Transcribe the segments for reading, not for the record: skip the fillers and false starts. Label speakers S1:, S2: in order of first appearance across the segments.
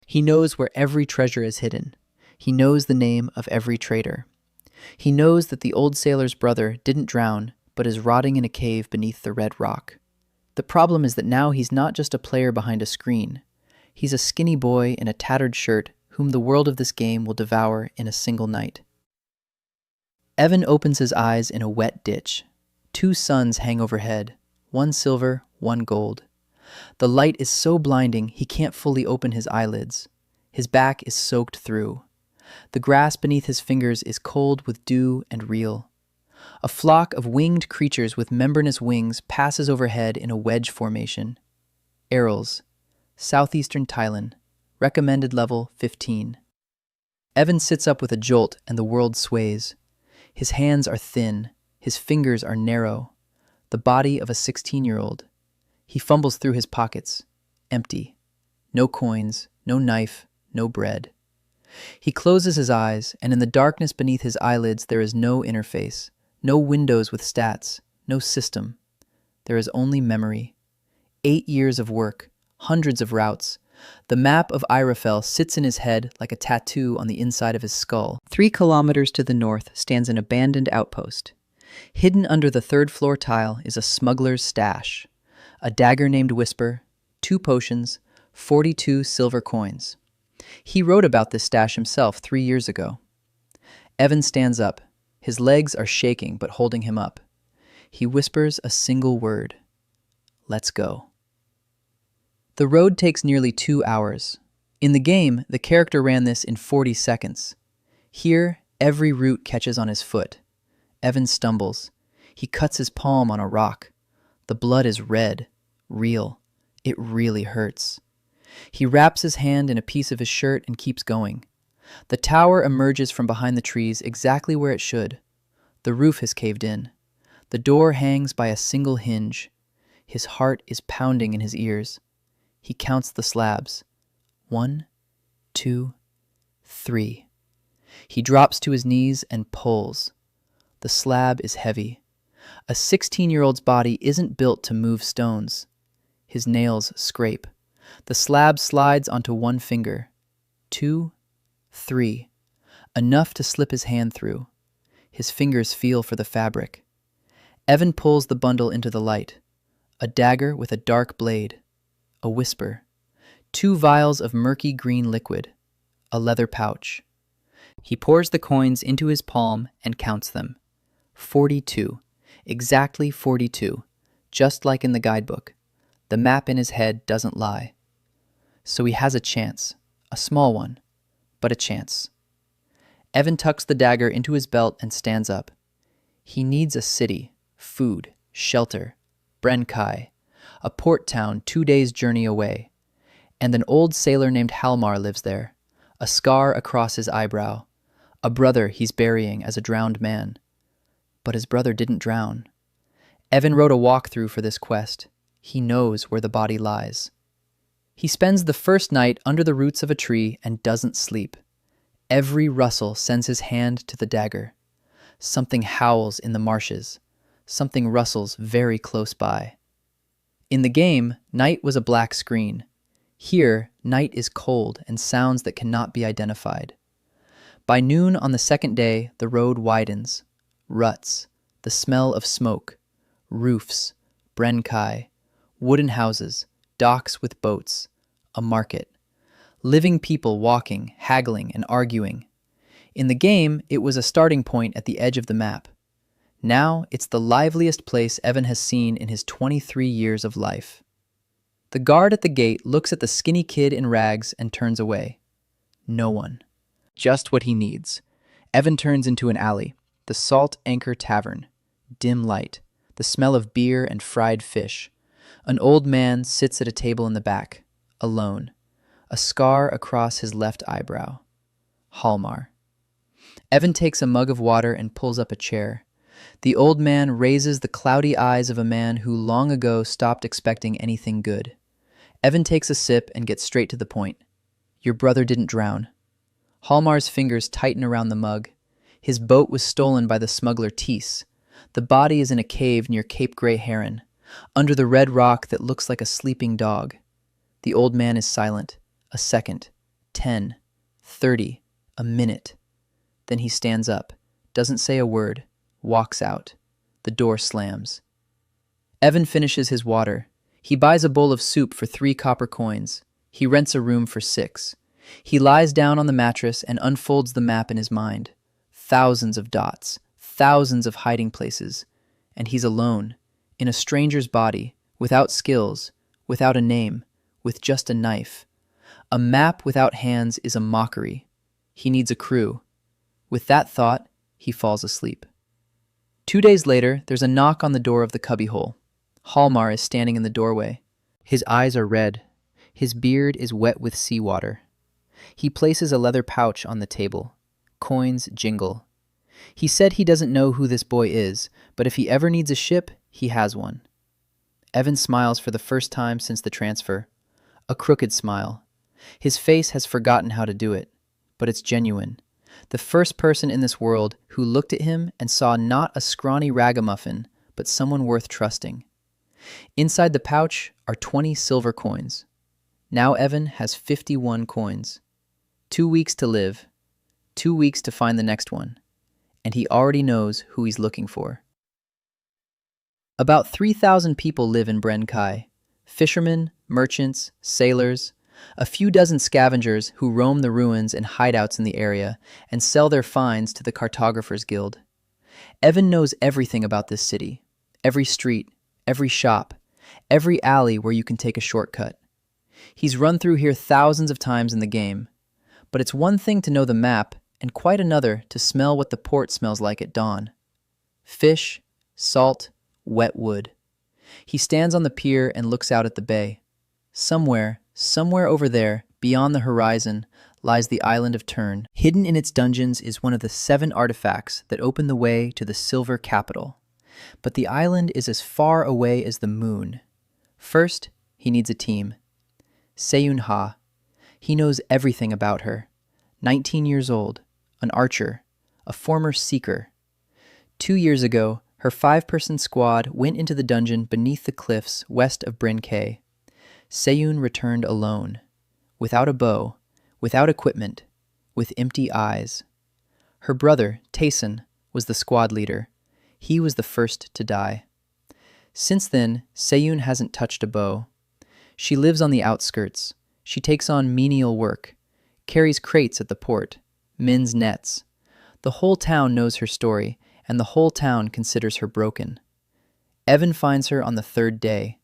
S1: He knows where every treasure is hidden. He knows the name of every traitor. He knows that the old sailor's brother didn't drown, but is rotting in a cave beneath the red rock. The problem is that now he's not just a player behind a screen. He's a skinny boy in a tattered shirt whom the world of this game will devour in a single night. Evan opens his eyes in a wet ditch. 2 suns hang overhead, one silver, one gold. The light is so blinding he can't fully open his eyelids. His back is soaked through. The grass beneath his fingers is cold with dew and real. A flock of winged creatures with membranous wings passes overhead in a wedge formation. Arils, southeastern Thailand, recommended level 15. Evan sits up with a jolt and the world sways. His hands are thin, his fingers are narrow, the body of a 16-year-old. He fumbles through his pockets, empty. No coins, no knife, no bread. He closes his eyes, and in the darkness beneath his eyelids there is no interface, no windows with stats, no system. There is only memory. 8 years of work, hundreds of routes. The map of Irafel sits in his head like a tattoo on the inside of his skull. 3 kilometers to the north stands an abandoned outpost. Hidden under the 3rd floor tile is a smuggler's stash. A dagger named Whisper, 2 potions, 42 silver coins. He wrote about this stash himself 3 years ago. Evan stands up. His legs are shaking but holding him up. He whispers a single word. Let's go. The road takes nearly 2 hours. In the game, the character ran this in 40 seconds. Here, every root catches on his foot. Evan stumbles. He cuts his palm on a rock. The blood is red, real. It really hurts. He wraps his hand in a piece of his shirt and keeps going. The tower emerges from behind the trees exactly where it should. The roof has caved in. The door hangs by a single hinge. His heart is pounding in his ears. He counts the slabs. 1, 2, 3. He drops to his knees and pulls. The slab is heavy. A 16-year-old's body isn't built to move stones. His nails scrape. The slab slides onto 1 finger. 2, 3. Enough to slip his hand through. His fingers feel for the fabric. Evan pulls the bundle into the light. A dagger with a dark blade. A whisper. 2 vials of murky green liquid. A leather pouch. He pours the coins into his palm and counts them. 42. Exactly 42. Just like in the guidebook. The map in his head doesn't lie. So he has a chance. A small one. But a chance. Evan tucks the dagger into his belt and stands up. He needs a city, food, shelter, Brenkai, a port town 2 days' journey away. And an old sailor named Halmar lives there, a scar across his eyebrow, a brother he's burying as a drowned man. But his brother didn't drown. Evan wrote a walkthrough for this quest. He knows where the body lies. He spends the first night under the roots of a tree and doesn't sleep. Every rustle sends his hand to the dagger. Something howls in the marshes. Something rustles very close by. In the game, night was a black screen. Here, night is cold and sounds that cannot be identified. By noon on the 2nd day, the road widens. Ruts, the smell of smoke, roofs, Brenkai, wooden houses, docks with boats, a market. Living people walking, haggling, and arguing. In the game, it was a starting point at the edge of the map. Now, it's the liveliest place Evan has seen in his 23 years of life. The guard at the gate looks at the skinny kid in rags and turns away. No one. Just what he needs. Evan turns into an alley, the Salt Anchor Tavern. Dim light, the smell of beer and fried fish. An old man sits at a table in the back, alone. A scar across his left eyebrow. Halmar. Evan takes a mug of water and pulls up a chair. The old man raises the cloudy eyes of a man who long ago stopped expecting anything good. Evan takes a sip and gets straight to the point. Your brother didn't drown. Halmar's fingers tighten around the mug. His boat was stolen by the smuggler Tees. The body is in a cave near Cape Grey Heron, under the red rock that looks like a sleeping dog. The old man is silent. A second. 10, 30, a minute. Then he stands up, doesn't say a word, walks out. The door slams. Evan finishes his water. He buys a bowl of soup for 3 copper coins. He rents a room for 6. He lies down on the mattress and unfolds the map in his mind. Thousands of dots, thousands of hiding places. And he's alone, in a stranger's body, without skills, without a name, with just a knife. A map without hands is a mockery. He needs a crew. With that thought, he falls asleep. 2 days later, there's a knock on the door of the cubbyhole. Hallmar is standing in the doorway. His eyes are red. His beard is wet with seawater. He places a leather pouch on the table. Coins jingle. He said he doesn't know who this boy is, but if he ever needs a ship, he has one. Evan smiles for the first time since the transfer. A crooked smile. His face has forgotten how to do it, but it's genuine. The first person in this world who looked at him and saw not a scrawny ragamuffin, but someone worth trusting. Inside the pouch are 20 silver coins. Now Evan has 51 coins. 2 weeks to live. 2 weeks to find the next one. And he already knows who he's looking for. About 3,000 people live in Bren Kai. Fishermen, merchants, sailors, a few dozen scavengers who roam the ruins and hideouts in the area and sell their finds to the Cartographers Guild. Evan knows everything about this city. Every street, every shop, every alley where you can take a shortcut. He's run through here thousands of times in the game. But it's one thing to know the map and quite another to smell what the port smells like at dawn. Fish, salt, wet wood. He stands on the pier and looks out at the bay. Somewhere over there, beyond the horizon, lies the island of Tern. Hidden in its dungeons is one of the 7 artifacts that open the way to the Silver Capital. But the island is as far away as the moon. First, he needs a team. Seiyun Ha. He knows everything about her. 19 years old, an archer, a former seeker. 2 years ago, her 5-person squad went into the dungeon beneath the cliffs west of Bren Kai. Seiyun returned alone, without a bow, without equipment, with empty eyes. Her brother, Tayson, was the squad leader. He was the first to die. Since then, Seiyun hasn't touched a bow. She lives on the outskirts. She takes on menial work, carries crates at the port, mends nets. The whole town knows her story, and the whole town considers her broken. Evan finds her on the 3rd day.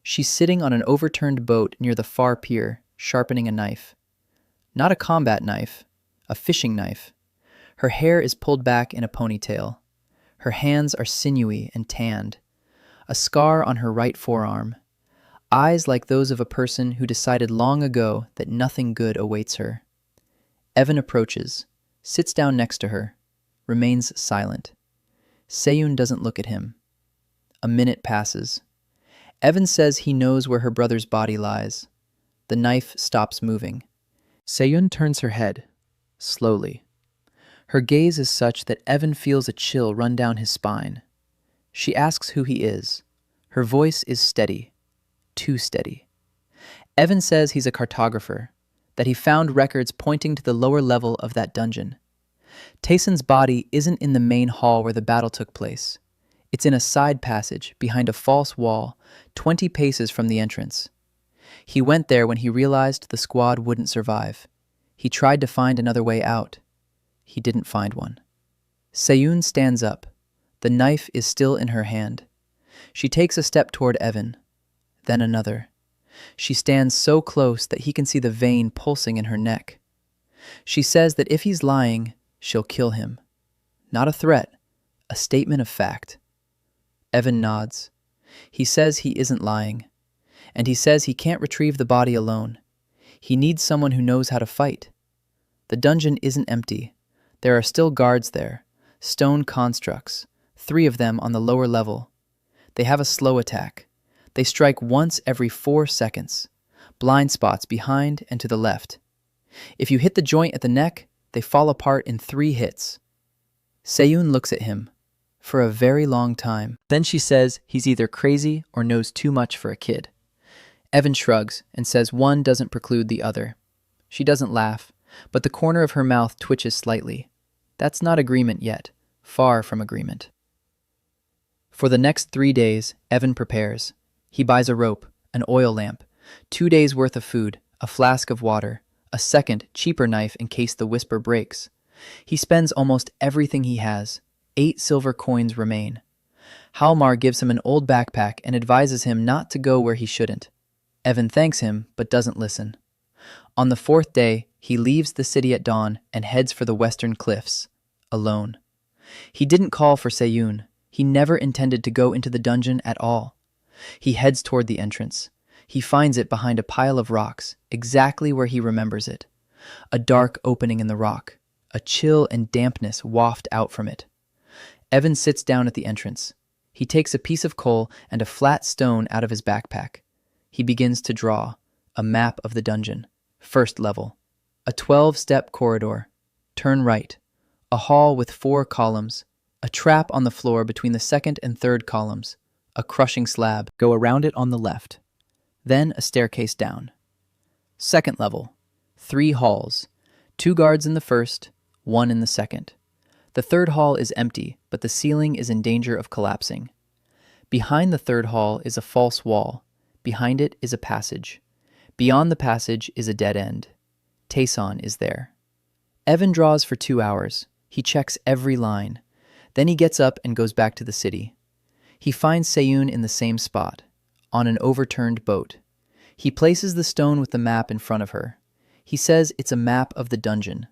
S1: She's sitting on an overturned boat near the far pier, sharpening a knife. Not a combat knife, a fishing knife. Her hair is pulled back in a ponytail. Her hands are sinewy and tanned. A scar on her right forearm. Eyes like those of a person who decided long ago that nothing good awaits her. Evan approaches, sits down next to her, remains silent. Seiyun doesn't look at him. A minute passes. Evan says he knows where her brother's body lies. The knife stops moving. Seiyun turns her head, slowly. Her gaze is such that Evan feels a chill run down his spine. She asks who he is. Her voice is steady, too steady. Evan says he's a cartographer, that he found records pointing to the lower level of that dungeon. Tayson's body isn't in the main hall where the battle took place. It's in a side passage behind a false wall, 20 paces from the entrance. He went there when he realized the squad wouldn't survive. He tried to find another way out. He didn't find one. Seiyun stands up. The knife is still in her hand. She takes a step toward Evan, then another. She stands so close that he can see the vein pulsing in her neck. She says that if he's lying, she'll kill him. Not a threat, a statement of fact. Evan nods. He says he isn't lying. And he says he can't retrieve the body alone. He needs someone who knows how to fight. The dungeon isn't empty. There are still guards there, stone constructs, 3 of them on the lower level. They have a slow attack. They strike once every 4 seconds. Blind spots behind and to the left. If you hit the joint at the neck, they fall apart in 3 hits. Seiyun looks at him for a very long time. Then she says he's either crazy or knows too much for a kid. Evan shrugs and says one doesn't preclude the other. She doesn't laugh, but the corner of her mouth twitches slightly. That's not agreement yet. Far from agreement. For the next 3 days, Evan prepares. He buys a rope, an oil lamp, 2 days' worth of food, a flask of water, a second, cheaper knife in case the whisper breaks. He spends almost everything he has. 8 silver coins remain. Halmar gives him an old backpack and advises him not to go where he shouldn't. Evan thanks him, but doesn't listen. On the 4th day, he leaves the city at dawn and heads for the western cliffs, alone. He didn't call for Seyun. He never intended to go into the dungeon at all. He heads toward the entrance. He finds it behind a pile of rocks, exactly where he remembers it. A dark opening in the rock. A chill and dampness waft out from it. Evan sits down at the entrance. He takes a piece of coal and a flat stone out of his backpack. He begins to draw a map of the dungeon. First level. A 12-step corridor. Turn right. A hall with 4 columns. A trap on the floor between the 2nd and 3rd columns. A crushing slab. Go around it on the left. Then a staircase down. Second level. 3 halls. 2 guards in the first, 1 in the second. The 3rd hall is empty, but the ceiling is in danger of collapsing. Behind the 3rd hall is a false wall. Behind it is a passage. Beyond the passage is a dead end. Tayson is there. Evan draws for 2 hours. He checks every line. Then he gets up and goes back to the city. He finds Seyun in the same spot, on an overturned boat. He places the stone with the map in front of her. He says it's a map of the dungeon.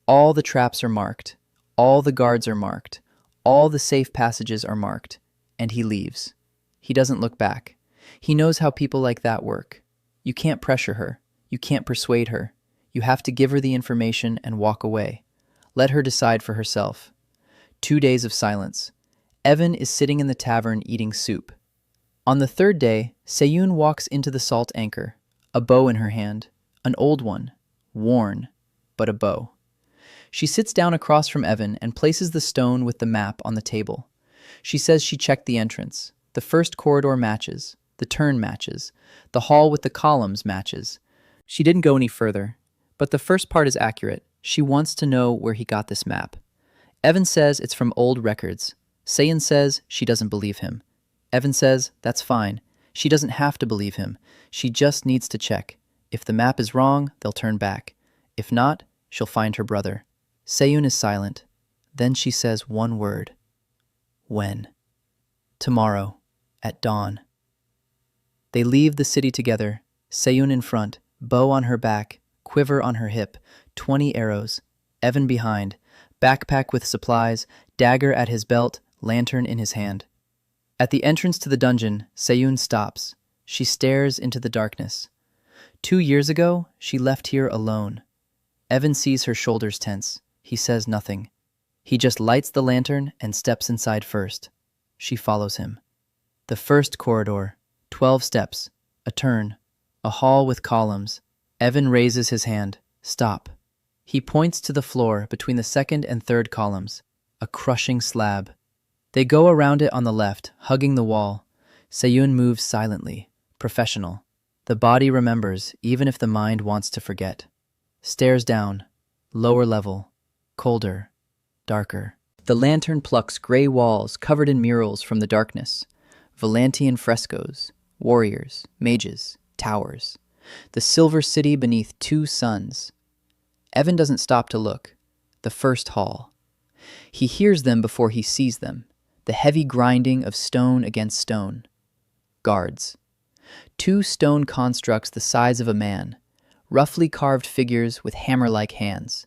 S1: All the traps are marked. All the guards are marked. All the safe passages are marked. And he leaves. He doesn't look back. He knows how people like that work. You can't pressure her. You can't persuade her. You have to give her the information and walk away. Let her decide for herself. 2 days of silence. Evan is sitting in the tavern eating soup. On the 3rd day, Seyun walks into the salt anchor, a bow in her hand, an old one, worn, but a bow. She sits down across from Evan and places the stone with the map on the table. She says she checked the entrance. The first corridor matches. The turn matches. The hall with the columns matches. She didn't go any further, but the first part is accurate. She wants to know where he got this map. Evan says it's from old records. Seyun says she doesn't believe him. Evan says that's fine. She doesn't have to believe him. She just needs to check. If the map is wrong, they'll turn back. If not, she'll find her brother. Seyun is silent. Then she says one word. When? Tomorrow, at dawn. They leave the city together, Seyun in front, bow on her back, quiver on her hip, 20 arrows, Evan behind, backpack with supplies, dagger at his belt, lantern in his hand. At the entrance to the dungeon, Seyun stops. She stares into the darkness. 2 years ago, she left here alone. Evan sees her shoulders tense. He says nothing. He just lights the lantern and steps inside first. She follows him. The first corridor, 12 steps, a turn, a hall with columns. Evan raises his hand. Stop. He points to the floor between the 2nd and 3rd columns, a crushing slab. They go around it on the left, hugging the wall. Seyun moves silently, professional. The body remembers, even if the mind wants to forget. Stares down, lower level, colder, darker. The lantern plucks gray walls covered in murals from the darkness. Volantian frescoes, warriors, mages, towers. The silver city beneath 2 suns. Evan doesn't stop to look. The first hall. He hears them before he sees them. The heavy grinding of stone against stone. Guards. 2 stone constructs the size of a man. Roughly carved figures with hammer-like hands.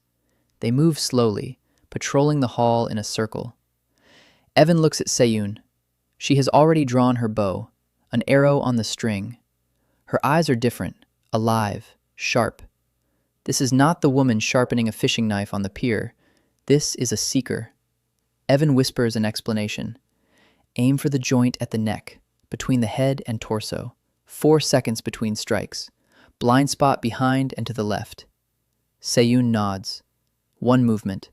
S1: They move slowly, patrolling the hall in a circle. Evan looks at Seyun. She has already drawn her bow, an arrow on the string. Her eyes are different, alive, sharp. This is not the woman sharpening a fishing knife on the pier. This is a seeker. Evan whispers an explanation. Aim for the joint at the neck, between the head and torso. 4 seconds between strikes. Blind spot behind and to the left. Seyun nods. 1 movement.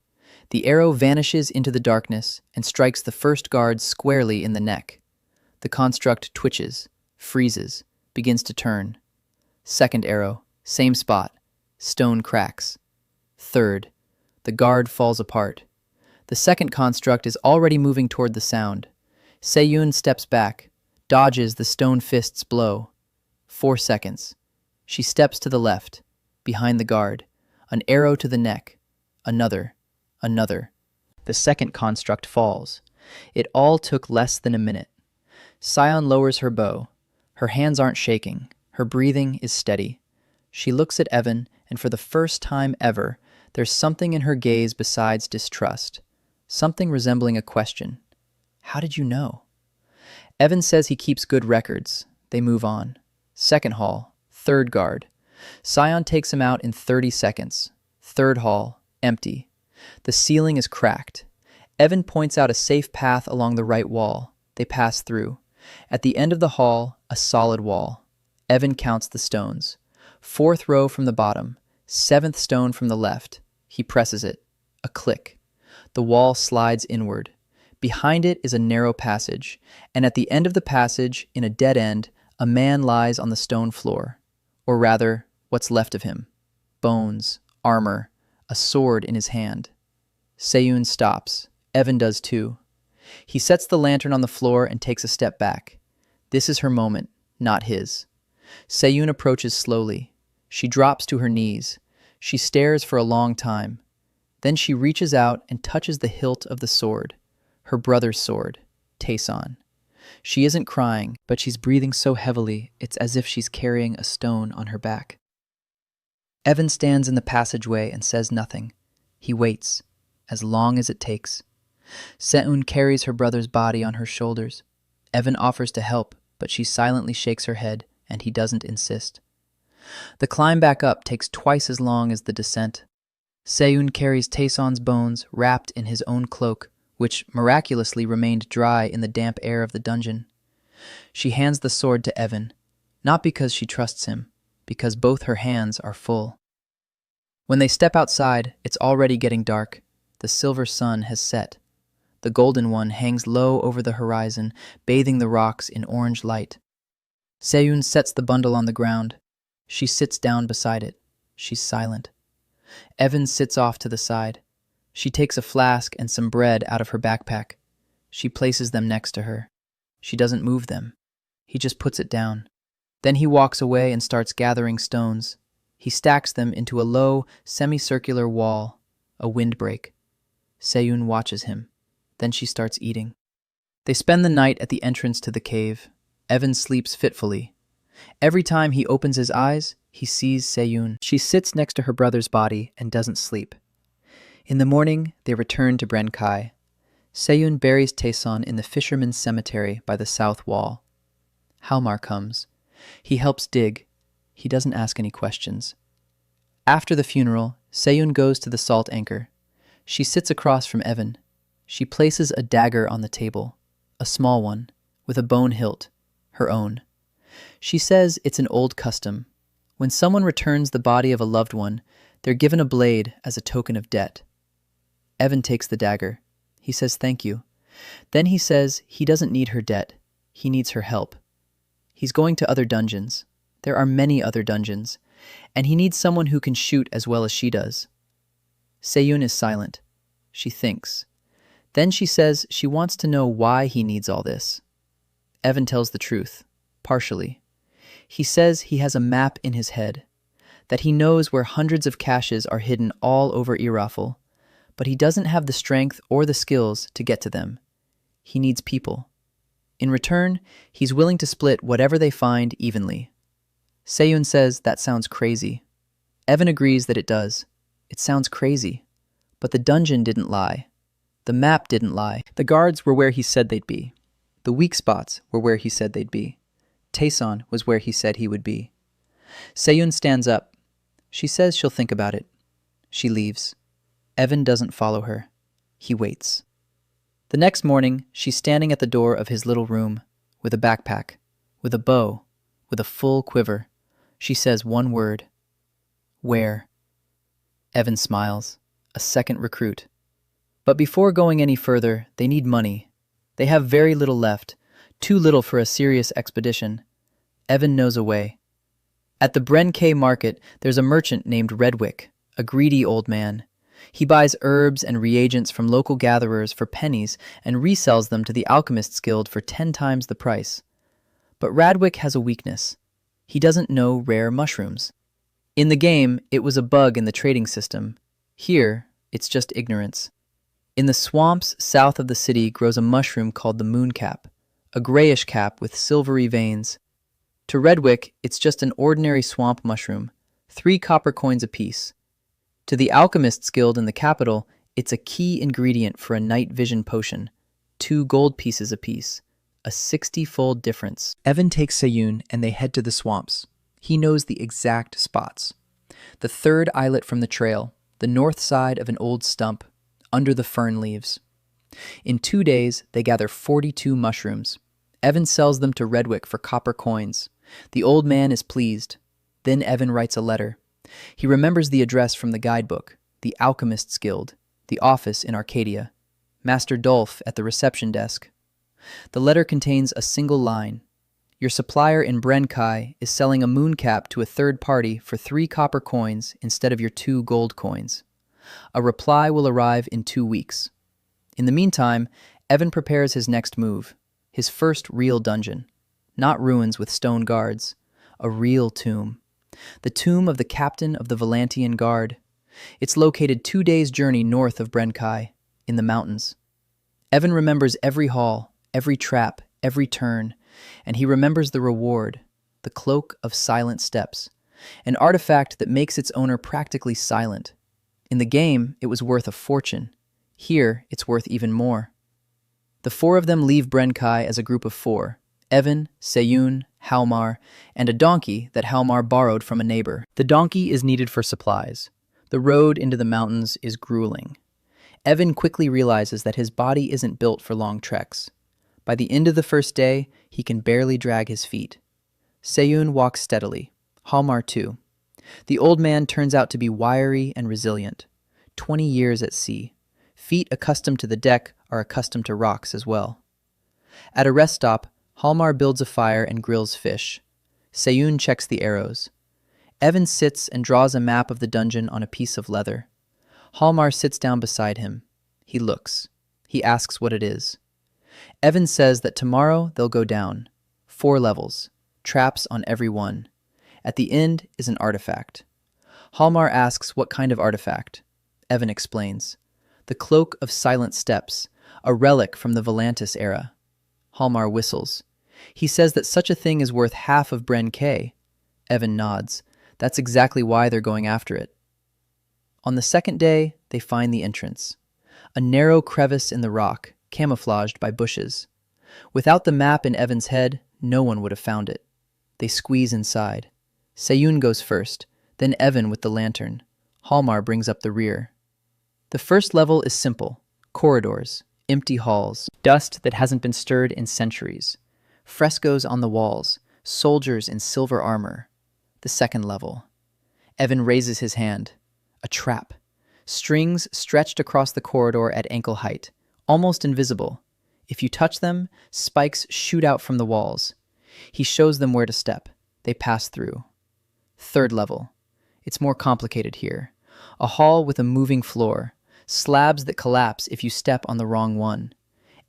S1: The arrow vanishes into the darkness and strikes the first guard squarely in the neck. The construct twitches, freezes, begins to turn. Second arrow, same spot, Stone cracks. Third. The guard falls apart. The second construct is already moving toward the sound. Seyun steps back, dodges the stone fist's blow. 4 seconds. She steps to the left, behind the guard. An arrow to the neck. Another. Another. The second construct falls. It all took less than a minute. Sion lowers her bow. Her hands aren't shaking. Her breathing is steady. She looks at Evan, and for the first time ever, there's something in her gaze besides distrust. Something resembling a question. How did you know? Evan says he keeps good records. They move on. Second hall, third guard. Sion takes him out in 30 seconds. Third hall, empty. The ceiling is cracked. Evan points out a safe path along the right wall. They pass through. At the end of the hall, a solid wall. Evan counts the stones. 4th row from the bottom. 7th stone from the left. He presses it. A click. The wall slides inward. Behind it is a narrow passage, and at the end of the passage, in a dead end, a man lies on the stone floor. Or rather, what's left of him. Bones, armor, a sword in his hand. Seyun stops. Evan does too. He sets the lantern on the floor and takes a step back. This is her moment, not his. Seyun approaches slowly. She drops to her knees. She stares for a long time. Then she reaches out and touches the hilt of the sword. Her brother's sword, Taeson. She isn't crying, but she's breathing so heavily it's as if she's carrying a stone on her back. Evan stands in the passageway and says nothing. He waits, as long as it takes. Seun carries her brother's body on her shoulders. Evan offers to help, but she silently shakes her head, and he doesn't insist. The climb back up takes twice as long as the descent. Seun carries Taeson's bones wrapped in his own cloak, which miraculously remained dry in the damp air of the dungeon. She hands the sword to Evan, not because she trusts him, because both her hands are full. When they step outside, it's already getting dark. The silver sun has set. The golden one hangs low over the horizon, bathing the rocks in orange light. Seyun sets the bundle on the ground. She sits down beside it. She's silent. Evan sits off to the side. She takes a flask and some bread out of her backpack. She places them next to her. She doesn't move them. He just puts it down. Then he walks away and starts gathering stones. He stacks them into a low, semicircular wall, a windbreak. Seyun watches him. Then she starts eating. They spend the night at the entrance to the cave. Evan sleeps fitfully. Every time he opens his eyes, he sees Seyun. She sits next to her brother's body and doesn't sleep. In the morning, they return to Brenkai. Seyun buries Taeson in the fisherman's cemetery by the south wall. Halmar comes. He helps dig. He doesn't ask any questions. After the funeral, Seyun goes to the salt anchor. She sits across from Evan. She places a dagger on the table, a small one, with a bone hilt, her own. She says it's an old custom. When someone returns the body of a loved one, they're given a blade as a token of debt. Evan takes the dagger. He says thank you. Then he says he doesn't need her debt. He needs her help. He's going to other dungeons. There are many other dungeons, and he needs someone who can shoot as well as she does. Seyun is silent. She thinks. Then she says she wants to know why he needs all this. Evan tells the truth, partially. He says he has a map in his head, that he knows where hundreds of caches are hidden all over Irafel, but he doesn't have the strength or the skills to get to them. He needs people. In return, he's willing to split whatever they find evenly. Seyun says that sounds crazy. Evan agrees that it does. It sounds crazy. But the dungeon didn't lie. The map didn't lie. The guards were where he said they'd be. The weak spots were where he said they'd be. Taeson was where he said he would be. Seyun stands up. She says she'll think about it. She leaves. Evan doesn't follow her. He waits. The next morning, she's standing at the door of his little room, with a backpack, with a bow, with a full quiver. She says one word. Where? Evan smiles. A second recruit. But before going any further, they need money. They have very little left, too little for a serious expedition. Evan knows a way. At the Bren market, there's a merchant named Redwick, a greedy old man. He buys herbs and reagents from local gatherers for pennies and resells them to the Alchemists Guild for 10 times the price. But Radwick has a weakness. He doesn't know rare mushrooms. In the game, it was a bug in the trading system. Here, it's just ignorance. In the swamps south of the city grows a mushroom called the mooncap, a grayish cap with silvery veins. To Redwick, it's just an ordinary swamp mushroom, 3 copper coins apiece. To the Alchemists Guild in the capital, it's a key ingredient for a night vision potion, 2 gold pieces apiece, a 60-fold difference. Evan takes Sayun and they head to the swamps. He knows the exact spots. The 3rd islet from the trail, the north side of an old stump, under the fern leaves. In 2 days, they gather 42 mushrooms. Evan sells them to Redwick for copper coins. The old man is pleased. Then Evan writes a letter. He remembers the address from the guidebook, the Alchemists Guild, the office in Arcadia, Master Dolph at the reception desk. The letter contains a single line. Your supplier in Brenkai is selling a mooncap to a third party for 3 copper coins instead of your 2 gold coins. A reply will arrive in 2 weeks. In the meantime, Evan prepares his next move, his first real dungeon. Not ruins with stone guards, a real tomb. The tomb of the captain of the Valantian Guard. It's located 2 days' journey north of Brenkai, in the mountains. Evan remembers every hall, every trap, every turn, and he remembers the reward, the Cloak of Silent Steps, an artifact that makes its owner practically silent. In the game, it was worth a fortune. Here, it's worth even more. The 4 of them leave Brenkai as a group of 4, Evan, Sayun, Halmar, and a donkey that Halmar borrowed from a neighbor. The donkey is needed for supplies. The road into the mountains is grueling. Evan quickly realizes that his body isn't built for long treks. By the end of the first day, he can barely drag his feet. Sayun walks steadily, Halmar too. The old man turns out to be wiry and resilient. 20 years at sea. Feet accustomed to the deck are accustomed to rocks as well. At a rest stop, Halmar builds a fire and grills fish. Sayun checks the arrows. Evan sits and draws a map of the dungeon on a piece of leather. Halmar sits down beside him. He looks. He asks what it is. Evan says that tomorrow they'll go down. 4 levels. Traps on every one. At the end is an artifact. Halmar asks what kind of artifact. Evan explains. The Cloak of Silent Steps, a relic from the Volantis era. Halmar whistles. He says that such a thing is worth half of Bren K. Evan nods. That's exactly why they're going after it. On the 2nd day, they find the entrance. A narrow crevice in the rock, camouflaged by bushes. Without the map in Evan's head, no one would have found it. They squeeze inside. Sayun goes first, then Evan with the lantern. Halmar brings up the rear. The first level is simple. Corridors, empty halls, dust that hasn't been stirred in centuries. Frescoes on the walls, soldiers in silver armor. The 2nd level. Evan raises his hand. A trap. Strings stretched across the corridor at ankle height, almost invisible. If you touch them, spikes shoot out from the walls. He shows them where to step. They pass through. 3rd level. It's more complicated here. A hall with a moving floor. Slabs that collapse if you step on the wrong one.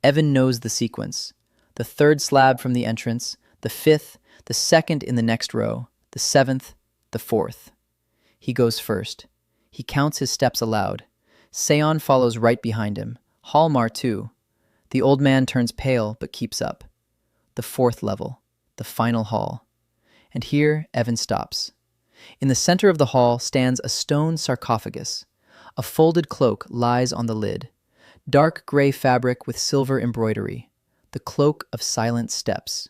S1: Evan knows the sequence. The 3rd slab from the entrance, the 5th, the 2nd in the next row, the 7th, the 4th. He goes first. He counts his steps aloud. Seon follows right behind him. Halmar too. The old man turns pale but keeps up. The 4th level, the final hall. And here Evan stops. In the center of the hall stands a stone sarcophagus. A folded cloak lies on the lid. Dark gray fabric with silver embroidery. The Cloak of Silent Steps.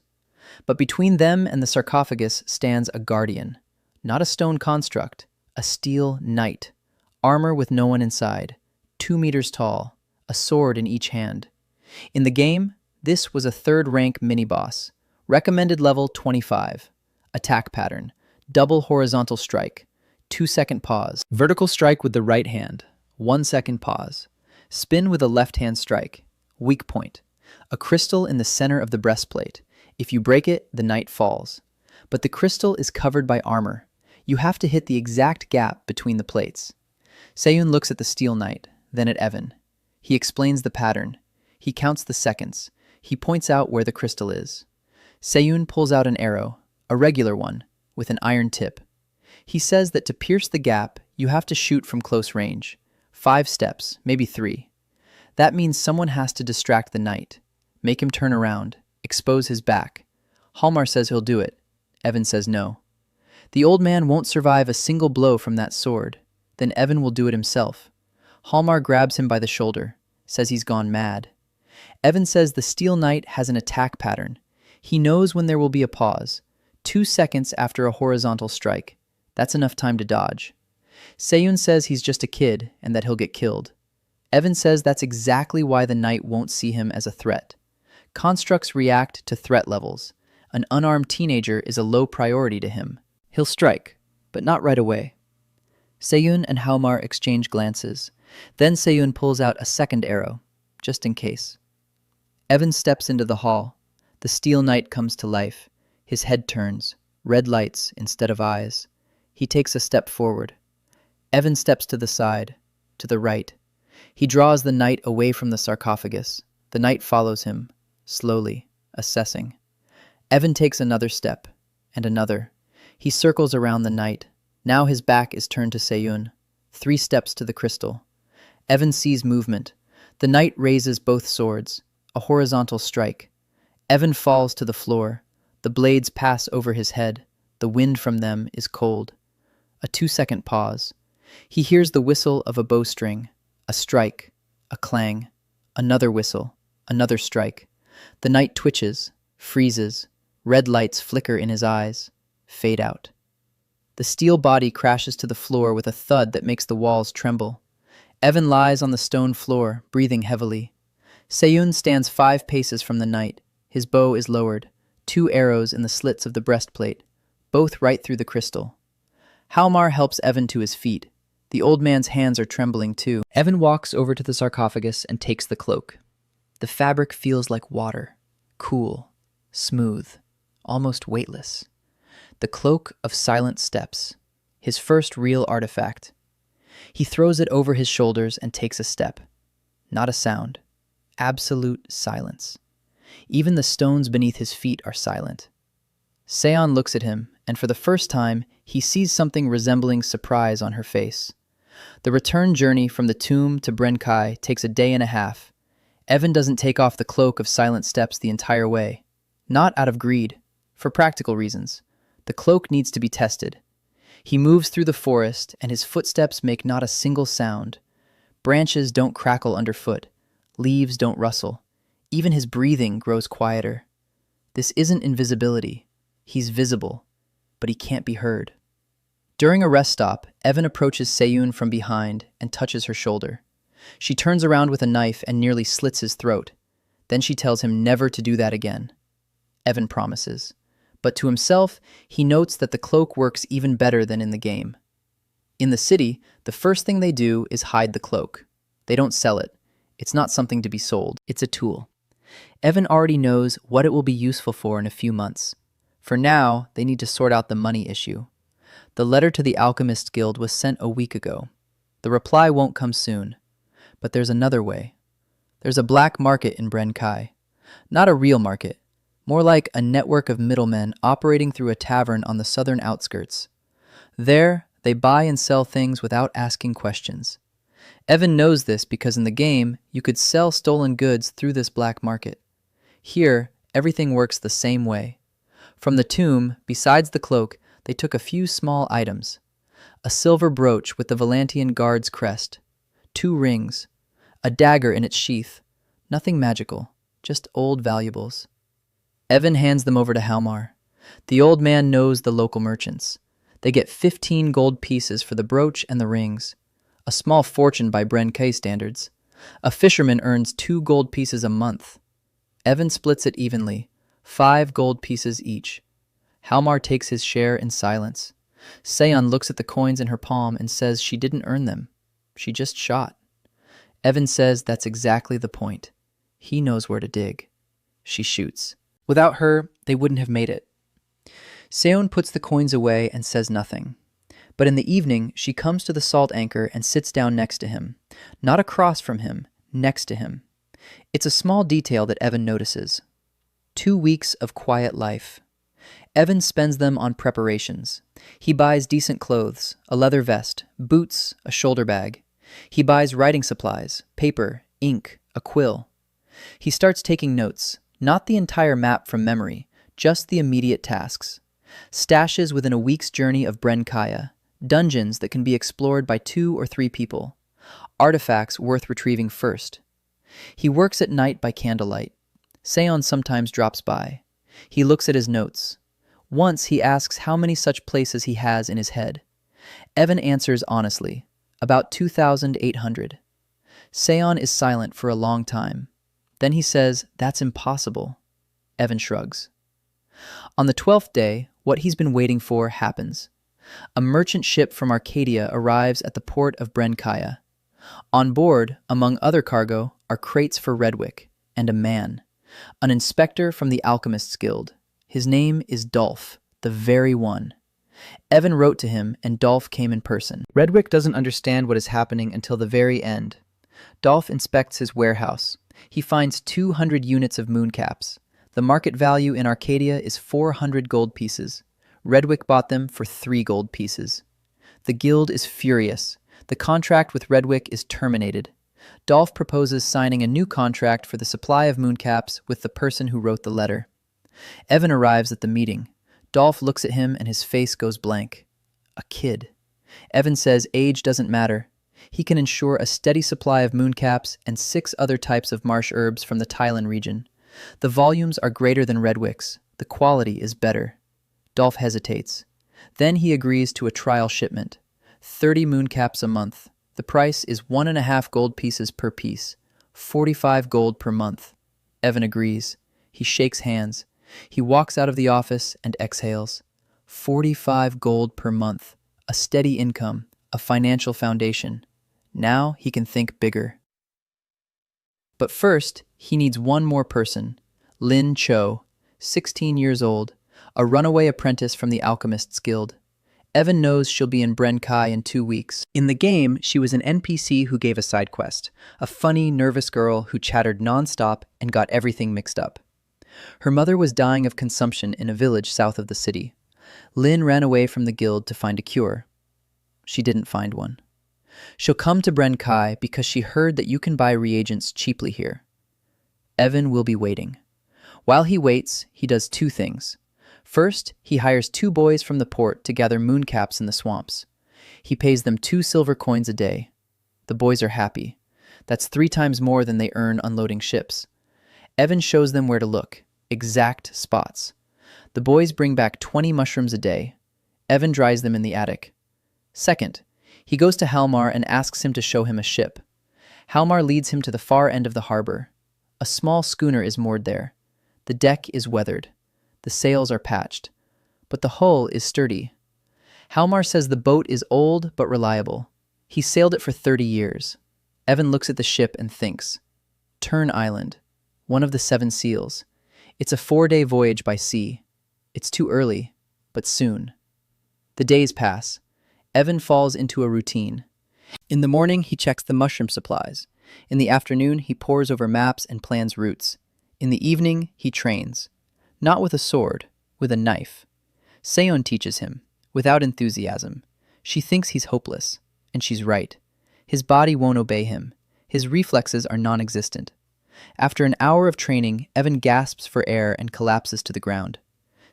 S1: But between them and the sarcophagus stands a guardian. Not a stone construct, a steel knight. Armor with no one inside. 2 meters tall. A sword in each hand. In the game, this was a 3rd-rank mini-boss. Recommended level 25. Attack pattern. Double horizontal strike. 2-second pause. Vertical strike with the right hand. 1-second pause. Spin with a left-hand strike. Weak point. A crystal in the center of the breastplate. If you break it, the knight falls. but the crystal is covered by armor. You have to hit the exact gap between the plates. Seyun looks at the Steel Knight, then at Evan. He explains the pattern. He counts the seconds. He points out where the crystal is. Seyun pulls out an arrow, a regular one, with an iron tip. He says that to pierce the gap, you have to shoot from close range. 5 steps, maybe 3. That means someone has to distract the knight, make him turn around, expose his back. Halmar says he'll do it. Evan says no. The old man won't survive a single blow from that sword. Then Evan will do it himself. Halmar grabs him by the shoulder, says he's gone mad. Evan says the Steel Knight has an attack pattern. He knows when there will be a pause. 2 seconds after a horizontal strike. That's enough time to dodge. Seyun says he's just a kid and that he'll get killed. Evan says that's exactly why the knight won't see him as a threat. Constructs react to threat levels. An unarmed teenager is a low priority to him. He'll strike, but not right away. Seyun and Halmar exchange glances. Then Seyun pulls out a second arrow, just in case. Evan steps into the hall. The Steel Knight comes to life. His head turns, red lights instead of eyes. He takes a step forward. Evan steps to the side, to the right. He draws the knight away from the sarcophagus. The knight follows him, slowly, assessing. Evan takes another step, and another. He circles around the knight. Now his back is turned to Seyun. 3 steps to the crystal. Evan sees movement. The knight raises both swords. A horizontal strike. Evan falls to the floor. The blades pass over his head. The wind from them is cold. A 2-second pause. He hears the whistle of a bowstring. A strike. A clang. Another whistle. Another strike. The knight twitches, freezes. Red lights flicker in his eyes. Fade out. The steel body crashes to the floor with a thud that makes the walls tremble. Evan lies on the stone floor, breathing heavily. Seyun stands 5 paces from the knight. His bow is lowered. 2 arrows in the slits of the breastplate, both right through the crystal. Halmar helps Evan to his feet. The old man's hands are trembling too. Evan walks over to the sarcophagus and takes the cloak. The fabric feels like water, cool, smooth, almost weightless. The cloak of silent steps, his first real artifact. He throws it over his shoulders and takes a step. Not a sound. Absolute silence. Even the stones beneath his feet are silent. Seon looks at him, and for the first time, he sees something resembling surprise on her face. The return journey from the tomb to Brenkai takes a day and a half. Evan doesn't take off the cloak of silent steps the entire way. Not out of greed. For practical reasons. The cloak needs to be tested. He moves through the forest, and his footsteps make not a single sound. Branches don't crackle underfoot. Leaves don't rustle. Even his breathing grows quieter. This isn't invisibility. He's visible, but he can't be heard. During a rest stop, Evan approaches Seyun from behind and touches her shoulder. She turns around with a knife and nearly slits his throat. Then she tells him never to do that again. Evan promises. But to himself, he notes that the cloak works even better than in the game. In the city, the first thing they do is hide the cloak. They don't sell it. It's not something to be sold. It's a tool. Evan already knows what it will be useful for in a few months. For now, they need to sort out the money issue. The letter to the Alchemist Guild was sent a week ago. The reply won't come soon. But there's another way. There's a black market in Brenkai. Not a real market. More like a network of middlemen operating through a tavern on the southern outskirts. There, they buy and sell things without asking questions. Evan knows this because in the game, you could sell stolen goods through this black market. Here, everything works the same way. From the tomb, besides the cloak, they took a few small items. A silver brooch with the Valantian Guard's crest. 2 rings. A dagger in its sheath. Nothing magical, just old valuables. Evan hands them over to Halmar. The old man knows the local merchants. They get 15 gold pieces for the brooch and the rings. A small fortune by Brenkai standards. A fisherman earns 2 gold pieces a month. Evan splits it evenly, 5 gold pieces each. Halmar takes his share in silence. Seon looks at the coins in her palm and says she didn't earn them. She just shot. Evan says that's exactly the point. He knows where to dig. She shoots. Without her, they wouldn't have made it. Seon puts the coins away and says nothing. But in the evening, she comes to the salt anchor and sits down next to him. Not across from him, next to him. It's a small detail that Evan notices. 2 weeks of quiet life. Evan spends them on preparations. He buys decent clothes, a leather vest, boots, a shoulder bag. He buys writing supplies, paper, ink, a quill. He starts taking notes, not the entire map from memory, just the immediate tasks. Stashes within a week's journey of Brenkaya, dungeons that can be explored by 2 or 3 people, artifacts worth retrieving first. He works at night by candlelight. Seon sometimes drops by. He looks at his notes. Once he asks how many such places he has in his head. Evan answers honestly, about 2,800. Seon is silent for a long time. Then he says, "That's impossible." Evan shrugs. On the 12th day, what he's been waiting for happens. A merchant ship from Arcadia arrives at the port of Brenkaya. On board, among other cargo, are crates for Redwick, and a man, an inspector from the Alchemists Guild. His name is Dolph, the very one. Evan wrote to him, and Dolph came in person. Redwick doesn't understand what is happening until the very end. Dolph inspects his warehouse. He finds 200 units of mooncaps. The market value in Arcadia is 400 gold pieces. Redwick bought them for 3 gold pieces. The guild is furious. The contract with Redwick is terminated. Dolph proposes signing a new contract for the supply of mooncaps with the person who wrote the letter. Evan arrives at the meeting. Dolph looks at him and his face goes blank. A kid. Evan says age doesn't matter. He can ensure a steady supply of mooncaps and 6 other types of marsh herbs from the Thailand region. The volumes are greater than Redwick's. The quality is better. Dolph hesitates. Then he agrees to a trial shipment. 30 mooncaps a month. The price is 1.5 gold pieces per piece. 45 gold per month. Evan agrees. He shakes hands. He walks out of the office and exhales. 45 gold per month. A steady income. A financial foundation. Now he can think bigger. But first, he needs one more person. Lin Cho, 16 years old, a runaway apprentice from the Alchemists Guild. Evan knows she'll be in Brenkai in 2 weeks. In the game, she was an NPC who gave a side quest, a funny, nervous girl who chattered nonstop and got everything mixed up. Her mother was dying of consumption in a village south of the city. Lin ran away from the guild to find a cure. She didn't find one. She'll come to Brenkai because she heard that you can buy reagents cheaply here. Evan will be waiting. While he waits, he does 2 things. First, he hires 2 boys from the port to gather mooncaps in the swamps. He pays them 2 silver coins a day. The boys are happy. That's 3 times more than they earn unloading ships. Evan shows them where to look, exact spots. The boys bring back 20 mushrooms a day. Evan dries them in the attic. Second, he goes to Halmar and asks him to show him a ship. Halmar leads him to the far end of the harbor. A small schooner is moored there. The deck is weathered. The sails are patched. But the hull is sturdy. Halmar says the boat is old but reliable. He sailed it for 30 years. Evan looks at the ship and thinks. Turn Island. One of the 7 seals. It's a 4-day voyage by sea. It's too early, but soon. The days pass. Evan falls into a routine. In the morning, he checks the mushroom supplies. In the afternoon, he pores over maps and plans routes. In the evening, he trains. Not with a sword, with a knife. Seon teaches him, without enthusiasm. She thinks he's hopeless, and she's right. His body won't obey him. His reflexes are non-existent. After an hour of training, Evan gasps for air and collapses to the ground.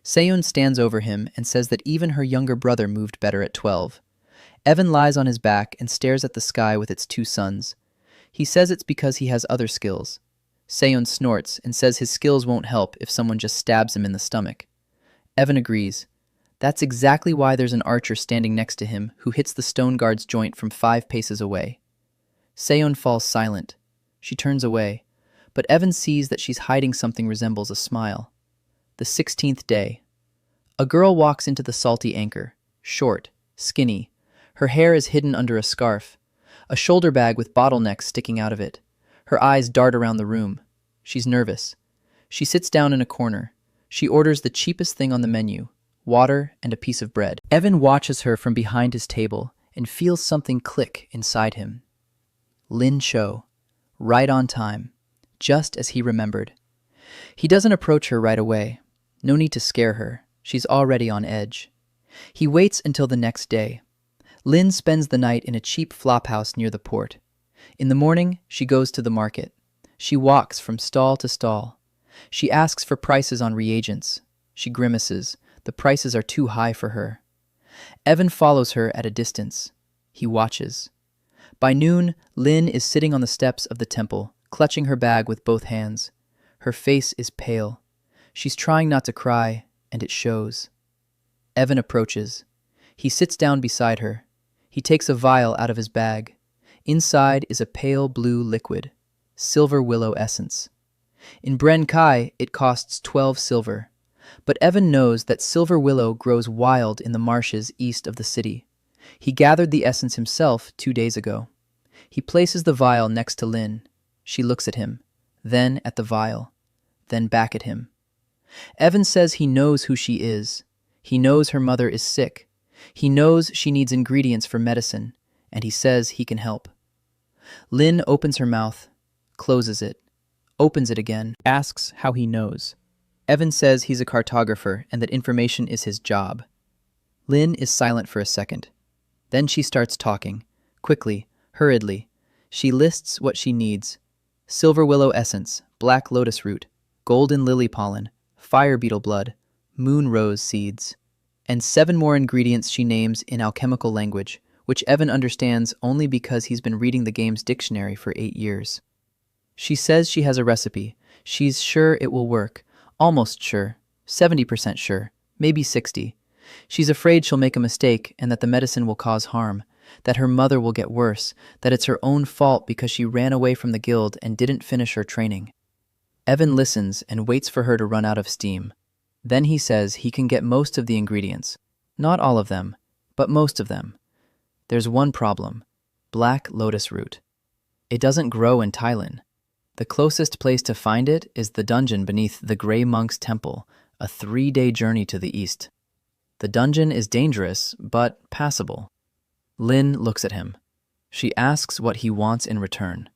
S1: Seon stands over him and says that even her younger brother moved better at 12. Evan lies on his back and stares at the sky with its 2 suns. He says it's because he has other skills. Seon snorts and says his skills won't help if someone just stabs him in the stomach. Evan agrees. That's exactly why there's an archer standing next to him who hits the stone guard's joint from 5 paces away. Seon falls silent. She turns away, but Evan sees that she's hiding something resembles a smile. The 16th day. A girl walks into the salty anchor, short, skinny. Her hair is hidden under a scarf, a shoulder bag with bottlenecks sticking out of it. Her eyes dart around the room. She's nervous. She sits down in a corner. She orders the cheapest thing on the menu, water, and a piece of bread. Evan watches her from behind his table and feels something click inside him. Lin Cho, right on time, just as he remembered. He doesn't approach her right away. No need to scare her. She's already on edge. He waits until the next day. Lin spends the night in a cheap flophouse near the port. In the morning, she goes to the market. She walks from stall to stall. She asks for prices on reagents. She grimaces. The prices are too high for her. Evan follows her at a distance. He watches. By noon, Lin is sitting on the steps of the temple, clutching her bag with both hands. Her face is pale. She's trying not to cry, and it shows. Evan approaches. He sits down beside her. He takes a vial out of his bag. Inside is a pale blue liquid, silver willow essence. In Bren Kai, it costs 12 silver. But Evan knows that silver willow grows wild in the marshes east of the city. He gathered the essence himself 2 days ago. He places the vial next to Lin. She looks at him, then at the vial, then back at him. Evan says he knows who she is. He knows her mother is sick. He knows she needs ingredients for medicine, and he says he can help. Lin opens her mouth, closes it, opens it again, asks how he knows. Evan says he's a cartographer and that information is his job. Lin is silent for a second. Then she starts talking, quickly, hurriedly. She lists what she needs: silver willow essence, black lotus root, golden lily pollen, fire beetle blood, moon rose seeds, and 7 more ingredients she names in alchemical language, which Evan understands only because he's been reading the game's dictionary for 8 years. She says she has a recipe. She's sure it will work. Almost sure. 70% sure. Maybe 60. She's afraid she'll make a mistake and that the medicine will cause harm, that her mother will get worse, that it's her own fault because she ran away from the guild and didn't finish her training. Evan listens and waits for her to run out of steam. Then he says he can get most of the ingredients. Not all of them, but most of them. There's one problem: black lotus root. It doesn't grow in Thailand. The closest place to find it is the dungeon beneath the Grey Monk's temple, a 3-day journey to the east. The dungeon is dangerous, but passable. Lin looks at him. She asks what he wants in return.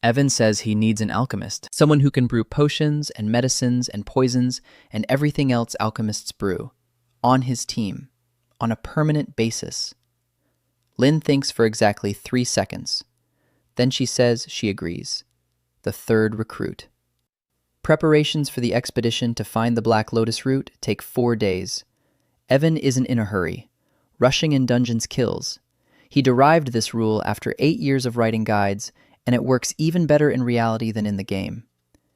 S1: Evan says he needs an alchemist, someone who can brew potions and medicines and poisons and everything else alchemists brew, on his team, on a permanent basis. Lin thinks for exactly 3 seconds. Then she says she agrees. The 3rd recruit. Preparations for the expedition to find the Black Lotus root take 4 days. Evan isn't in a hurry. Rushing in dungeons kills. He derived this rule after 8 years of writing guides, and it works even better in reality than in the game.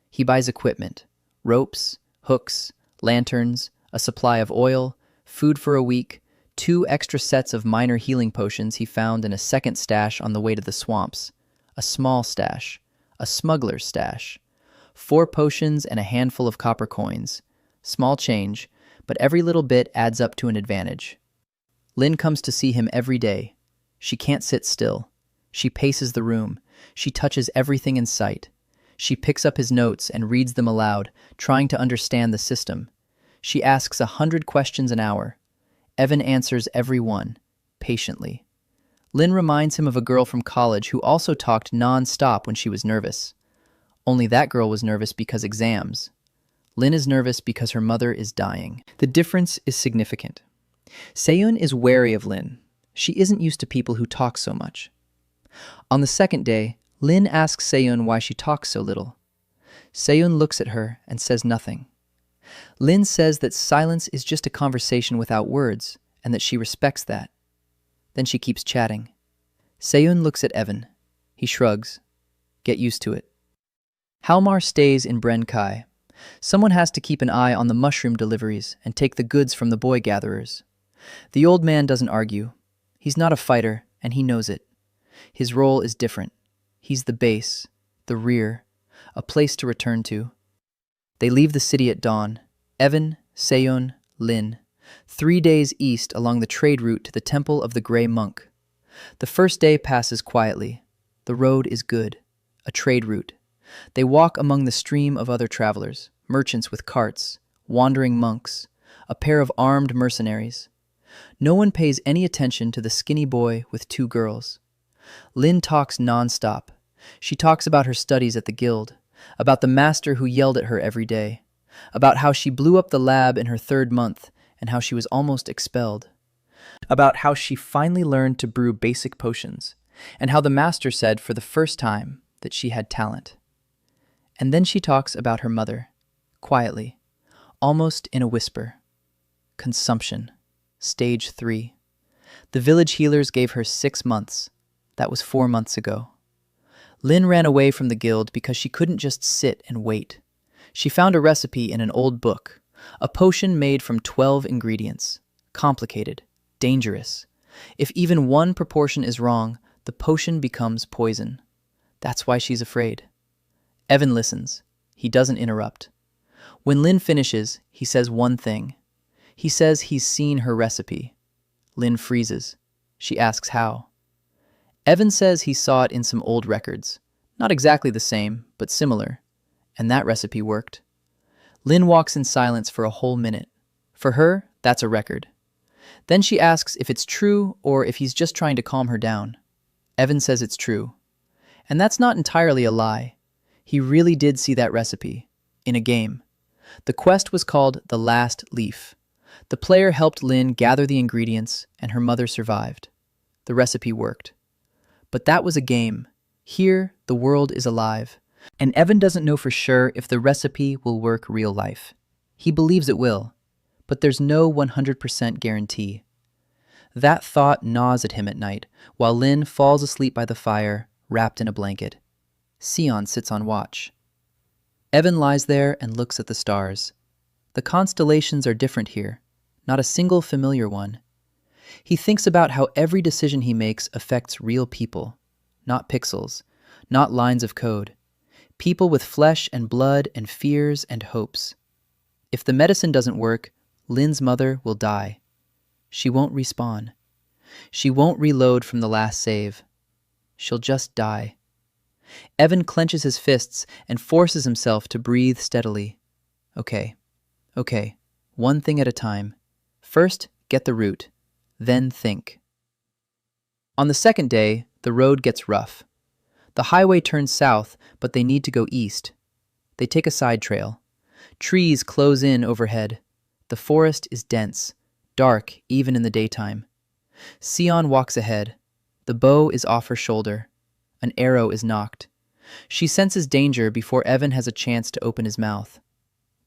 S1: He buys equipment: ropes, hooks, lanterns, a supply of oil, food for a week, 2 extra sets of minor healing potions he found in a second stash on the way to the swamps, a small stash, a smuggler's stash, 4 potions and a handful of copper coins. Small change, but every little bit adds up to an advantage. Lin comes to see him every day. She can't sit still. She paces the room. She touches everything in sight. She picks up his notes and reads them aloud, trying to understand the system. She asks 100 questions an hour. Evan answers every one, patiently. Lin reminds him of a girl from college who also talked non-stop when she was nervous. Only that girl was nervous because exams. Lin is nervous because her mother is dying. The difference is significant. Seiyun is wary of Lin. She isn't used to people who talk so much. On the 2nd day, Lin asks Seiyun why she talks so little. Seiyun looks at her and says nothing. Lin says that silence is just a conversation without words, and that she respects that. Then she keeps chatting. Seiyun looks at Evan. He shrugs. Get used to it. Halmar stays in Bren Kai. Someone has to keep an eye on the mushroom deliveries and take the goods from the boy gatherers. The old man doesn't argue. He's not a fighter, and he knows it. His role is different. He's the base, the rear, a place to return to. They leave the city at dawn. Evan, Seiyun, Lin. 3 days east along the trade route to the Temple of the Grey Monk. The first day passes quietly. The road is good. A trade route. They walk among the stream of other travelers, merchants with carts, wandering monks, a pair of armed mercenaries. No one pays any attention to the skinny boy with two girls. Lin talks nonstop. She talks about her studies at the guild, about the master who yelled at her every day, about how she blew up the lab in her 3rd month and how she was almost expelled, about how she finally learned to brew basic potions, and how the master said for the first time that she had talent. And then she talks about her mother, quietly, almost in a whisper. Consumption. Stage 3. The village healers gave her 6 months. That was 4 months ago. Lin ran away from the guild because she couldn't just sit and wait. She found a recipe in an old book, a potion made from 12 ingredients. Complicated, dangerous. If even one proportion is wrong, the potion becomes poison. That's why she's afraid. Evan listens. He doesn't interrupt. When Lin finishes, he says one thing. He says he's seen her recipe. Lin freezes. She asks how. Evan says he saw it in some old records. Not exactly the same, but similar. And that recipe worked. Lin walks in silence for a whole minute. For her, that's a record. Then she asks if it's true or if he's just trying to calm her down. Evan says it's true. And that's not entirely a lie. He really did see that recipe. In a game. The quest was called The Last Leaf. The player helped Lin gather the ingredients, and her mother survived. The recipe worked. But that was a game. Here, the world is alive. And Evan doesn't know for sure if the recipe will work real life. He believes it will, but there's no 100% guarantee. That thought gnaws at him at night, while Lin falls asleep by the fire, wrapped in a blanket. Sion sits on watch. Evan lies there and looks at the stars. The constellations are different here, not a single familiar one. He thinks about how every decision he makes affects real people, not pixels, not lines of code. People with flesh and blood and fears and hopes. If the medicine doesn't work, Lin's mother will die. She won't respawn. She won't reload from the last save. She'll just die. Evan clenches his fists and forces himself to breathe steadily. Okay, one thing at a time. First, get the root, then think. On the 2nd day, the road gets rough. The highway turns south, but they need to go east. They take a side trail. Trees close in overhead. The forest is dense, dark even in the daytime. Sion walks ahead. The bow is off her shoulder. An arrow is knocked. She senses danger before Evan has a chance to open his mouth.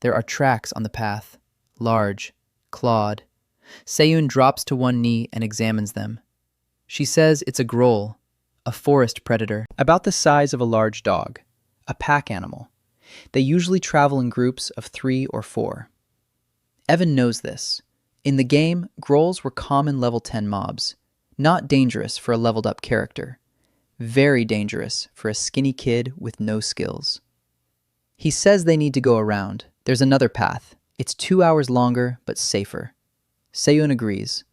S1: There are tracks on the path, large, clawed. Seyun drops to one knee and examines them. She says it's a growl, a forest predator, about the size of a large dog, a pack animal. They usually travel in groups of 3 or 4. Evan knows this. In the game, grolls were common level 10 mobs, not dangerous for a leveled up character, very dangerous for a skinny kid with no skills. He says they need to go around. There's another path. It's 2 hours longer, but safer. Seyun agrees.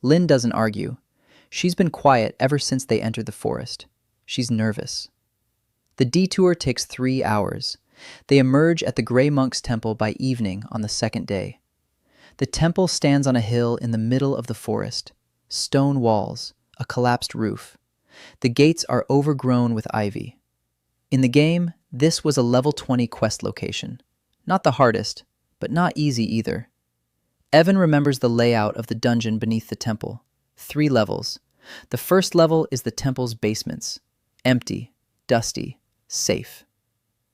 S1: Lin doesn't argue. She's been quiet ever since they entered the forest. She's nervous. The detour takes 3 hours. They emerge at the Grey Monk's temple by evening on the 2nd day. The temple stands on a hill in the middle of the forest. Stone walls, a collapsed roof. The gates are overgrown with ivy. In the game, this was a level 20 quest location. Not the hardest, but not easy either. Evan remembers the layout of the dungeon beneath the temple. 3 levels. The first level is the temple's basements. Empty, dusty, safe.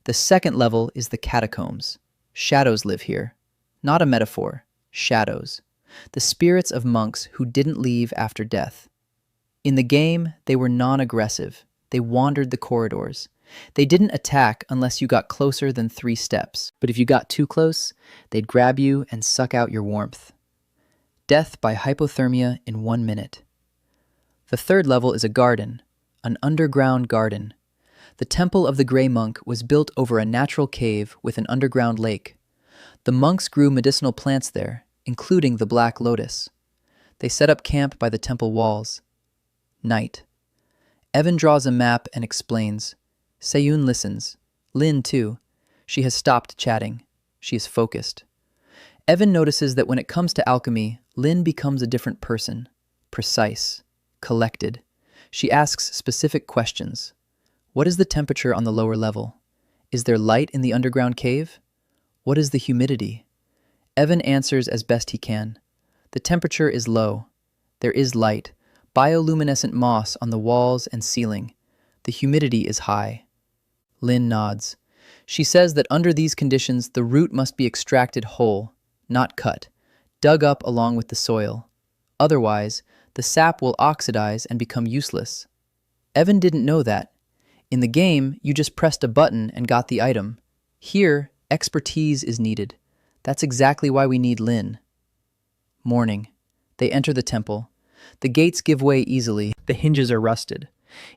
S1: The second level is the catacombs. Shadows live here. Not a metaphor. Shadows. The spirits of monks who didn't leave after death. In the game, they were non-aggressive. They wandered the corridors. They didn't attack unless you got closer than 3 steps. But if you got too close, they'd grab you and suck out your warmth. Death by hypothermia in 1 minute. The third level is a garden, an underground garden. The Temple of the Grey Monk was built over a natural cave with an underground lake. The monks grew medicinal plants there, including the black lotus. They set up camp by the temple walls. Night. Evan draws a map and explains. Seyun listens. Lin, too. She has stopped chatting. She is focused. Evan notices that when it comes to alchemy, Lynn becomes a different person. Precise. Collected. She asks specific questions. What is the temperature on the lower level? Is there light in the underground cave? What is the humidity? Evan answers as best he can. The temperature is low. There is light, bioluminescent moss on the walls and ceiling. The humidity is high. Lynn nods. She says that under these conditions, the root must be extracted whole, not cut, dug up along with the soil. Otherwise, the sap will oxidize and become useless. Evan didn't know that. In the game, you just pressed a button and got the item. Here, expertise is needed. That's exactly why we need Lynn. Morning. They enter the temple. The gates give way easily. The hinges are rusted.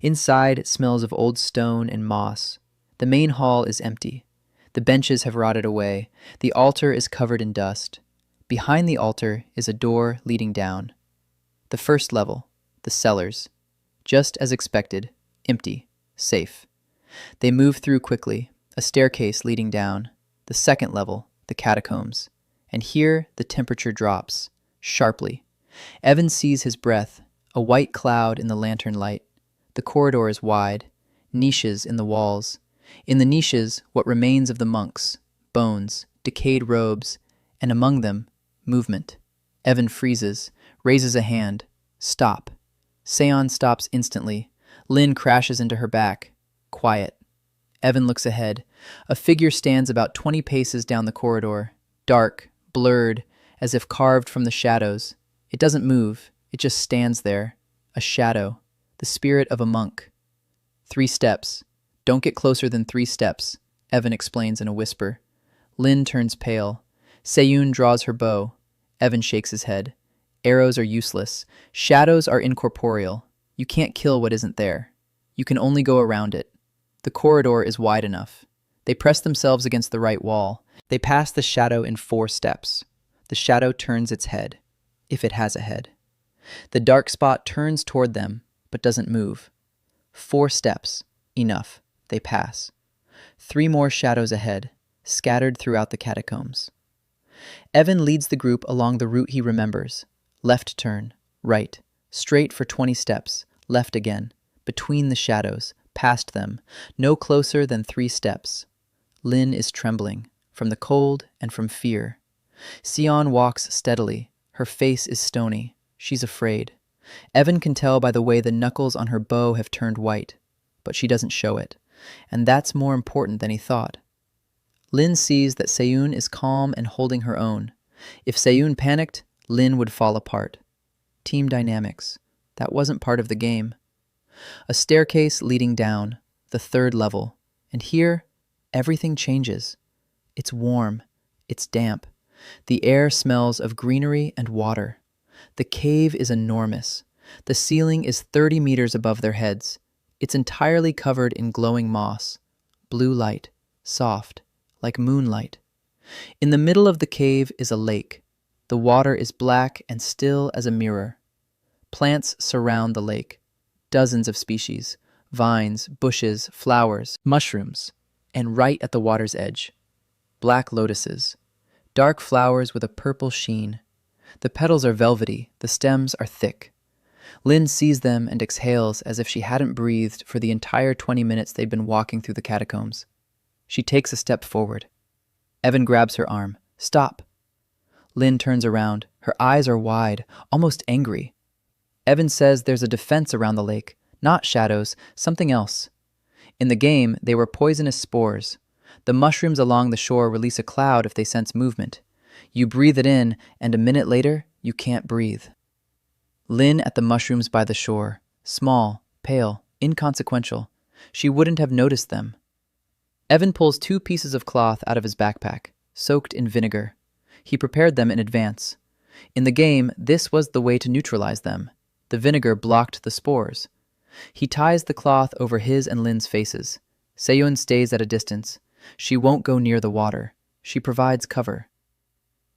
S1: Inside, it smells of old stone and moss. The main hall is empty. The benches have rotted away. The altar is covered in dust. Behind the altar is a door leading down. The first level, the cellars. Just as expected, empty, safe. They move through quickly, a staircase leading down. The second level, the catacombs. And here, the temperature drops, sharply. Evan sees his breath, a white cloud in the lantern light. The corridor is wide, niches in the walls. In the niches, what remains of the monks, bones, decayed robes, and among them, movement. Evan freezes, raises a hand. Stop. Seon stops instantly. Lynn crashes into her back. Quiet. Evan looks ahead. A figure stands about 20 paces down the corridor. Dark, blurred, as if carved from the shadows. It doesn't move. It just stands there. A shadow. The spirit of a monk. 3 steps. Don't get closer than 3 steps, Evan explains in a whisper. Lynn turns pale. Seyoon draws her bow. Evan shakes his head. Arrows are useless. Shadows are incorporeal. You can't kill what isn't there. You can only go around it. The corridor is wide enough. They press themselves against the right wall. They pass the shadow in 4 steps. The shadow turns its head, if it has a head. The dark spot turns toward them, but doesn't move. 4 steps. Enough. They pass. 3 more shadows ahead, scattered throughout the catacombs. Evan leads the group along the route he remembers. Left turn, right, straight for 20 steps, left again, between the shadows, past them, no closer than 3 steps. Lynn is trembling, from the cold and from fear. Seon walks steadily. Her face is stony. She's afraid. Evan can tell by the way the knuckles on her bow have turned white, but she doesn't show it. And that's more important than he thought. Lynn sees that Seyoon is calm and holding her own. If Seyoon panicked, Lynn would fall apart. Team dynamics. That wasn't part of the game. A staircase leading down, the 3rd level. And here, everything changes. It's warm. It's damp. The air smells of greenery and water. The cave is enormous. The ceiling is 30 meters above their heads. It's entirely covered in glowing moss. Blue light, soft, like moonlight. In the middle of the cave is a lake. The water is black and still as a mirror. Plants surround the lake. Dozens of species. Vines, bushes, flowers, mushrooms. And right at the water's edge, black lotuses. Dark flowers with a purple sheen. The petals are velvety. The stems are thick. Lynn sees them and exhales as if she hadn't breathed for the entire 20 minutes they'd been walking through the catacombs. She takes a step forward. Evan grabs her arm. Stop. Lynn turns around. Her eyes are wide, almost angry. Evan says there's a defense around the lake. Not shadows, something else. In the game, they were poisonous spores. The mushrooms along the shore release a cloud if they sense movement. You breathe it in, and a minute later, you can't breathe. Lynn at the mushrooms by the shore. Small, pale, inconsequential. She wouldn't have noticed them. Evan pulls 2 pieces of cloth out of his backpack, soaked in vinegar. He prepared them in advance. In the game, this was the way to neutralize them. The vinegar blocked the spores. He ties the cloth over his and Lynn's faces. Seyoon stays at a distance. She won't go near the water. She provides cover.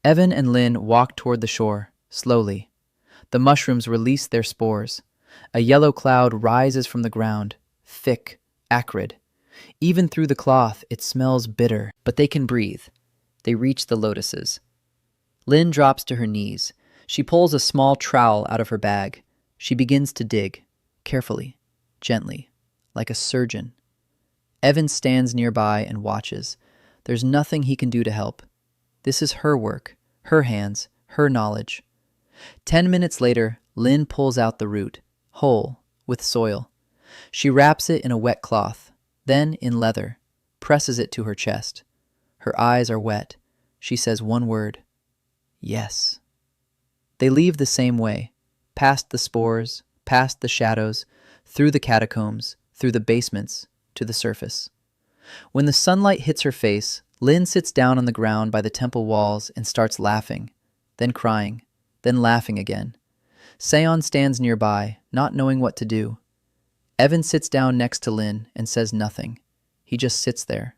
S1: Evan and Lynn walk toward the shore, slowly. The mushrooms release their spores. A yellow cloud rises from the ground, thick, acrid. Even through the cloth, it smells bitter, but they can breathe. They reach the lotuses. Lynn drops to her knees. She pulls a small trowel out of her bag. She begins to dig, carefully, gently, like a surgeon. Evan stands nearby and watches. There's nothing he can do to help. This is her work, her hands, her knowledge. 10 minutes later, Lynn pulls out the root, whole, with soil. She wraps it in a wet cloth, then in leather, presses it to her chest. Her eyes are wet. She says one word. Yes. They leave the same way, past the spores, past the shadows, through the catacombs, through the basements, to the surface. When the sunlight hits her face, Lynn sits down on the ground by the temple walls and starts laughing, then crying, then laughing again. Seon stands nearby, not knowing what to do. Evan sits down next to Lynn and says nothing. He just sits there.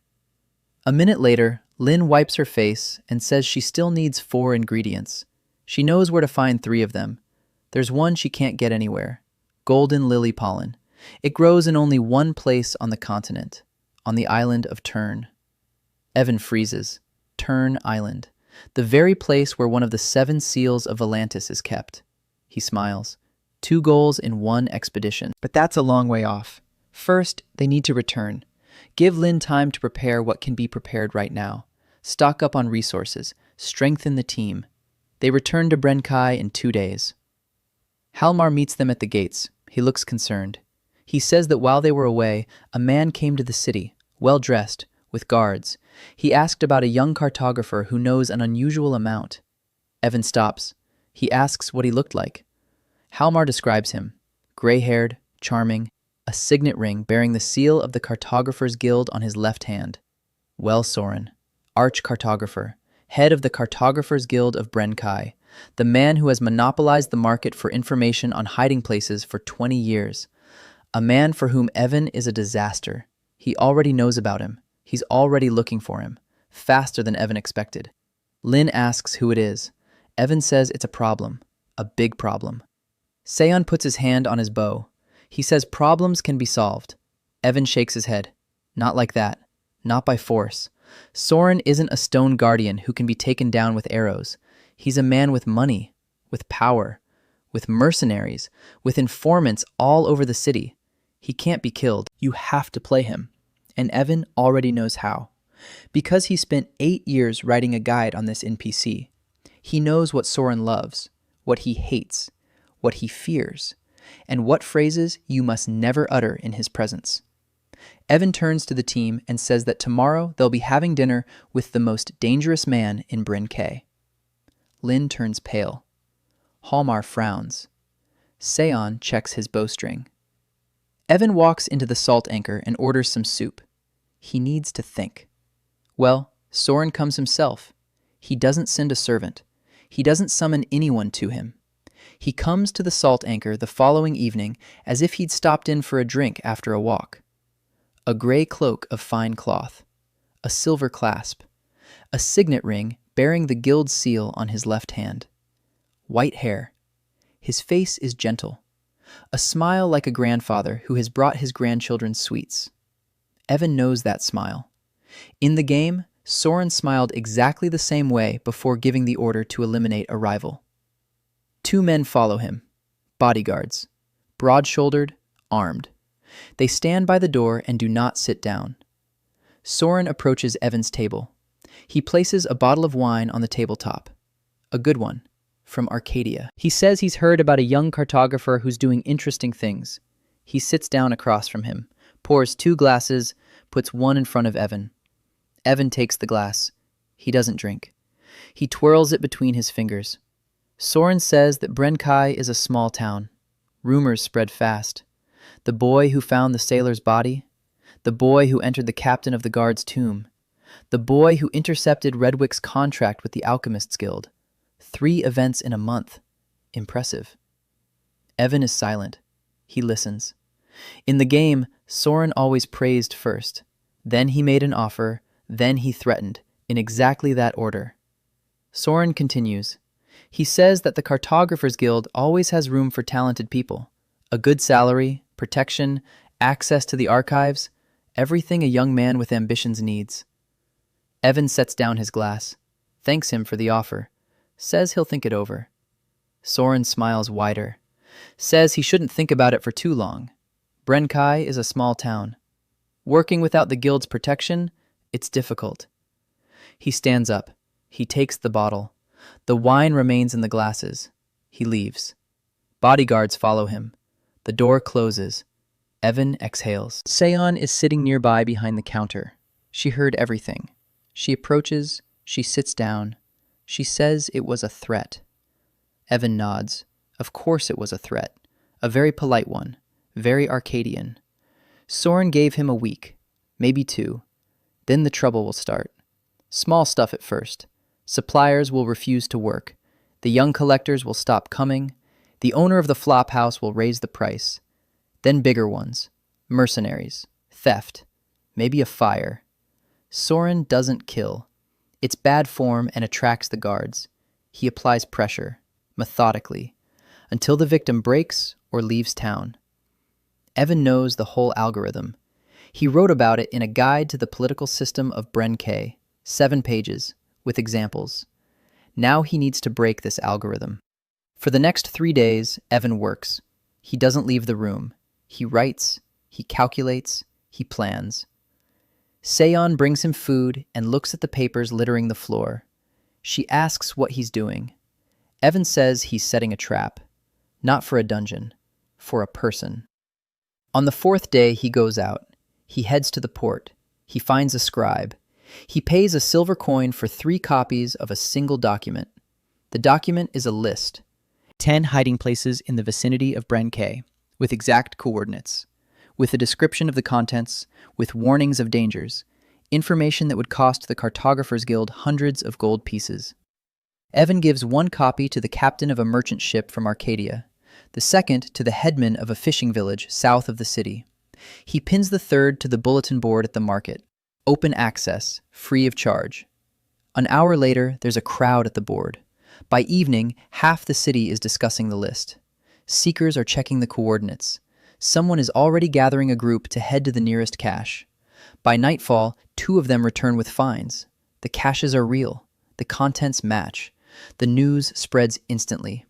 S1: A minute later, Lynn wipes her face and says she still needs 4 ingredients. She knows where to find 3 of them. There's one she can't get anywhere. Golden lily pollen. It grows in only one place on the continent, on the island of Tern. Evan freezes. Tern Island. The very place where one of the 7 seals of Volantis is kept. He smiles. 2 goals in 1 expedition. But that's a long way off. First, they need to return. Give Lynn time to prepare what can be prepared right now. Stock up on resources. Strengthen the team. They return to Brenkai in 2 days. Halmar meets them at the gates. He looks concerned. He says that while they were away, a man came to the city, well-dressed, with guards. He asked about a young cartographer who knows an unusual amount. Evan stops. He asks what he looked like. Halmar describes him. Gray-haired, charming, a signet ring bearing the seal of the Cartographers Guild on his left hand. Well, Soren, arch-cartographer, head of the Cartographers Guild of Brenkai, the man who has monopolized the market for information on hiding places for 20 years. A man for whom Evan is a disaster. He already knows about him. He's already looking for him, faster than Evan expected. Lynn asks who it is. Evan says it's a problem, a big problem. Seon puts his hand on his bow. He says problems can be solved. Evan shakes his head. Not like that. Not by force. Soren isn't a stone guardian who can be taken down with arrows. He's a man with money, with power, with mercenaries, with informants all over the city. He can't be killed. You have to play him. And Evan already knows how. Because he spent 8 years writing a guide on this NPC. He knows what Soren loves, what he hates, what he fears, and what phrases you must never utter in his presence. Evan turns to the team and says that tomorrow they'll be having dinner with the most dangerous man in Bryn K. Lynn turns pale. Halmar frowns. Seon checks his bowstring. Evan walks into the salt anchor and orders some soup. He needs to think. Well, Soren comes himself. He doesn't send a servant. He doesn't summon anyone to him. He comes to the salt anchor the following evening as if he'd stopped in for a drink after a walk. A gray cloak of fine cloth, a silver clasp, a signet ring bearing the guild seal on his left hand. White hair. His face is gentle. A smile like a grandfather who has brought his grandchildren sweets. Evan knows that smile. In the game, Soren smiled exactly the same way before giving the order to eliminate a rival. 2 men follow him, bodyguards, broad-shouldered, armed. They stand by the door and do not sit down. Soren approaches Evan's table. He places a bottle of wine on the tabletop. A good one, from Arcadia. He says he's heard about a young cartographer who's doing interesting things. He sits down across from him, pours 2 glasses, puts one in front of Evan. Evan takes the glass. He doesn't drink. He twirls it between his fingers. Soren says that Brenkai is a small town. Rumors spread fast. The boy who found the sailor's body. The boy who entered the captain of the guard's tomb. The boy who intercepted Redwick's contract with the Alchemists Guild. 3 events in a month. Impressive. Evan is silent. He listens. In the game, Soren always praised first. Then he made an offer. Then he threatened, in exactly that order. Soren continues. He says that the Cartographers Guild always has room for talented people. A good salary, protection, access to the archives, everything a young man with ambitions needs. Evan sets down his glass, thanks him for the offer. Says he'll think it over. Soren smiles wider. Says he shouldn't think about it for too long. Brenkai is a small town. Working without the guild's protection, it's difficult. He stands up. He takes the bottle. The wine remains in the glasses. He leaves. Bodyguards follow him. The door closes. Evan exhales. Seon is sitting nearby behind the counter. She heard everything. She approaches. She sits down. She says it was a threat. Evan nods. Of course it was a threat. A very polite one. Very Arcadian. Soren gave him a week. Maybe 2. Then the trouble will start. Small stuff at first. Suppliers will refuse to work. The young collectors will stop coming. The owner of the flop house will raise the price. Then bigger ones. Mercenaries. Theft. Maybe a fire. Soren doesn't kill. It's bad form and attracts the guards. He applies pressure, methodically, until the victim breaks or leaves town. Evan knows the whole algorithm. He wrote about it in a guide to the political system of Brenkai, 7 pages, with examples. Now he needs to break this algorithm. For the next 3 days, Evan works. He doesn't leave the room. He writes, he calculates, he plans. Seon brings him food and looks at the papers littering the floor. She asks what he's doing. Evan says he's setting a trap. Not for a dungeon, for a person. On the 4th day, he goes out. He heads to the port. He finds a scribe. He pays a silver coin for 3 copies of a single document. The document is a list. 10 hiding places in the vicinity of Brenkai, with exact coordinates, with a description of the contents, with warnings of dangers, information that would cost the Cartographers Guild hundreds of gold pieces. Evan gives 1 copy to the captain of a merchant ship from Arcadia, the 2nd to the headman of a fishing village south of the city. He pins the 3rd to the bulletin board at the market. Open access, free of charge. An hour later, there's a crowd at the board. By evening, half the city is discussing the list. Seekers are checking the coordinates. Someone is already gathering a group to head to the nearest cache. By nightfall, 2 of them return with finds. The caches are real. The contents match. The news spreads instantly.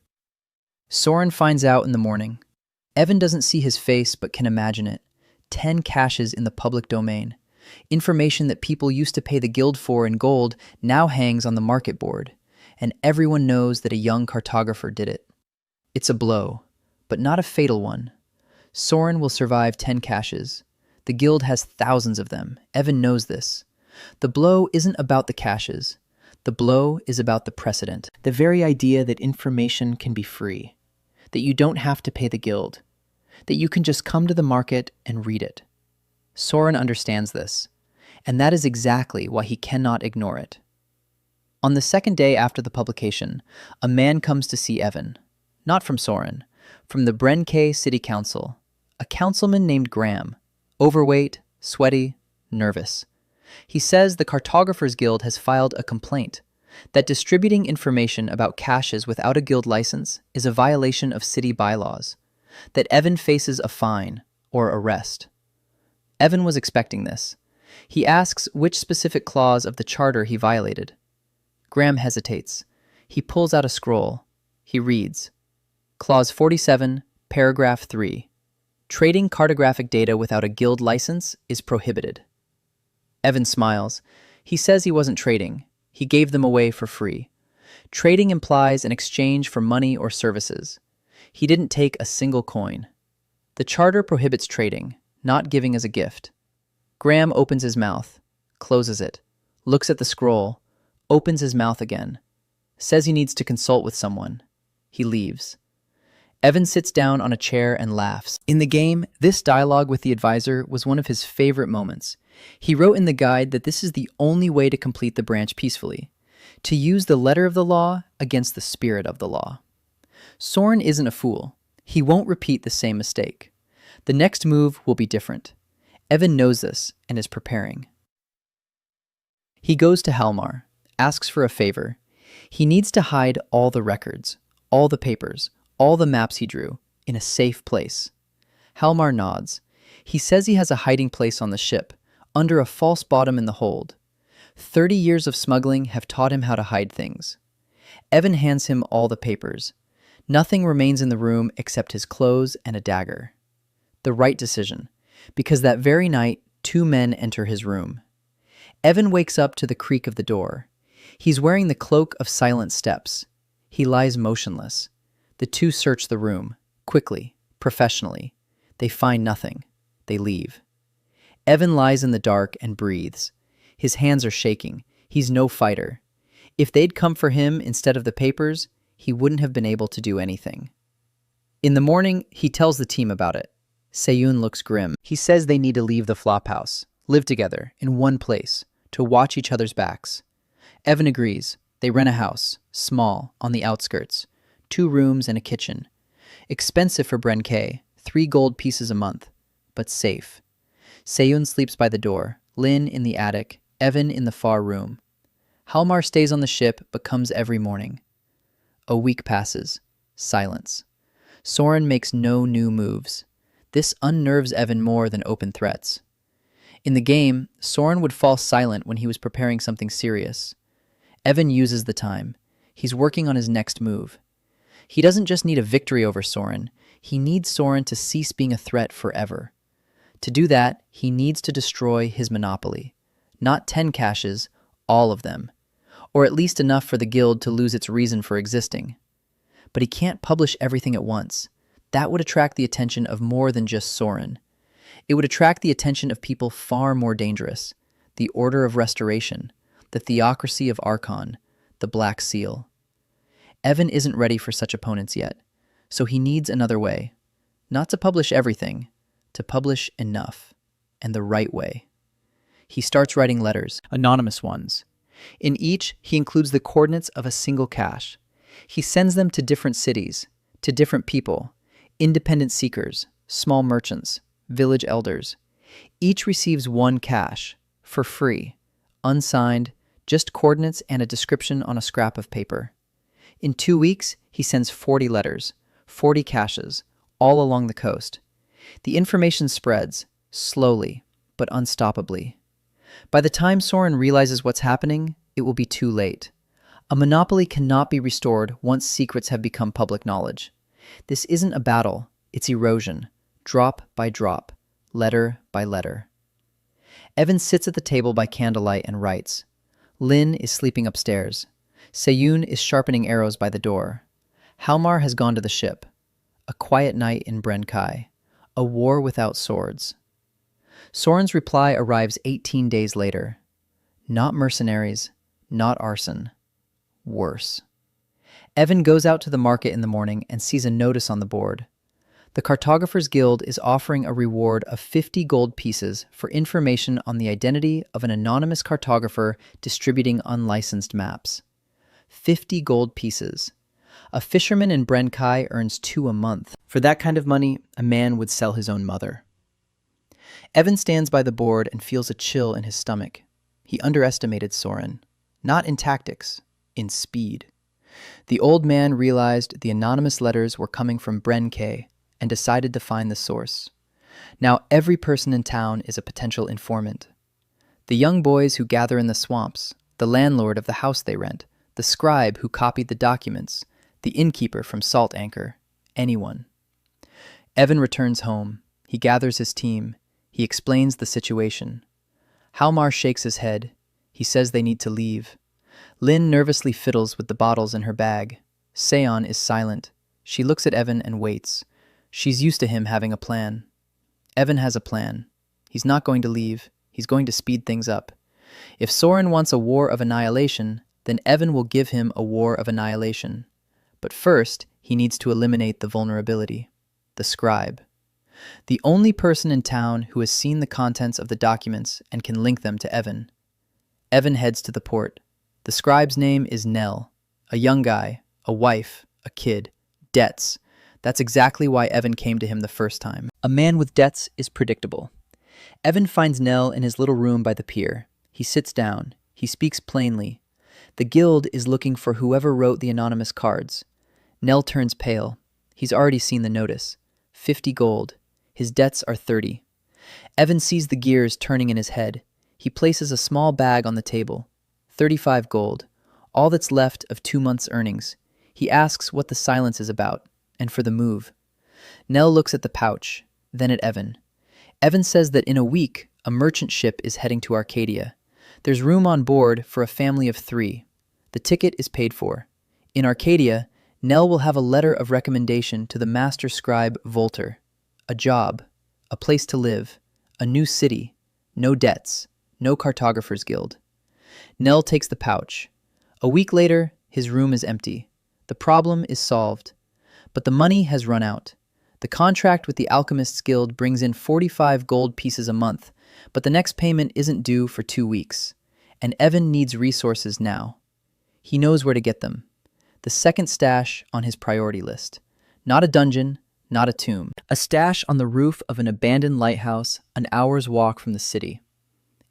S1: Soren finds out in the morning. Evan doesn't see his face but can imagine it. 10 caches in the public domain. Information that people used to pay the guild for in gold now hangs on the market board, and everyone knows that a young cartographer did it. It's a blow, but not a fatal one. Soren will survive 10 caches. The guild has thousands of them. Evan knows this. The blow isn't about the caches. The blow is about the precedent. The very idea that information can be free. That you don't have to pay the guild. That you can just come to the market and read it. Soren understands this, and that is exactly why he cannot ignore it. On the 2nd day after the publication, a man comes to see Evan. Not from Soren, from the Brenkai City Council. A councilman named Graham. Overweight, sweaty, nervous. He says the Cartographers Guild has filed a complaint that distributing information about caches without a guild license is a violation of city bylaws, that Evan faces a fine or arrest. Evan was expecting this. He asks which specific clause of the charter he violated. Graham hesitates. He pulls out a scroll. He reads, Clause 47, Paragraph 3. Trading cartographic data without a guild license is prohibited. Evan smiles. He says he wasn't trading. He gave them away for free. Trading implies an exchange for money or services. He didn't take a single coin. The charter prohibits trading, not giving as a gift. Graham opens his mouth, closes it, looks at the scroll, opens his mouth again, says he needs to consult with someone. He leaves. Evan sits down on a chair and laughs. In the game, this dialogue with the advisor was one of his favorite moments. He wrote in the guide that this is the only way to complete the branch peacefully, to use the letter of the law against the spirit of the law. Soren isn't a fool. He won't repeat the same mistake. The next move will be different. Evan knows this and is preparing. He goes to Halmar, asks for a favor. He needs to hide all the records, all the papers, all the maps he drew, in a safe place. Halmar nods. He says he has a hiding place on the ship, under a false bottom in the hold. 30 years of smuggling have taught him how to hide things. Evan hands him all the papers. Nothing remains in the room except his clothes and a dagger. The right decision, because that very night, 2 men enter his room. Evan wakes up to the creak of the door. He's wearing the cloak of silent steps. He lies motionless. The 2 search the room, quickly, professionally. They find nothing. They leave. Evan lies in the dark and breathes. His hands are shaking. He's no fighter. If they'd come for him instead of the papers, he wouldn't have been able to do anything. In the morning, he tells the team about it. Seyun looks grim. He says they need to leave the flophouse, live together, in one place, to watch each other's backs. Evan agrees. They rent a house, small, on the outskirts. 2 rooms and a kitchen. Expensive for Bren-K, 3 gold pieces a month, but safe. Seyun sleeps by the door, Lin in the attic, Evan in the far room. Halmar stays on the ship but comes every morning. A week passes. Silence. Soren makes no new moves. This unnerves Evan more than open threats. In the game, Soren would fall silent when he was preparing something serious. Evan uses the time. He's working on his next move. He doesn't just need a victory over Soren, he needs Soren to cease being a threat forever. To do that, he needs to destroy his monopoly. Not 10 caches, all of them. Or at least enough for the guild to lose its reason for existing. But he can't publish everything at once. That would attract the attention of more than just Soren. It would attract the attention of people far more dangerous. The Order of Restoration, the Theocracy of Archon, the Black Seal. Evan isn't ready for such opponents yet, so he needs another way. Not to publish everything, to publish enough, and the right way. He starts writing letters, anonymous ones. In each, he includes the coordinates of a single cache. He sends them to different cities, to different people, independent seekers, small merchants, village elders. Each receives 1 cache, for free, unsigned, just coordinates and a description on a scrap of paper. In 2 weeks, he sends 40 letters, 40 caches, all along the coast. The information spreads, slowly, but unstoppably. By the time Soren realizes what's happening, it will be too late. A monopoly cannot be restored once secrets have become public knowledge. This isn't a battle, it's erosion, drop by drop, letter by letter. Evan sits at the table by candlelight and writes. Lin is sleeping upstairs. Seyun is sharpening arrows by the door. Halmar has gone to the ship. A quiet night in Bren-Kai. A war without swords. Soren's reply arrives 18 days later. Not mercenaries, not arson. Worse. Evan goes out to the market in the morning and sees a notice on the board. The Cartographers Guild is offering a reward of 50 gold pieces for information on the identity of an anonymous cartographer distributing unlicensed maps. 50 gold pieces. A fisherman in Bren-Kai earns 2 a month. For that kind of money, a man would sell his own mother. Evan stands by the board and feels a chill in his stomach. He underestimated Soren. Not in tactics, in speed. The old man realized the anonymous letters were coming from Bren-K and decided to find the source. Now every person in town is a potential informant. The young boys who gather in the swamps, the landlord of the house they rent, the scribe who copied the documents, the innkeeper from Salt Anchor, anyone. Evan returns home. He gathers his team. He explains the situation. Halmar shakes his head. He says they need to leave. Lin nervously fiddles with the bottles in her bag. Seon is silent. She looks at Evan and waits. She's used to him having a plan. Evan has a plan. He's not going to leave. He's going to speed things up. If Soren wants a war of annihilation, then Evan will give him a war of annihilation. But first, he needs to eliminate the vulnerability. The scribe. The only person in town who has seen the contents of the documents and can link them to Evan. Evan heads to the port. The scribe's name is Nell. A young guy, a wife, a kid, debts. That's exactly why Evan came to him the first time. A man with debts is predictable. Evan finds Nell in his little room by the pier. He sits down. He speaks plainly. The guild is looking for whoever wrote the anonymous cards. Nell turns pale. He's already seen the notice. 50 gold. His debts are 30. Evan sees the gears turning in his head. He places a small bag on the table. 35 gold. all that's left of 2 months' earnings. He asks what the silence is about, and for the move. Nell looks at the pouch, then at Evan. Evan says that in a week, a merchant ship is heading to Arcadia. There's room on board for a family of 3. The ticket is paid for. In Arcadia, Nell will have a letter of recommendation to the master scribe Volter. A job, a place to live, a new city, no debts, no cartographer's guild. Nell takes the pouch. A week later, his room is empty. The problem is solved. But the money has run out. The contract with the Alchemist's Guild brings in 45 gold pieces a month, but the next payment isn't due for 2 weeks. And Evan needs resources now. He knows where to get them. The second stash on his priority list. Not a dungeon, not a tomb. A stash on the roof of an abandoned lighthouse an hour's walk from the city.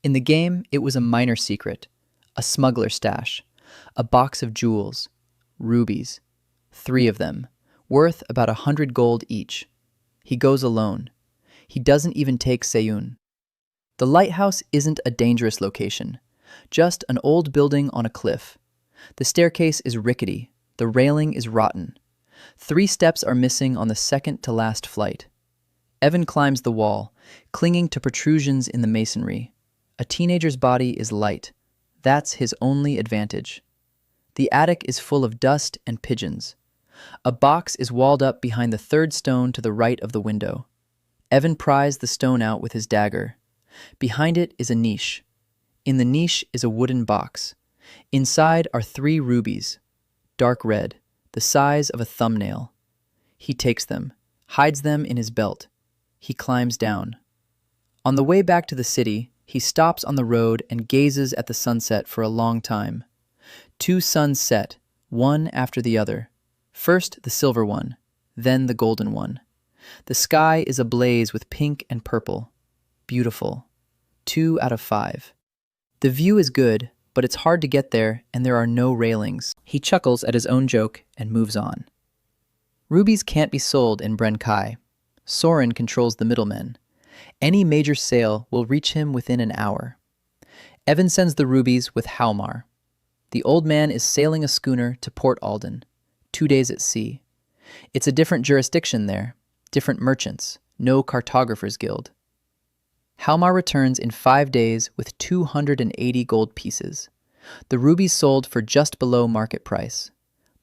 S1: In the game, it was a minor secret. A smuggler stash. A box of jewels. Rubies. 3 of them. Worth about 100 gold each. He goes alone. He doesn't even take Seiyun. The lighthouse isn't a dangerous location. Just an old building on a cliff. The staircase is rickety. The railing is rotten. 3 steps are missing on the second to last flight. Evan climbs the wall, clinging to protrusions in the masonry. A teenager's body is light. That's his only advantage. The attic is full of dust and pigeons. A box is walled up behind the 3rd stone to the right of the window. Evan pries the stone out with his dagger. Behind it is a niche. In the niche is a wooden box. Inside are 3 rubies, dark red, the size of a thumbnail. He takes them, hides them in his belt. He climbs down. On the way back to the city, he stops on the road and gazes at the sunset for a long time. 2 suns set, one after the other. First the silver one, then the golden one. The sky is ablaze with pink and purple. Beautiful. 2 out of 5. The view is good, but it's hard to get there and there are no railings. He chuckles at his own joke and moves on. Rubies can't be sold in Brenkai. Soren controls the middlemen. Any major sale will reach him within an hour. Evan sends the rubies with Halmar. The old man is sailing a schooner to Port Alden, 2 days at sea. It's a different jurisdiction there, different merchants, no cartographer's guild. Halmar returns in 5 days with 280 gold pieces. The rubies sold for just below market price.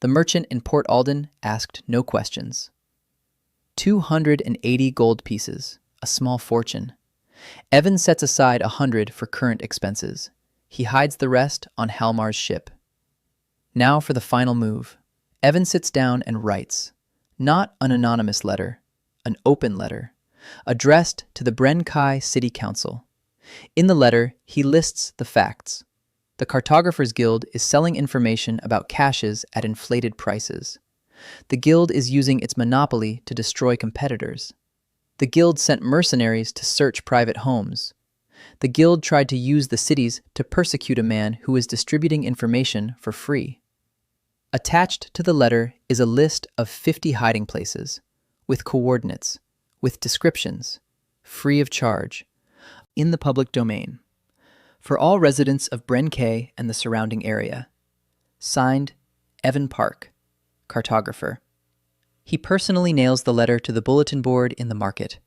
S1: The merchant in Port Alden asked no questions. 280 gold pieces, a small fortune. Evan sets aside 100 for current expenses. He hides the rest on Halmar's ship. Now for the final move. Evan sits down and writes. Not an anonymous letter, an open letter, addressed to the Brenkai City Council. In the letter, he lists the facts. The Cartographer's Guild is selling information about caches at inflated prices. The guild is using its monopoly to destroy competitors. The guild sent mercenaries to search private homes. The guild tried to use the cities to persecute a man who was distributing information for free. Attached to the letter is a list of 50 hiding places, with coordinates, with descriptions, free of charge, in the public domain, for all residents of Brenkai and the surrounding area. Signed, Evan Park, cartographer. He personally nails the letter to the bulletin board in the market,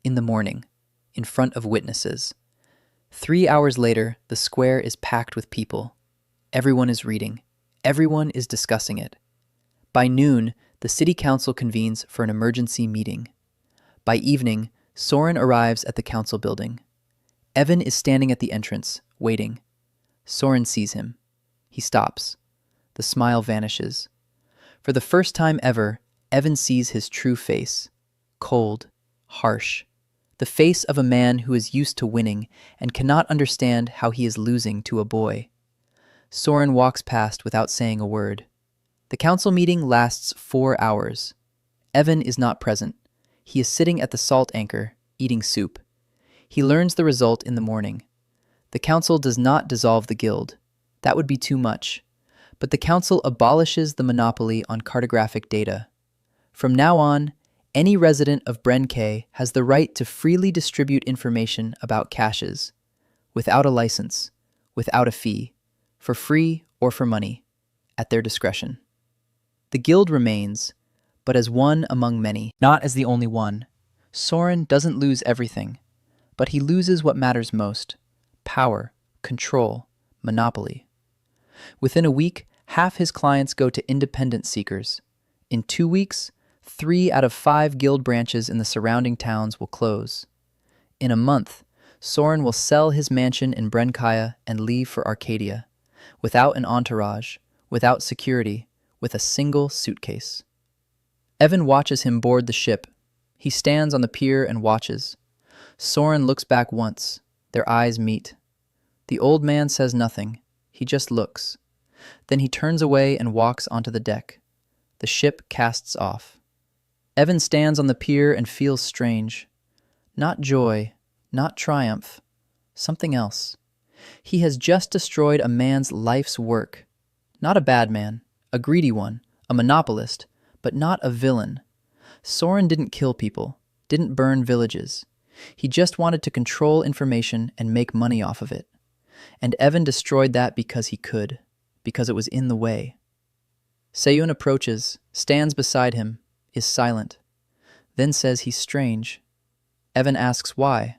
S1: in the morning, in front of witnesses. 3 hours later, the square is packed with people. Everyone is reading. Everyone is discussing it. By noon, the city council convenes for an emergency meeting. By evening, Soren arrives at the council building. Evan is standing at the entrance, waiting. Soren sees him. He stops. The smile vanishes. For the first time ever, Evan sees his true face. Cold, harsh. The face of a man who is used to winning and cannot understand how he is losing to a boy. Soren walks past without saying a word. The council meeting lasts 4 hours. Evan is not present. He is sitting at the salt anchor, eating soup. He learns the result in the morning. The council does not dissolve the guild. That would be too much. But the council abolishes the monopoly on cartographic data. From now on, any resident of Brenkai has the right to freely distribute information about caches, without a license, without a fee, for free or for money. at their discretion. The guild remains, but as one among many, not as the only one. Soren doesn't lose everything, but he loses what matters most: power, control, monopoly. Within a week, half his clients go to independent seekers. In 2 weeks, 3 out of 5 guild branches in the surrounding towns will close. In a month, Soren will sell his mansion in Brenkaya and leave for Arcadia, without an entourage, without security, with a single suitcase. Evan watches him board the ship. He stands on the pier and watches. Soren looks back once. Their eyes meet. The old man says nothing. He just looks. Then he turns away and walks onto the deck. The ship casts off. Evan stands on the pier and feels strange. Not joy, not triumph, something else. He has just destroyed a man's life's work. Not a bad man, a greedy one, a monopolist, but not a villain. Soren didn't kill people, didn't burn villages. He just wanted to control information and make money off of it. And Evan destroyed that because he could, because it was in the way. Seyun approaches, stands beside him, is silent, then says he's strange. Evan asks why.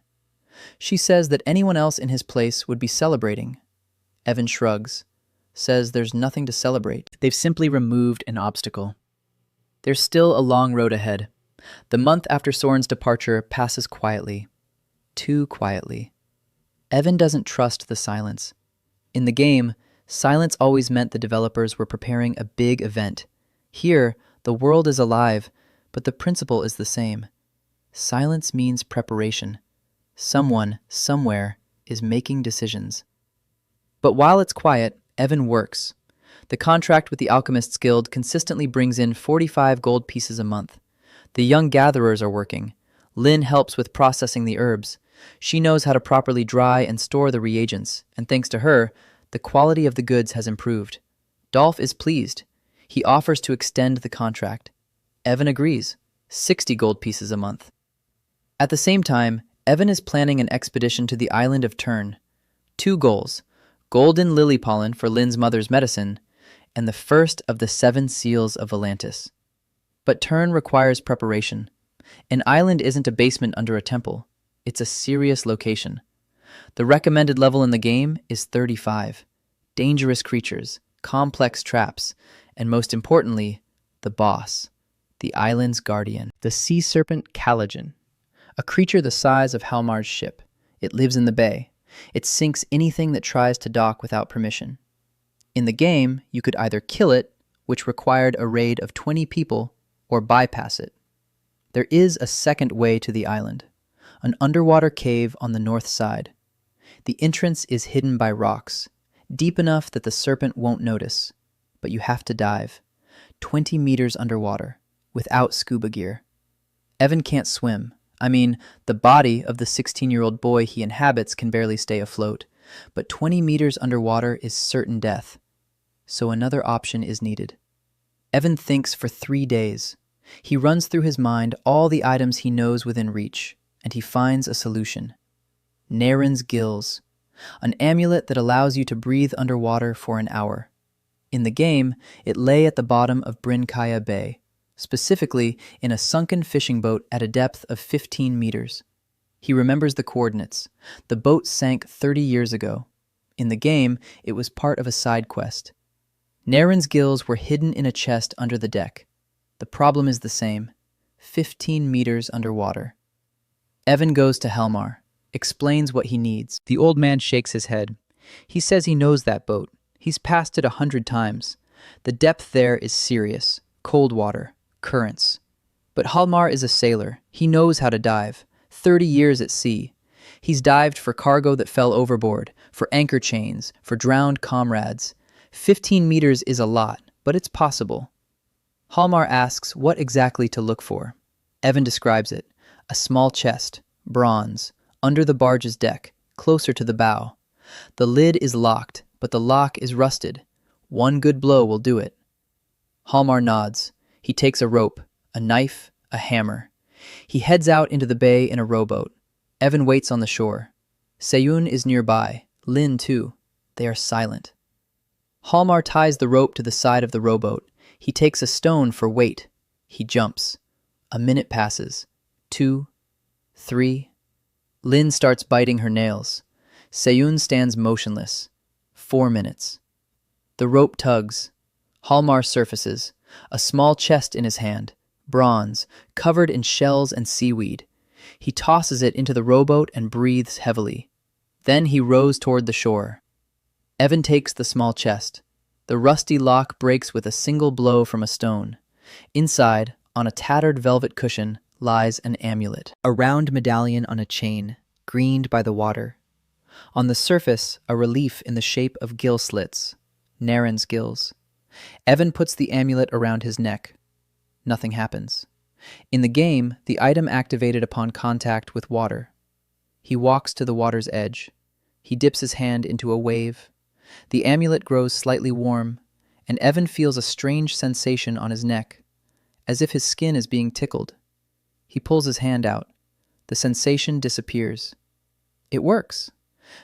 S1: She says that anyone else in his place would be celebrating. Evan shrugs, says there's nothing to celebrate. They've simply removed an obstacle. There's still a long road ahead. The month after Soren's departure passes quietly. Too quietly. Evan doesn't trust the silence. In the game, silence always meant the developers were preparing a big event. Here, the world is alive, but the principle is the same. Silence means preparation. Someone, somewhere, is making decisions. But while it's quiet, Evan works. The contract with the Alchemists Guild consistently brings in 45 gold pieces a month. The young gatherers are working. Lynn helps with processing the herbs. She knows how to properly dry and store the reagents, and thanks to her, the quality of the goods has improved. Dolph is pleased. He offers to extend the contract. Evan agrees. 60 gold pieces a month. At the same time, Evan is planning an expedition to the island of Tern. 2 goals: golden lily pollen for Lynn's mother's medicine, and the first of the 7 seals of Volantis. But Tern requires preparation. An island isn't a basement under a temple. It's a serious location. The recommended level in the game is 35. Dangerous creatures, complex traps, and most importantly, the boss, the island's guardian, the sea serpent Calagen, a creature the size of Halmar's ship. It lives in the bay. It sinks anything that tries to dock without permission. In the game, you could either kill it, which required a raid of 20 people, or bypass it. There is a second way to the island, an underwater cave on the north side. The entrance is hidden by rocks, deep enough that the serpent won't notice, but you have to dive, 20 meters underwater, without scuba gear. Evan can't swim. The body of the 16-year-old boy he inhabits can barely stay afloat, but 20 meters underwater is certain death. So another option is needed. Evan thinks for 3 days. He runs through his mind all the items he knows within reach, and he finds a solution. Naren's gills, an amulet that allows you to breathe underwater for an hour. In the game, it lay at the bottom of Brinkaya Bay, specifically in a sunken fishing boat at a depth of 15 meters. He remembers the coordinates. The boat sank 30 years ago. In the game, it was part of a side quest. Naren's gills were hidden in a chest under the deck. The problem is the same: 15 meters underwater. Evan goes to Halmar, explains what he needs. The old man shakes his head. He says he knows that boat. He's passed it 100 times. The depth there is serious. Cold water, currents. But Halmar is a sailor. He knows how to dive. 30 years at sea. He's dived for cargo that fell overboard, for anchor chains, for drowned comrades. 15 meters is a lot, but it's possible. Halmar asks what exactly to look for. Evan describes it: a small chest, bronze, under the barge's deck, closer to the bow. The lid is locked, but the lock is rusted. One good blow will do it. Halmar nods. He takes a rope, a knife, a hammer. He heads out into the bay in a rowboat. Evan waits on the shore. Seyun is nearby. Lin, too. They are silent. Hallmar ties the rope to the side of the rowboat. He takes a stone for weight. He jumps. A minute passes. 2, 3. Lin starts biting her nails. Seyun stands motionless. 4 minutes. The rope tugs. Hallmar surfaces. A small chest in his hand. Bronze, covered in shells and seaweed. He tosses it into the rowboat and breathes heavily. Then he rows toward the shore. Evan takes the small chest. The rusty lock breaks with a single blow from a stone. Inside, on a tattered velvet cushion, lies an amulet. A round medallion on a chain, greened by the water. On the surface, a relief in the shape of gill slits. Naren's gills. Evan puts the amulet around his neck. Nothing happens. In the game, the item activated upon contact with water. He walks to the water's edge. He dips his hand into a wave. The amulet grows slightly warm, and Evan feels a strange sensation on his neck, as if his skin is being tickled. He pulls his hand out. The sensation disappears. It works.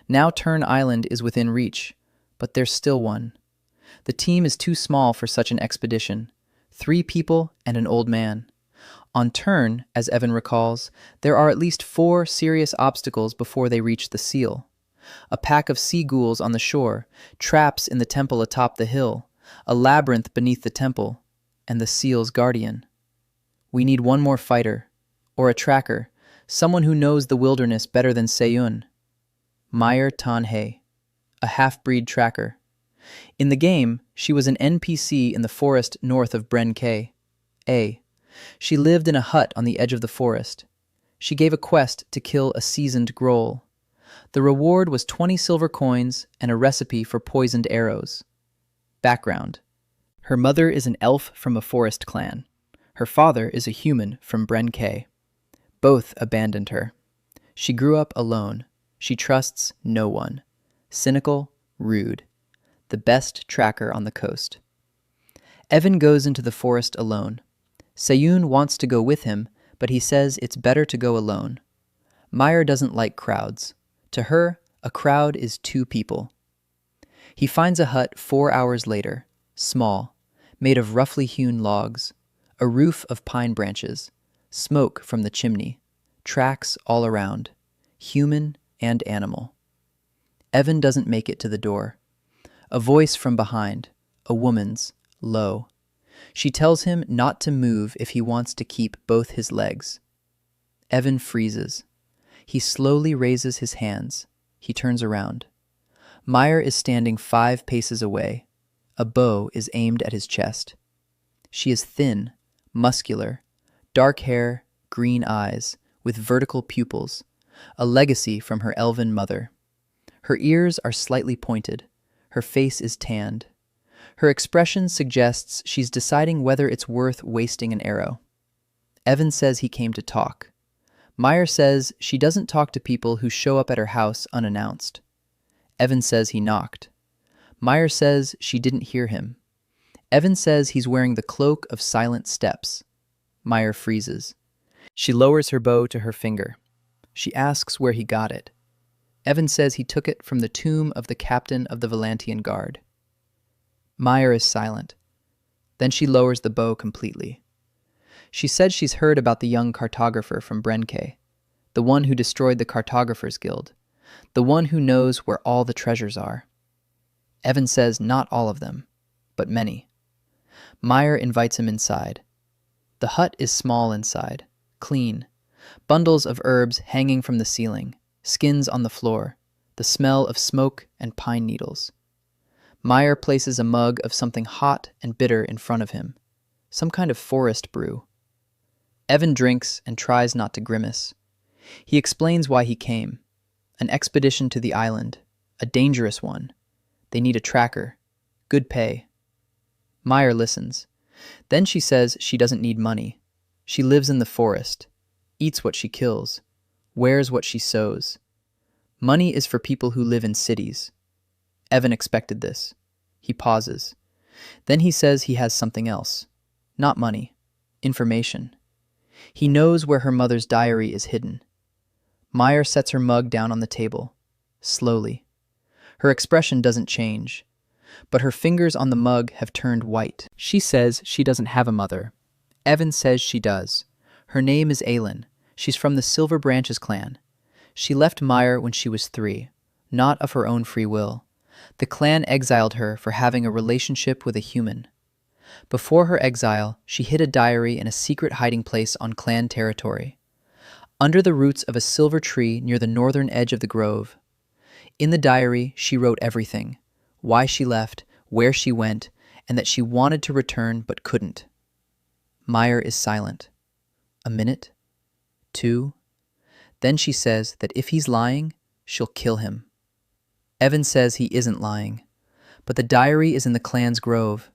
S1: Now Turn Island is within reach, but there's still one. The team is too small for such an expedition. 3 people and an old man. On Turn, as Evan recalls, there are at least 4 serious obstacles before they reach the seal. A pack of sea ghouls on the shore, traps in the temple atop the hill, a labyrinth beneath the temple, and the seal's guardian. We need one more fighter, or a tracker, someone who knows the wilderness better than Seyun. Meyer Tanhei, a half-breed tracker. In the game, she was an NPC in the forest north of Bren A. She lived in a hut on the edge of the forest. She gave a quest to kill a seasoned Groll. The reward was 20 silver coins and a recipe for poisoned arrows. Background. Her mother is an elf from a forest clan. Her father is a human from Bren. Both abandoned her. She grew up alone. She trusts no one. Cynical, rude. The best tracker on the coast. Evan goes into the forest alone. Seyun wants to go with him, but he says it's better to go alone. Meyer doesn't like crowds. To her, a crowd is 2 people. He finds a hut 4 hours later, small, made of roughly hewn logs, a roof of pine branches, smoke from the chimney, tracks all around, human and animal. Evan doesn't make it to the door. A voice from behind, a woman's, low. She tells him not to move if he wants to keep both his legs. Evan freezes. He slowly raises his hands. He turns around. Meyer is standing 5 paces away. A bow is aimed at his chest. She is thin, muscular, dark hair, green eyes, with vertical pupils, a legacy from her elven mother. Her ears are slightly pointed. Her face is tanned. Her expression suggests she's deciding whether it's worth wasting an arrow. Evan says he came to talk. Meyer says she doesn't talk to people who show up at her house unannounced. Evan says he knocked. Meyer says she didn't hear him. Evan says he's wearing the cloak of silent steps. Meyer freezes. She lowers her bow to her finger. She asks where he got it. Evan says he took it from the tomb of the captain of the Valantian Guard. Meyer is silent. Then she lowers the bow completely. She said she's heard about the young cartographer from Bren, the one who destroyed the Cartographers Guild, the one who knows where all the treasures are. Evan says not all of them, but many. Meyer invites him inside. The hut is small inside, clean. Bundles of herbs hanging from the ceiling, skins on the floor, the smell of smoke and pine needles. Meyer places a mug of something hot and bitter in front of him, some kind of forest brew. Evan drinks and tries not to grimace. He explains why he came. An expedition to the island, a dangerous one. They need a tracker, good pay. Meyer listens. Then she says she doesn't need money. She lives in the forest, eats what she kills, wears what she sews. Money is for people who live in cities. Evan expected this. He pauses. Then he says he has something else. Not money. Information. He knows where her mother's diary is hidden. Meyer sets her mug down on the table. Slowly. Her expression doesn't change. but her fingers on the mug have turned white. She says she doesn't have a mother. Evan says she does. Her name is Aylin. She's from the Silver Branches clan. She left Meyer when she was 3, not of her own free will. The clan exiled her for having a relationship with a human. Before her exile, she hid a diary in a secret hiding place on clan territory, under the roots of a silver tree near the northern edge of the grove. In the diary, she wrote everything: why she left, where she went, and that she wanted to return but couldn't. Meyer is silent. A minute, 2. Then she says that if he's lying, she'll kill him. Evan says he isn't lying, but the diary is in the clan's grove,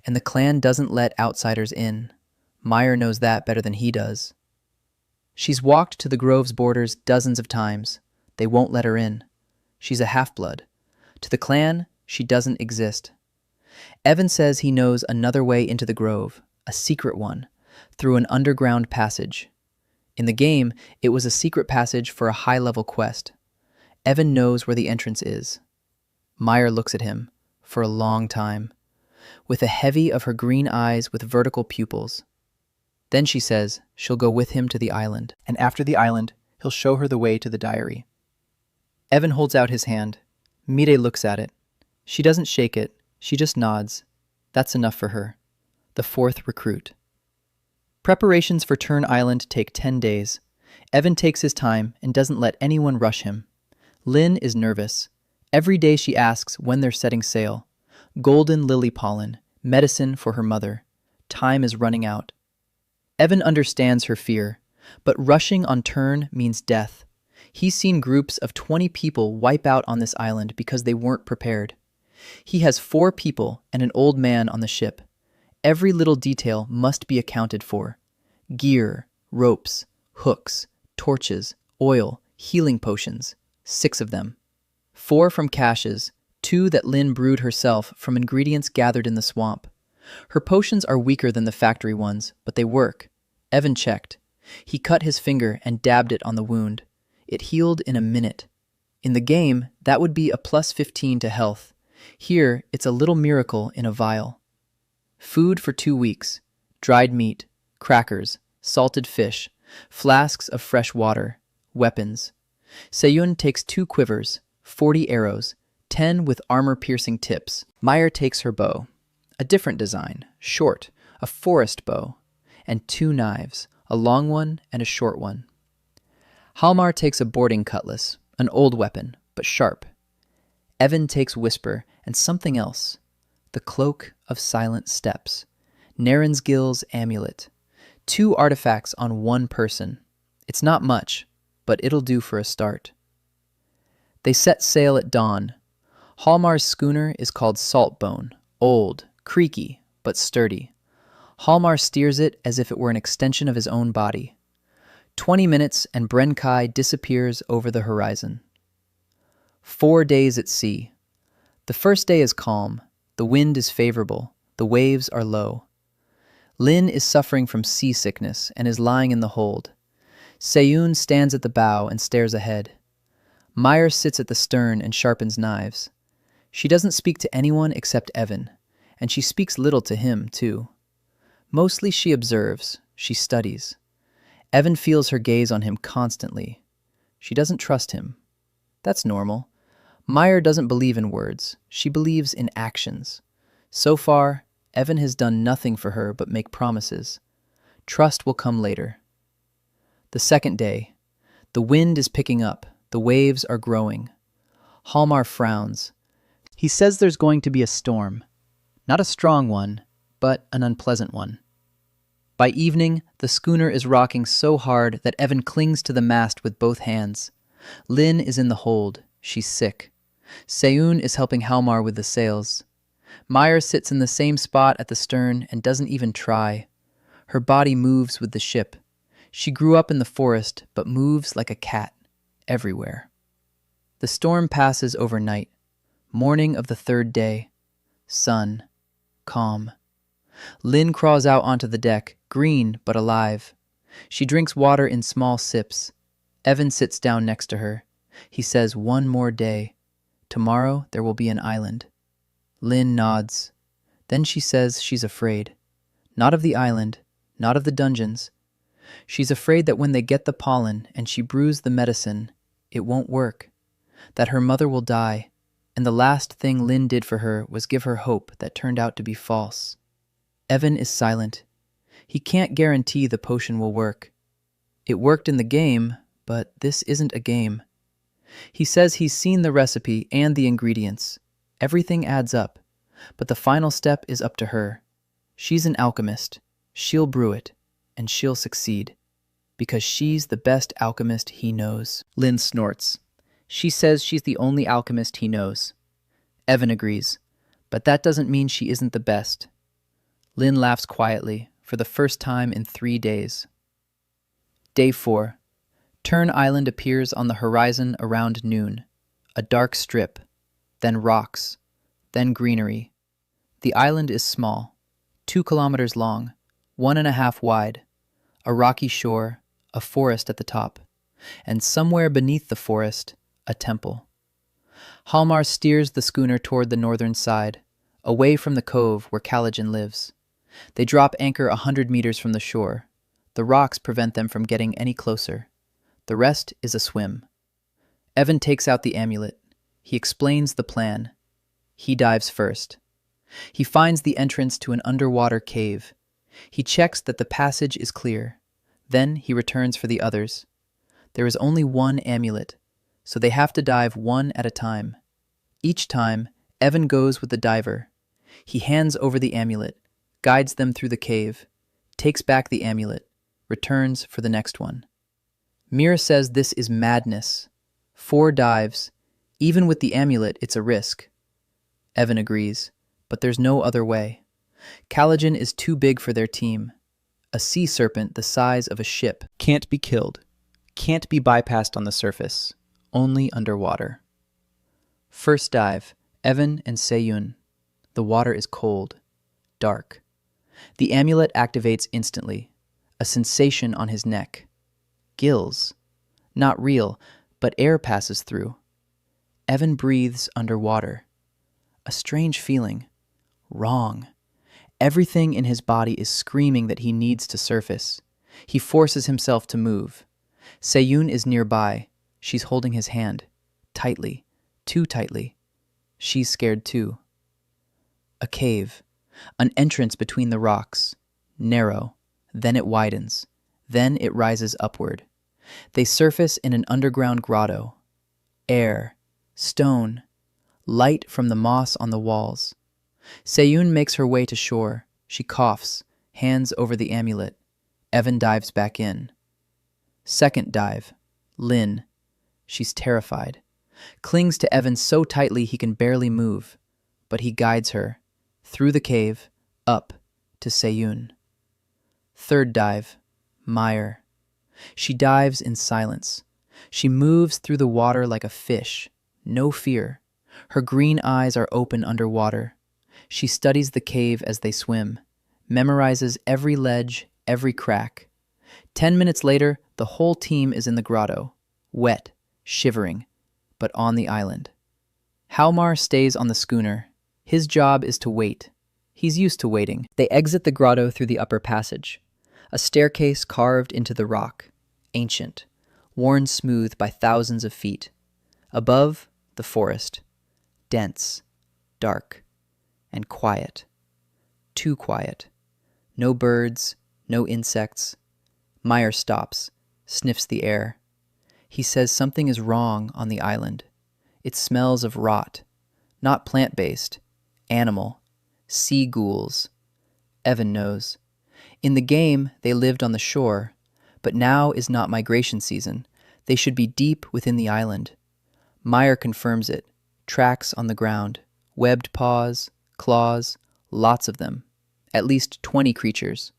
S1: and the clan doesn't let outsiders in. Meyer knows that better than he does. She's walked to the grove's borders dozens of times. They won't let her in. She's a half-blood. To the clan, she doesn't exist. Evan says he knows another way into the grove, a secret one, through an underground passage. In the game, it was a secret passage for a high-level quest. Evan knows where the entrance is. Meyer looks at him, for a long time, with a heavy of her green eyes with vertical pupils. Then she says she'll go with him to the island, and after the island, he'll show her the way to the diary. Evan holds out his hand. Mire looks at it. She doesn't shake it, she just nods. That's enough for her. The 4th recruit. Preparations for Turn Island take 10 days. Evan takes his time and doesn't let anyone rush him. Lynn is nervous. Every day she asks when they're setting sail. Golden lily pollen, medicine for her mother. Time is running out. Evan understands her fear, but rushing on Turn means death. He's seen groups of 20 people wipe out on this island because they weren't prepared. He has 4 people and an old man on the ship. Every little detail must be accounted for. Gear, ropes, hooks, torches, oil, healing potions. 6 of them. 4 from caches, 2 that Lynn brewed herself from ingredients gathered in the swamp. Her potions are weaker than the factory ones, but they work. Evan checked. He cut his finger and dabbed it on the wound. It healed in a minute. In the game, that would be a plus 15 to health. Here, it's a little miracle in a vial. Food for 2 weeks. Dried meat, crackers, salted fish, flasks of fresh water, weapons. Seyun takes 2 quivers, 40 arrows, 10 with armor-piercing tips. Meyer takes her bow. A different design, short, a forest bow, and 2 knives, a long one and a short one. Halmar takes a boarding cutlass, an old weapon, but sharp. Evan takes Whisper and something else, the Cloak of Silent Steps, Narensgil's amulet, 2 artifacts on 1 person. It's not much, but it'll do for a start. They set sail at dawn. Halmar's schooner is called Saltbone, old, creaky, but sturdy. Halmar steers it as if it were an extension of his own body. 20 minutes and Brenkai disappears over the horizon. 4 days at sea. The first day is calm. The wind is favorable. The waves are low. Lin is suffering from seasickness and is lying in the hold. Seyun stands at the bow and stares ahead. Meyer sits at the stern and sharpens knives. She doesn't speak to anyone except Evan, and she speaks little to him, too. Mostly she observes, she studies. Evan feels her gaze on him constantly. She doesn't trust him. That's normal. Meyer doesn't believe in words. She believes in actions. So far, Evan has done nothing for her but make promises. Trust will come later. The second day. The wind is picking up. The waves are growing. Halmar frowns. He says there's going to be a storm. Not a strong one, but an unpleasant one. By evening, the schooner is rocking so hard that Evan clings to the mast with both hands. Lin is in the hold. She's sick. Seyun is helping Halmar with the sails. Meyer sits in the same spot at the stern and doesn't even try. Her body moves with the ship. She grew up in the forest, but moves like a cat, everywhere. The storm passes overnight. Morning of the third day. Sun. Calm. Lin crawls out onto the deck, green but alive. She drinks water in small sips. Evan sits down next to her. He says 1 more day. Tomorrow there will be an island. Lin nods. Then she says she's afraid. Not of the island, not of the dungeons. She's afraid that when they get the pollen and she brews the medicine, it won't work. That her mother will die, and the last thing Lin did for her was give her hope that turned out to be false. Evan is silent. He can't guarantee the potion will work. It worked in the game, but this isn't a game. He says he's seen the recipe and the ingredients. Everything adds up, but the final step is up to her. She's an alchemist. She'll brew it, and she'll succeed. Because she's the best alchemist he knows. Lin snorts. She says she's the only alchemist he knows. Evan agrees, but that doesn't mean she isn't the best. Lin laughs quietly, for the first time in 3 days. Day 4. Turn Island appears on the horizon around noon. A dark strip, then rocks, then greenery. The island is small, 2 kilometers long, 1.5 wide, a rocky shore, a forest at the top, and somewhere beneath the forest, a temple. Halmar steers the schooner toward the northern side, away from the cove where Caligen lives. They drop anchor 100 meters from the shore. The rocks prevent them from getting any closer. The rest is a swim. Evan takes out the amulet. He explains the plan. He dives first. He finds the entrance to an underwater cave. He checks that the passage is clear. Then he returns for the others. There is only one amulet, so they have to dive one at a time. Each time, Evan goes with the diver. He hands over the amulet, guides them through the cave, takes back the amulet, returns for the next one. Mira says this is madness. 4 dives. Even with the amulet, it's a risk. Evan agrees, but there's no other way. Caligen is too big for their team. A sea serpent the size of a ship can't be killed, can't be bypassed on the surface, only underwater. First dive, Evan and Seyun. The water is cold, dark. The amulet activates instantly, a sensation on his neck. Gills. Not real, but air passes through. Evan breathes underwater. A strange feeling. Wrong. Everything in his body is screaming that he needs to surface. He forces himself to move. Seyun is nearby. She's holding his hand. Tightly. Too tightly. She's scared too. A cave. An entrance between the rocks. Narrow. Then it widens. Then it rises upward. They surface in an underground grotto. Air. Stone. Light from the moss on the walls. Seyun makes her way to shore. She coughs, hands over the amulet. Evan dives back in. Second dive. Lin. She's terrified. Clings to Evan so tightly he can barely move. But he guides her. Through the cave. Up. To Seyun. Third dive. Meyer. She dives in silence. She moves through the water like a fish. No fear. Her green eyes are open underwater. She studies the cave as they swim, memorizes every ledge, every crack. 10 minutes later, the whole team is in the grotto, wet, shivering, but on the island. Halmar stays on the schooner. His job is to wait. He's used to waiting. They exit the grotto through the upper passage, a staircase carved into the rock, ancient, worn smooth by thousands of feet. Above, the forest, dense, dark, and quiet. Too quiet. No birds, no insects. Meyer stops, sniffs the air. He says something is wrong on the island. It smells of rot. Not plant-based. Animal. Sea ghouls. Evan knows. In the game, they lived on the shore, but now is not migration season. They should be deep within the island. Meyer confirms it. Tracks on the ground. Webbed paws. Claws, lots of them, at least 20 creatures.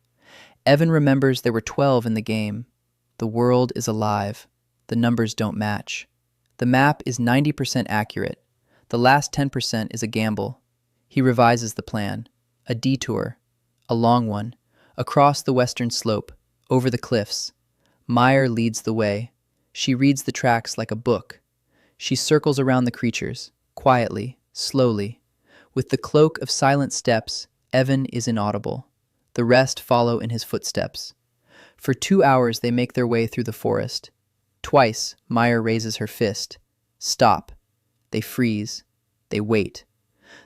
S1: Evan remembers there were 12 in the game. The world is alive. The numbers don't match. The map is 90% accurate. The last 10% is a gamble. He revises the plan. A detour, a long one, across the western slope, over the cliffs. Meyer leads the way. She reads the tracks like a book. She circles around the creatures, quietly, slowly. With the cloak of silent steps, Evan is inaudible. The rest follow in his footsteps. For 2 hours they make their way through the forest. Twice, Meyer raises her fist. Stop. They freeze. They wait.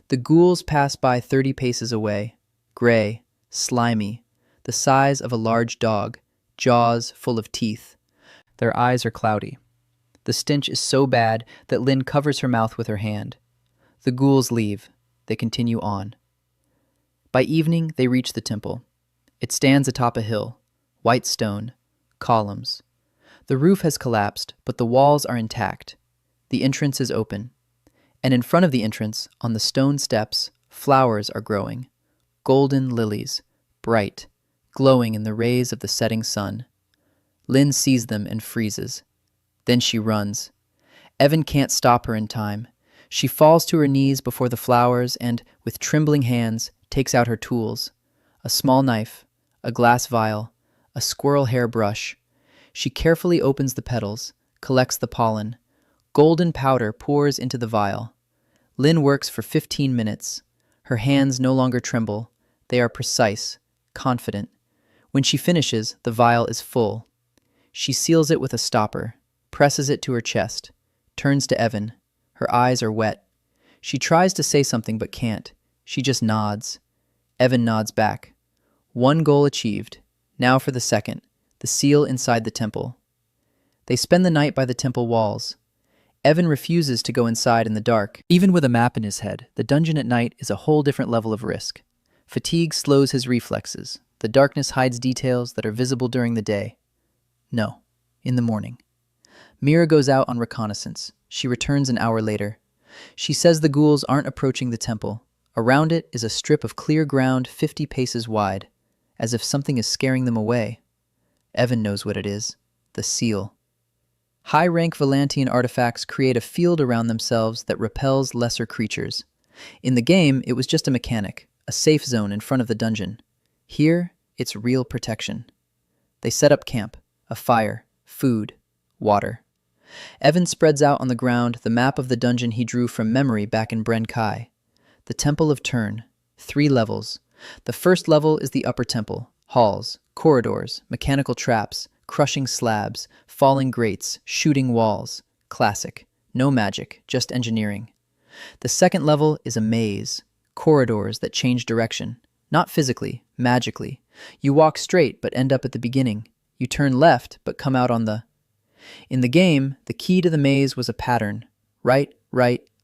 S1: The ghouls pass by 30 paces away. Gray, slimy, the size of a large dog, jaws full of teeth. Their eyes are cloudy. The stench is so bad that Lynn covers her mouth with her hand. The ghouls leave. They continue on. By evening, they reach the temple. It stands atop a hill, white stone, columns. The roof has collapsed, but the walls are intact. The entrance is open. And in front of the entrance, on the stone steps, flowers are growing. Golden lilies, bright, glowing in the rays of the setting sun. Lynn sees them and freezes. Then she runs. Evan can't stop her in time. She falls to her knees before the flowers and, with trembling hands, takes out her tools. A small knife, a glass vial, a squirrel hair brush. She carefully opens the petals, collects the pollen. Golden powder pours into the vial. Lynn works for 15 minutes. Her hands no longer tremble. They are precise, confident. When she finishes, the vial is full. She seals it with a stopper, presses it to her chest, turns to Evan. Her eyes are wet. She tries to say something but can't. She just nods. Evan nods back. One goal achieved. Now for the second, the seal inside the temple. They spend the night by the temple walls. Evan refuses to go inside in the dark. Even with a map in his head, the dungeon at night is a whole different level of risk. Fatigue slows his reflexes. The darkness hides details that are visible during the day. No, in the morning. Mira goes out on reconnaissance. She returns an hour later. She says the ghouls aren't approaching the temple. Around it is a strip of clear ground 50 paces wide, as if something is scaring them away. Evan knows what it is. The seal. High-rank Valantian artifacts create a field around themselves that repels lesser creatures. In the game, it was just a mechanic, a safe zone in front of the dungeon. Here, it's real protection. They set up camp, a fire, food, water. Evan spreads out on the ground the map of the dungeon he drew from memory back in Bren Kai. The Temple of Turn, 3 levels. The first level is the upper temple, halls, corridors, mechanical traps, crushing slabs, falling grates, shooting walls. Classic. No magic, just engineering. The second level is a maze, corridors that change direction. Not physically, magically. You walk straight but end up at the beginning. You turn left but come out on the... In the game, the key to the maze was a pattern. Right,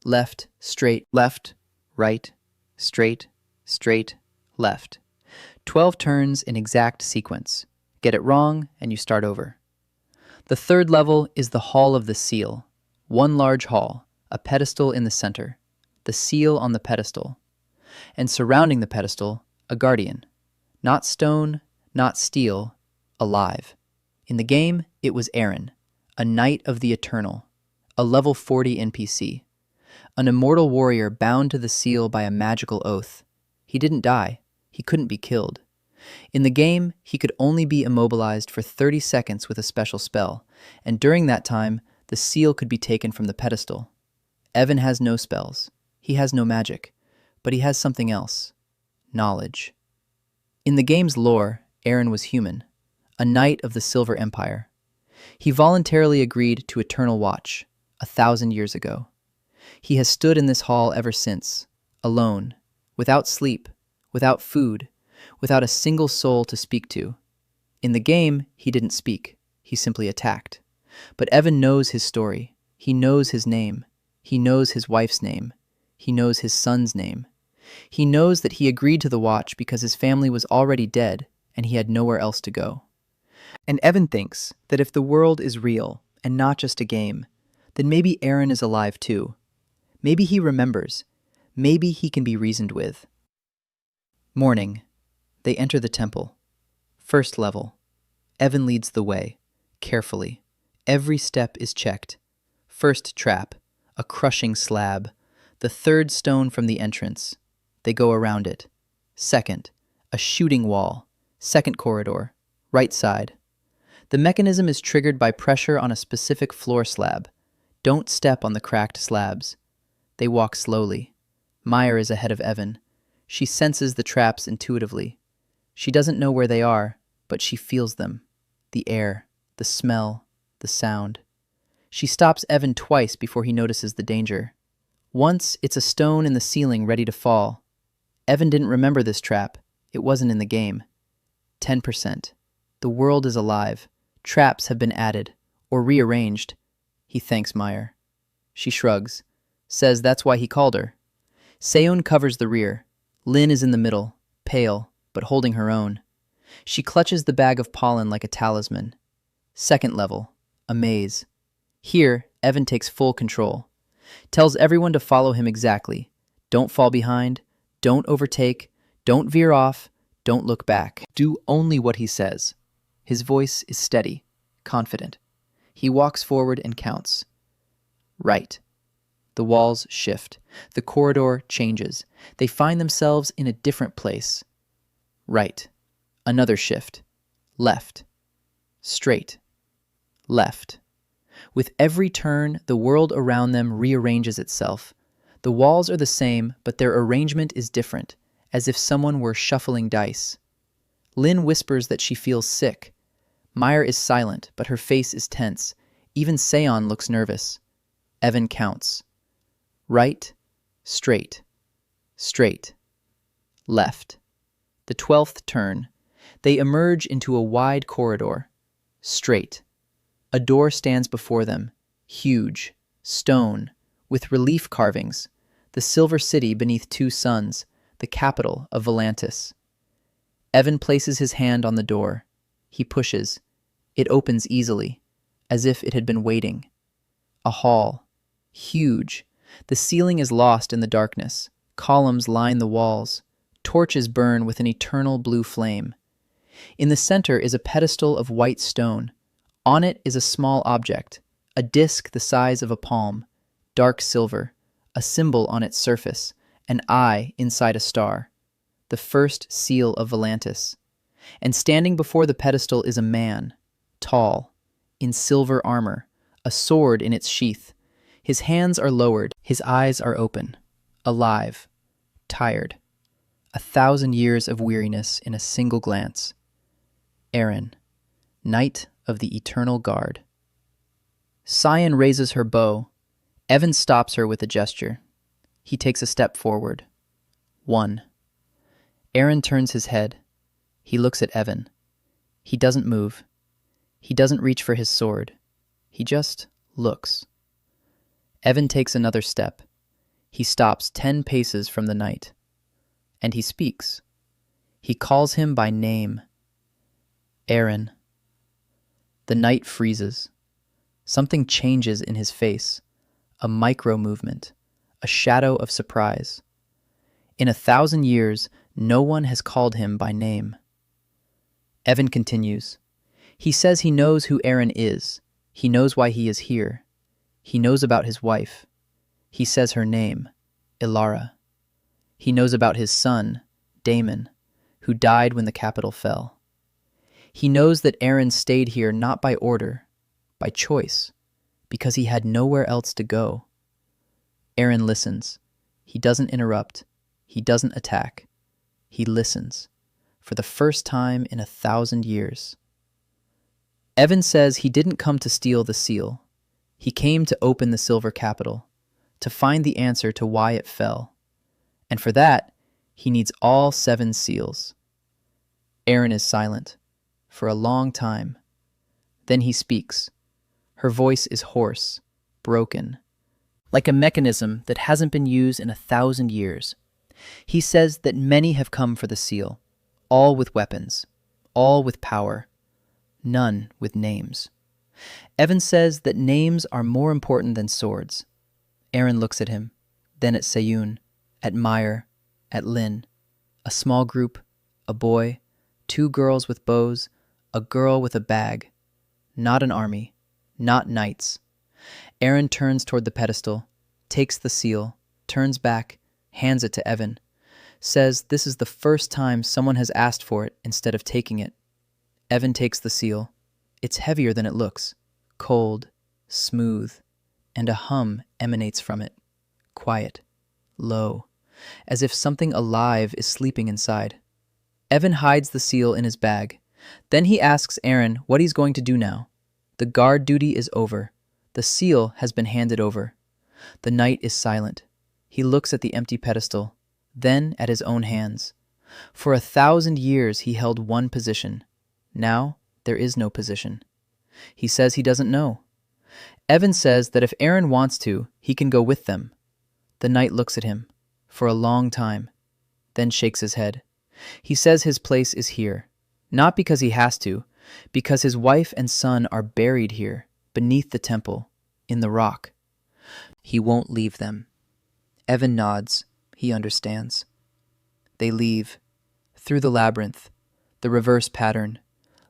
S1: left, straight, right, straight, left. 12 turns in exact sequence. Get it wrong, and you start over. The third level is the Hall of the Seal. One large hall, a pedestal in the center. The seal on the pedestal. And surrounding the pedestal, a guardian. Not stone, not steel, alive. In the game, it was Aaron, a knight of the eternal, a level 40 NPC. An immortal warrior bound to the seal by a magical oath. He didn't die. He couldn't be killed. In the game, he could only be immobilized for 30 seconds with a special spell, and during that time, the seal could be taken from the pedestal. Evan has no spells. He has no magic, but he has something else. Knowledge. In the game's lore, Aaron was human, a knight of the Silver Empire. He voluntarily agreed to Eternal Watch, 1,000 years ago. He has stood in this hall ever since, alone, without sleep, without food, without a single soul to speak to. In the game, he didn't speak. He simply attacked. But Evan knows his story. He knows his name. He knows his wife's name. He knows his son's name. He knows that he agreed to the watch because his family was already dead and he had nowhere else to go. And Evan thinks that if the world is real and not just a game, then maybe Aaron is alive too. Maybe he remembers. Maybe he can be reasoned with. Morning. They enter the temple. First level. Evan leads the way, carefully. Every step is checked. First trap, a crushing slab. The third stone from the entrance. They go around it. Second, a shooting wall. Second corridor, right side. The mechanism is triggered by pressure on a specific floor slab. Don't step on the cracked slabs. They walk slowly. Meyer is ahead of Evan. She senses the traps intuitively. She doesn't know where they are, but she feels them. The air, the smell, the sound. She stops Evan twice before he notices the danger. Once, it's a stone in the ceiling ready to fall. Evan didn't remember this trap. It wasn't in the game. 10%. The world is alive. Traps have been added, or rearranged. He thanks Meyer. She shrugs, says that's why he called her. Seon covers the rear. Lin is in the middle, pale, but holding her own. She clutches the bag of pollen like a talisman. Second level, a maze. Here, Evan takes full control. Tells everyone to follow him exactly. Don't fall behind, don't overtake, don't veer off, don't look back. Do only what he says. His voice is steady, confident. He walks forward and counts. Right. The walls shift. The corridor changes. They find themselves in a different place. Right. Another shift. Left. Straight. Left. With every turn, the world around them rearranges itself. The walls are the same, but their arrangement is different, as if someone were shuffling dice. Lin whispers that she feels sick. Meyer is silent, but her face is tense. Even Seon looks nervous. Evan counts. Right, straight, straight, left. The 12th turn. They emerge into a wide corridor. Straight. A door stands before them, huge, stone, with relief carvings, the silver city beneath two suns, the capital of Volantis. Evan places his hand on the door. He pushes. It opens easily, as if it had been waiting. A hall. Huge. The ceiling is lost in the darkness. Columns line the walls. Torches burn with an eternal blue flame. In the center is a pedestal of white stone. On it is a small object, a disc the size of a palm, dark silver, a symbol on its surface, an eye inside a star, the first seal of Volantis. And standing before the pedestal is a man, tall, in silver armor, a sword in its sheath. His hands are lowered, his eyes are open, alive, tired. 1,000 years of weariness in a single glance. Eren, Knight of the Eternal Guard. Sion raises her bow. Evan stops her with a gesture. He takes a step forward. 1. Eren turns his head. He looks at Evan. He doesn't move. He doesn't reach for his sword. He just looks. Evan takes another step. He stops 10 paces from the knight. And he speaks. He calls him by name. Eren. The knight freezes. Something changes in his face. A micro-movement. A shadow of surprise. In 1,000 years, no one has called him by name. Evan continues. He says he knows who Eren is. He knows why he is here. He knows about his wife. He says her name, Ilara. He knows about his son, Daemon, who died when the capital fell. He knows that Eren stayed here not by order, by choice, because he had nowhere else to go. Eren listens. He doesn't interrupt. He doesn't attack. He listens, for the first time in 1,000 years. Evan says he didn't come to steal the seal. He came to open the silver capital, to find the answer to why it fell. And for that, he needs all 7 seals. Eren is silent, for a long time. Then he speaks. Her voice is hoarse, broken, like a mechanism that hasn't been used in 1,000 years. He says that many have come for the seal, all with weapons, all with power, none with names. Evan says that names are more important than swords. Eren looks at him, then at Seon, at Meyer, at Lin. A small group, a boy, 2 girls with bows, a girl with a bag. Not an army, not knights. Eren turns toward the pedestal, takes the seal, turns back, hands it to Evan, says this is the first time someone has asked for it instead of taking it. Evan takes the seal. It's heavier than it looks, cold, smooth, and a hum emanates from it, quiet, low, as if something alive is sleeping inside. Evan hides the seal in his bag. Then he asks Aaron what he's going to do now. The guard duty is over. The seal has been handed over. The knight is silent. He looks at the empty pedestal, then at his own hands. For 1,000 years he held one position. Now there is no position. He says he doesn't know. Evan says that if Aaron wants to, he can go with them. The knight looks at him for a long time, then shakes his head. He says his place is here, not because he has to, because his wife and son are buried here, beneath the temple, in the rock. He won't leave them. Evan nods. He understands. They leave, through the labyrinth, the reverse pattern.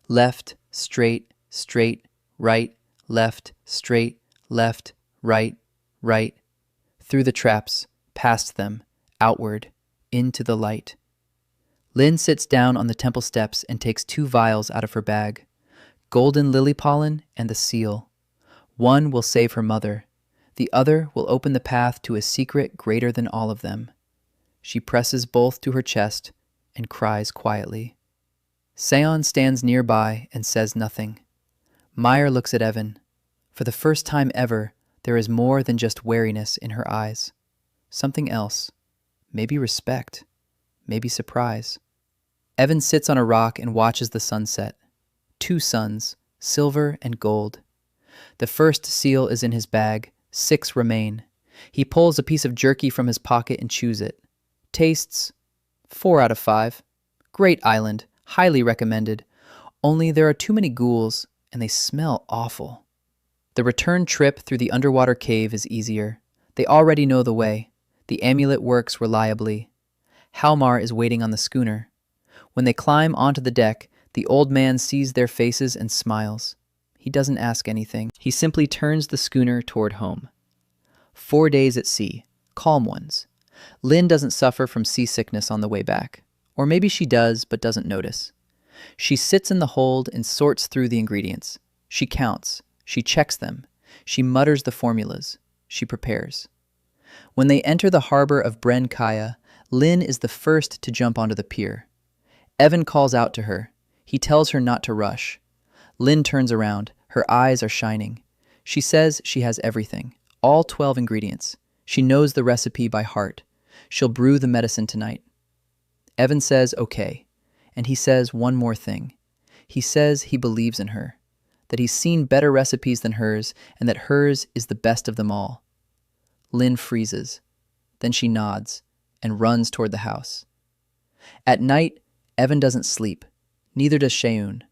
S1: Left, straight, straight, right, left, straight, left, right, right. Through the traps, past them, outward, into the light. Lynn sits down on the temple steps and takes 2 vials out of her bag. Golden lily pollen and the seal. One will save her mother. The other will open the path to a secret greater than all of them. She presses both to her chest and cries quietly. Seon stands nearby and says nothing. Meyer looks at Evan. For the first time ever, there is more than just wariness in her eyes. Something else. Maybe respect. Maybe surprise. Evan sits on a rock and watches the sunset. 2 suns, silver and gold. The first seal is in his bag. 6 remain. He pulls a piece of jerky from his pocket and chews it. Tastes 4 out of 5. Great island. Highly recommended. Only there are too many ghouls, and they smell awful. The return trip through the underwater cave is easier. They already know the way. The amulet works reliably. Halmar is waiting on the schooner. When they climb onto the deck, the old man sees their faces and smiles. He doesn't ask anything. He simply turns the schooner toward home. 4 days at sea, calm ones. Lynn doesn't suffer from seasickness on the way back. Or maybe she does, but doesn't notice. She sits in the hold and sorts through the ingredients. She counts. She checks them. She mutters the formulas. She prepares. When they enter the harbor of Bren Kaya, Lynn is the first to jump onto the pier. Evan calls out to her. He tells her not to rush. Lynn turns around. Her eyes are shining. She says she has everything, all 12 ingredients. She knows the recipe by heart. She'll brew the medicine tonight. Evan says okay, and he says one more thing. He says he believes in her, that he's seen better recipes than hers, and that hers is the best of them all. Lynn freezes. Then she nods and runs toward the house. At night, Evan doesn't sleep. Neither does Sheun.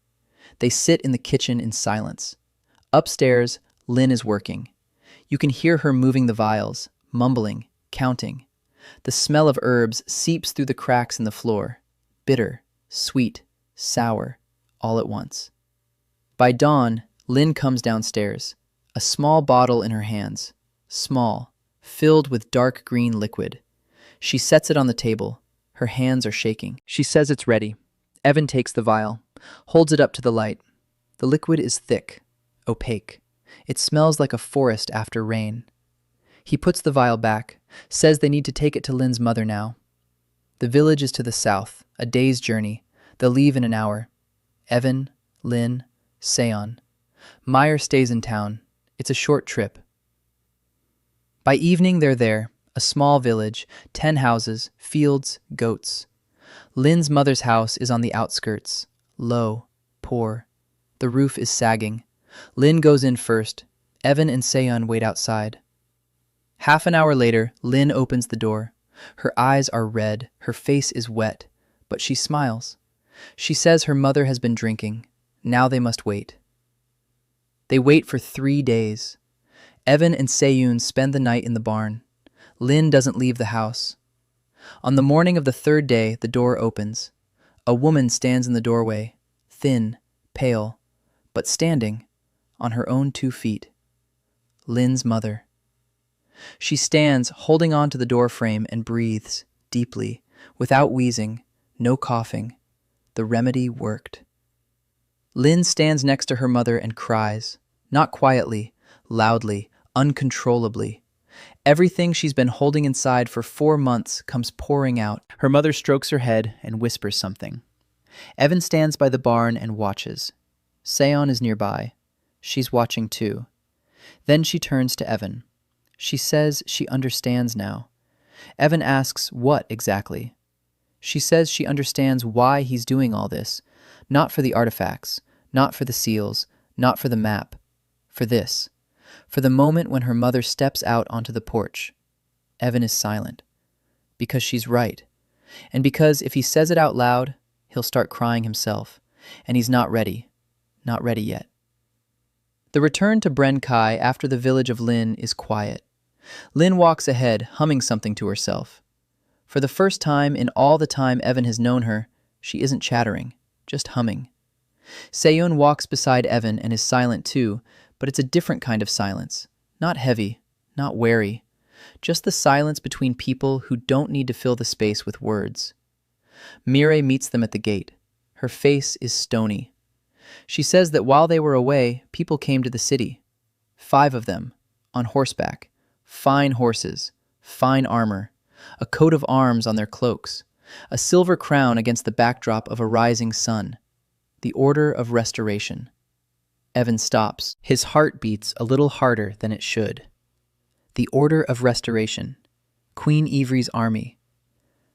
S1: They sit in the kitchen in silence. Upstairs, Lynn is working. You can hear her moving the vials, mumbling, counting. The smell of herbs seeps through the cracks in the floor. Bitter, sweet, sour, all at once. By dawn, Lynn comes downstairs, a small bottle in her hands. Small, filled with dark green liquid. She sets it on the table. Her hands are shaking. She says it's ready. Evan takes the vial, holds it up to the light. The liquid is thick, opaque. It smells like a forest after rain. He puts the vial back, says they need to take it to Lynn's mother now. The village is to the south, a day's journey. They'll leave in an hour. Evan, Lynn, Seon. Meyer stays in town. It's a short trip. By evening, they're there. A small village, 10 houses, fields, goats. Lynn's mother's house is on the outskirts. Low, poor. The roof is sagging. Lynn goes in first. Evan and Seon wait outside. Half an hour later, Lynn opens the door. Her eyes are red. Her face is wet. But she smiles. She says her mother has been drinking. Now they must wait. They wait for 3 days. Evan and Seon spend the night in the barn. Lynn doesn't leave the house. On the morning of the 3rd day, the door opens. A woman stands in the doorway, thin, pale, but standing on her own 2 feet. Lynn's mother. She stands holding on to the door frame and breathes deeply, without wheezing, no coughing. The remedy worked. Lynn stands next to her mother and cries, not quietly, loudly, uncontrollably. Everything she's been holding inside for 4 months comes pouring out. Her mother strokes her head and whispers something. Evan stands by the barn and watches. Seon is nearby. She's watching too. Then she turns to Evan. She says she understands now. Evan asks what exactly. She says she understands why he's doing all this. Not for the artifacts, not for the seals, not for the map. For this. For the moment when her mother steps out onto the porch. Evan is silent. Because she's right. And because if he says it out loud, he'll start crying himself. And he's not ready. Not ready yet. The return to Bren Kai after the village of Lin is quiet. Lin walks ahead, humming something to herself. For the first time in all the time Evan has known her, she isn't chattering, just humming. Seon walks beside Evan and is silent too, but it's a different kind of silence. Not heavy, not wary. Just the silence between people who don't need to fill the space with words. Mireille meets them at the gate. Her face is stony. She says that while they were away, people came to the city. 5 of them, on horseback. Fine horses, fine armor, a coat of arms on their cloaks, a silver crown against the backdrop of a rising sun. The Order of Restoration. Evan stops. His heart beats a little harder than it should. The Order of Restoration. Queen Ivry's army.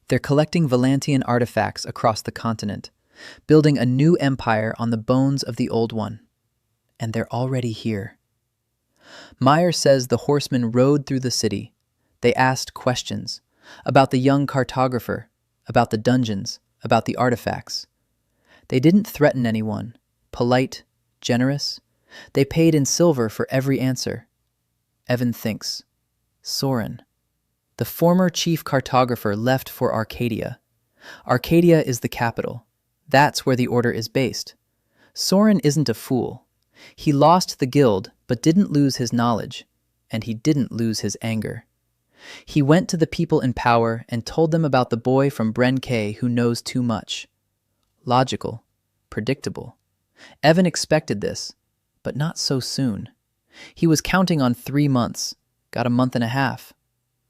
S1: They're collecting Valantian artifacts across the continent, building a new empire on the bones of the old one. And they're already here. Meyer says the horsemen rode through the city. They asked questions about the young cartographer, about the dungeons, about the artifacts. They didn't threaten anyone. Polite, generous. They paid in silver for every answer. Evan thinks. Soren. The former chief cartographer left for Arcadia. Arcadia is the capital. That's where the order is based. Soren isn't a fool. He lost the guild, but didn't lose his knowledge, and he didn't lose his anger. He went to the people in power and told them about the boy from Bren K who knows too much. Logical, predictable. Evan expected this, but not so soon. He was counting on 3 months, got a month and a half.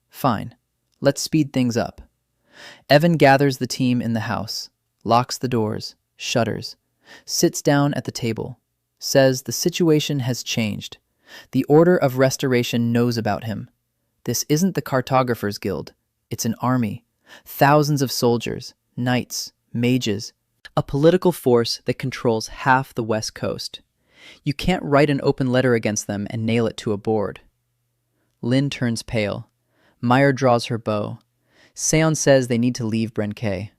S1: Fine, let's speed things up. Evan gathers the team in the house, locks the doors, shutters, sits down at the table, says the situation has changed. The Order of Restoration knows about him. This isn't the Cartographers Guild. It's an army. Thousands of soldiers, knights, mages. A political force that controls half the West Coast. You can't write an open letter against them and nail it to a board. Lin turns pale. Meyer draws her bow. Seon says they need to leave Bren K.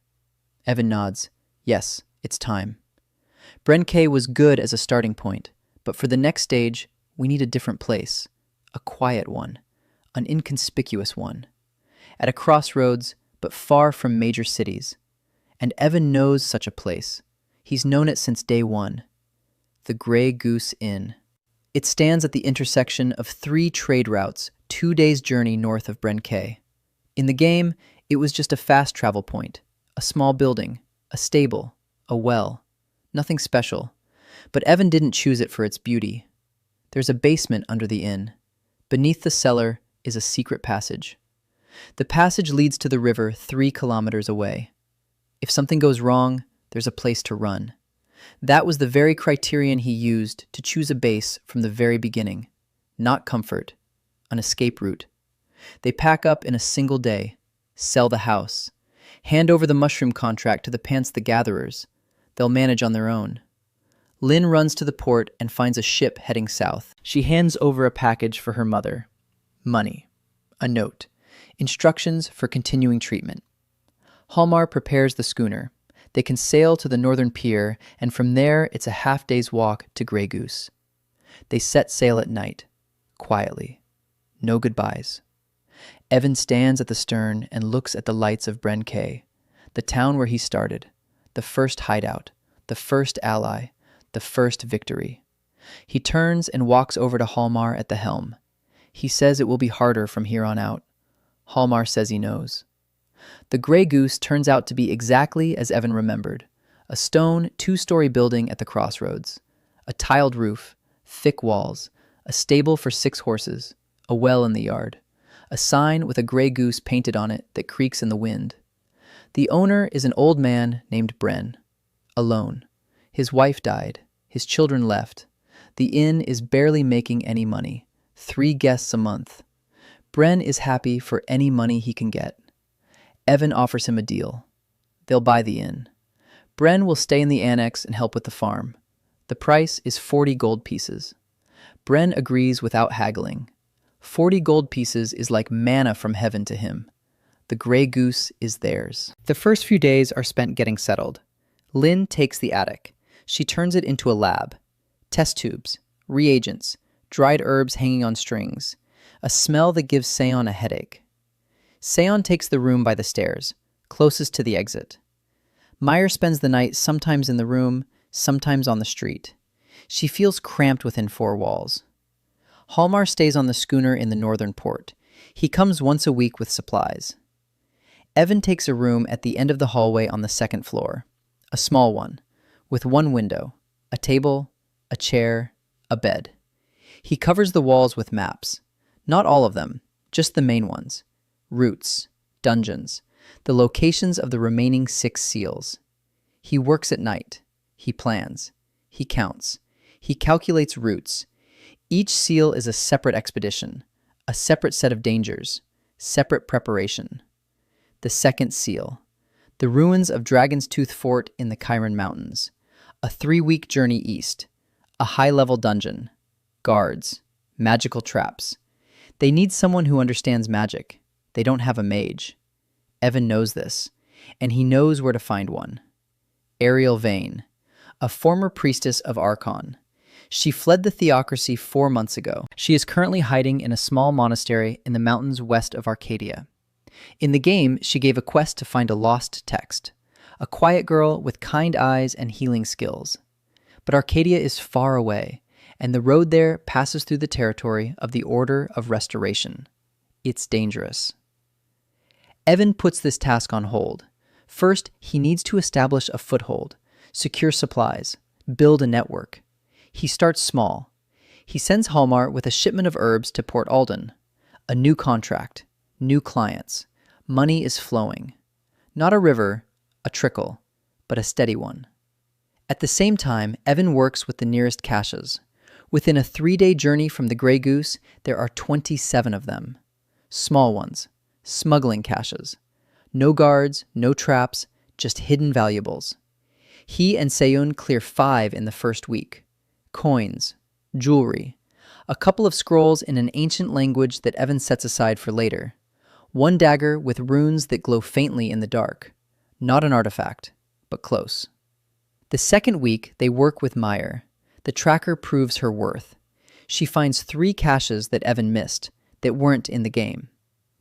S1: Evan nods. Yes, it's time. Bren K was good as a starting point, but for the next stage, we need a different place. A quiet one. An inconspicuous one. At a crossroads, but far from major cities. And Evan knows such a place. He's known it since day one. The Grey Goose Inn. It stands at the intersection of 3 trade routes, 2 days' journey north of Bren K. In the game, it was just a fast travel point. A small building, a stable, a well. Nothing special. But Evan didn't choose it for its beauty. There's a basement under the inn. Beneath the cellar is a secret passage. The passage leads to the river 3 kilometers away. If something goes wrong, there's a place to run. That was the very criterion he used to choose a base from the very beginning. Not comfort, an escape route. They pack up in a single day, sell the house, hand over the mushroom contract to the Pants the Gatherers. They'll manage on their own. Lin runs to the port and finds a ship heading south. She hands over a package for her mother. Money. A note. Instructions for continuing treatment. Hallmar prepares the schooner. They can sail to the northern pier, and from there it's a half-day's walk to Grey Goose. They set sail at night, quietly. No goodbyes. Evan stands at the stern and looks at the lights of Bren K, the town where he started, the first hideout, the first ally, the first victory. He turns and walks over to Hallmar at the helm. He says it will be harder from here on out. Hallmar says he knows. The Grey Goose turns out to be exactly as Evan remembered. A stone 2-story building at the crossroads. A tiled roof, thick walls, a stable for 6 horses, a well in the yard, a sign with a gray goose painted on it that creaks in the wind. The owner is an old man named Bren, alone. His wife died. His children left. The inn is barely making any money. 3 guests a month. Bren is happy for any money he can get. Evan offers him a deal. They'll buy the inn. Bren will stay in the annex and help with the farm. The price is 40 gold pieces. Bren agrees without haggling. 40 gold pieces is like manna from heaven to him. The gray goose is theirs. The first few days are spent getting settled. Lynn takes the attic. She turns it into a lab. Test tubes, reagents, dried herbs hanging on strings, a smell that gives Seon a headache. Seon takes the room by the stairs, closest to the exit. Meyer spends the night sometimes in the room, sometimes on the street. She feels cramped within 4 walls. Hallmar stays on the schooner in the northern port. He comes once a week with supplies. Evan takes a room at the end of the hallway on the 2nd floor, a small one, with 1 window, a table, a chair, a bed. He covers the walls with maps. Not all of them, just the main ones. Routes, dungeons, the locations of the remaining 6 seals. He works at night. He plans. He counts. He calculates routes. Each seal is a separate expedition, a separate set of dangers, separate preparation. The 2nd seal. The ruins of Dragon's Tooth Fort in the Chiron Mountains. A 3-week journey east. A high-level dungeon. Guards. Magical traps. They need someone who understands magic. They don't have a mage. Evan knows this, and he knows where to find one. Ariel Vane, a former priestess of Archon. She fled the theocracy 4 months ago. She is currently hiding in a small monastery in the mountains west of Arcadia. In the game, she gave a quest to find a lost text, a quiet girl with kind eyes and healing skills. But Arcadia is far away, and the road there passes through the territory of the Order of Restoration. It's dangerous. Evan puts this task on hold. First, he needs to establish a foothold, secure supplies, build a network. He starts small. He sends Hallmar with a shipment of herbs to Port Alden. A new contract, new clients. Money is flowing. Not a river, a trickle, but a steady one. At the same time, Evan works with the nearest caches. Within a 3-day journey from the Grey Goose, there are 27 of them. Small ones, smuggling caches. No guards, no traps, just hidden valuables. He and Seon clear 5 in the first week. Coins, jewelry, a couple of scrolls in an ancient language that Evan sets aside for later. 1 dagger with runes that glow faintly in the dark. Not an artifact, but close. The 2nd week, they work with Meyer. The tracker proves her worth. She finds 3 caches that Evan missed, that weren't in the game.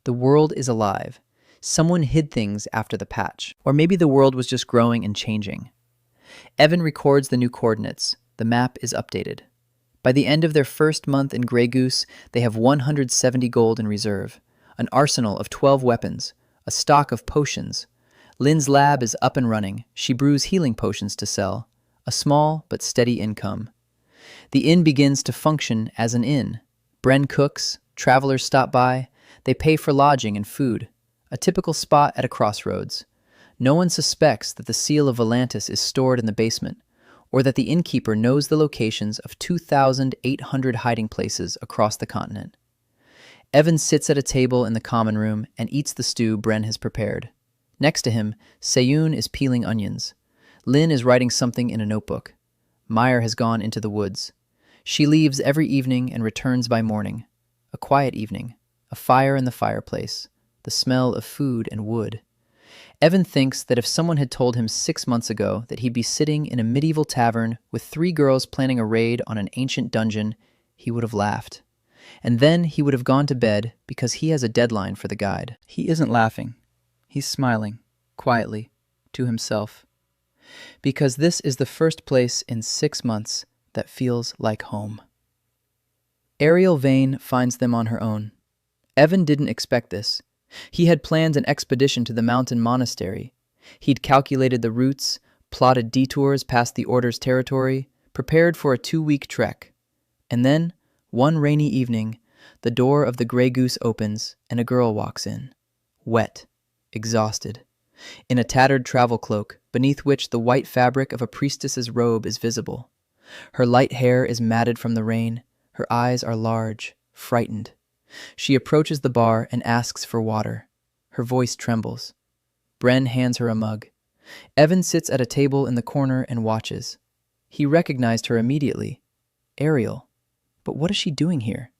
S1: The world is alive. Someone hid things after the patch. Or maybe the world was just growing and changing. Evan records the new coordinates. The map is updated. By the end of their first month in Grey Goose, they have 170 gold in reserve, an arsenal of 12 weapons, a stock of potions. Lynn's lab is up and running. She brews healing potions to sell, a small but steady income. The inn begins to function as an inn. Bren cooks, travelers stop by, they pay for lodging and food, a typical spot at a crossroads. No one suspects that the seal of Volantis is stored in the basement, or that the innkeeper knows the locations of 2,800 hiding places across the continent. Evan sits at a table in the common room and eats the stew Bren has prepared. Next to him, Seyoon is peeling onions. Lynn is writing something in a notebook. Meyer has gone into the woods. She leaves every evening and returns by morning. A quiet evening, a fire in the fireplace, the smell of food and wood. Evan thinks that if someone had told him 6 months ago that he'd be sitting in a medieval tavern with 3 girls planning a raid on an ancient dungeon, he would have laughed. And then he would have gone to bed because he has a deadline for the guide. He isn't laughing. He's smiling, quietly, to himself. Because this is the first place in 6 months that feels like home. Ariel Vane finds them on her own. Evan didn't expect this. He had planned an expedition to the mountain monastery. He'd calculated the routes, plotted detours past the Order's territory, prepared for a 2-week trek. And then, one rainy evening, The door of the Grey Goose opens, and a girl walks in. Wet, exhausted, in a tattered travel cloak, beneath which the white fabric of a priestess's robe is visible. Her light hair is matted from the rain. Her eyes are large, frightened. She approaches the bar and asks for water. Her voice trembles. Bren hands her a mug. Evan sits at a table in the corner and watches. He recognized her immediately. Ariel. But what is she doing here?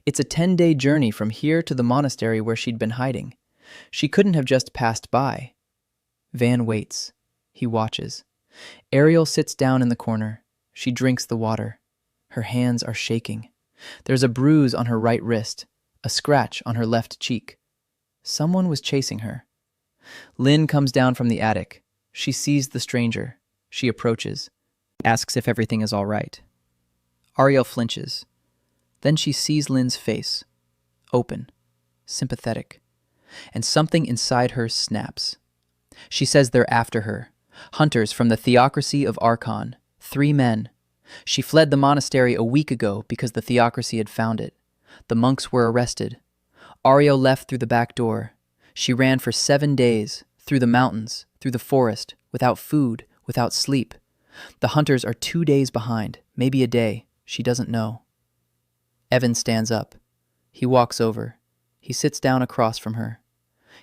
S1: It's a 10-day journey from here to the monastery where she'd been hiding. She couldn't have just passed by. Van waits. He watches. Ariel sits down in the corner. She drinks the water. Her hands are shaking. There's a bruise on her right wrist, a scratch on her left cheek. Someone was chasing her. Lynn comes down from the attic. She sees the stranger. She approaches, asks if everything is all right. Ariel flinches. Then she sees Lynn's face, open, sympathetic, and something inside her snaps. She says they're after her, hunters from the theocracy of Archon, 3 men. She fled the monastery a week ago because the theocracy had found it. The monks were arrested. Ariel left through the back door. She ran for 7 days, through the mountains, through the forest, without food, without sleep. The hunters are 2 days behind, maybe a day. She doesn't know. Evan stands up. He walks over. He sits down across from her.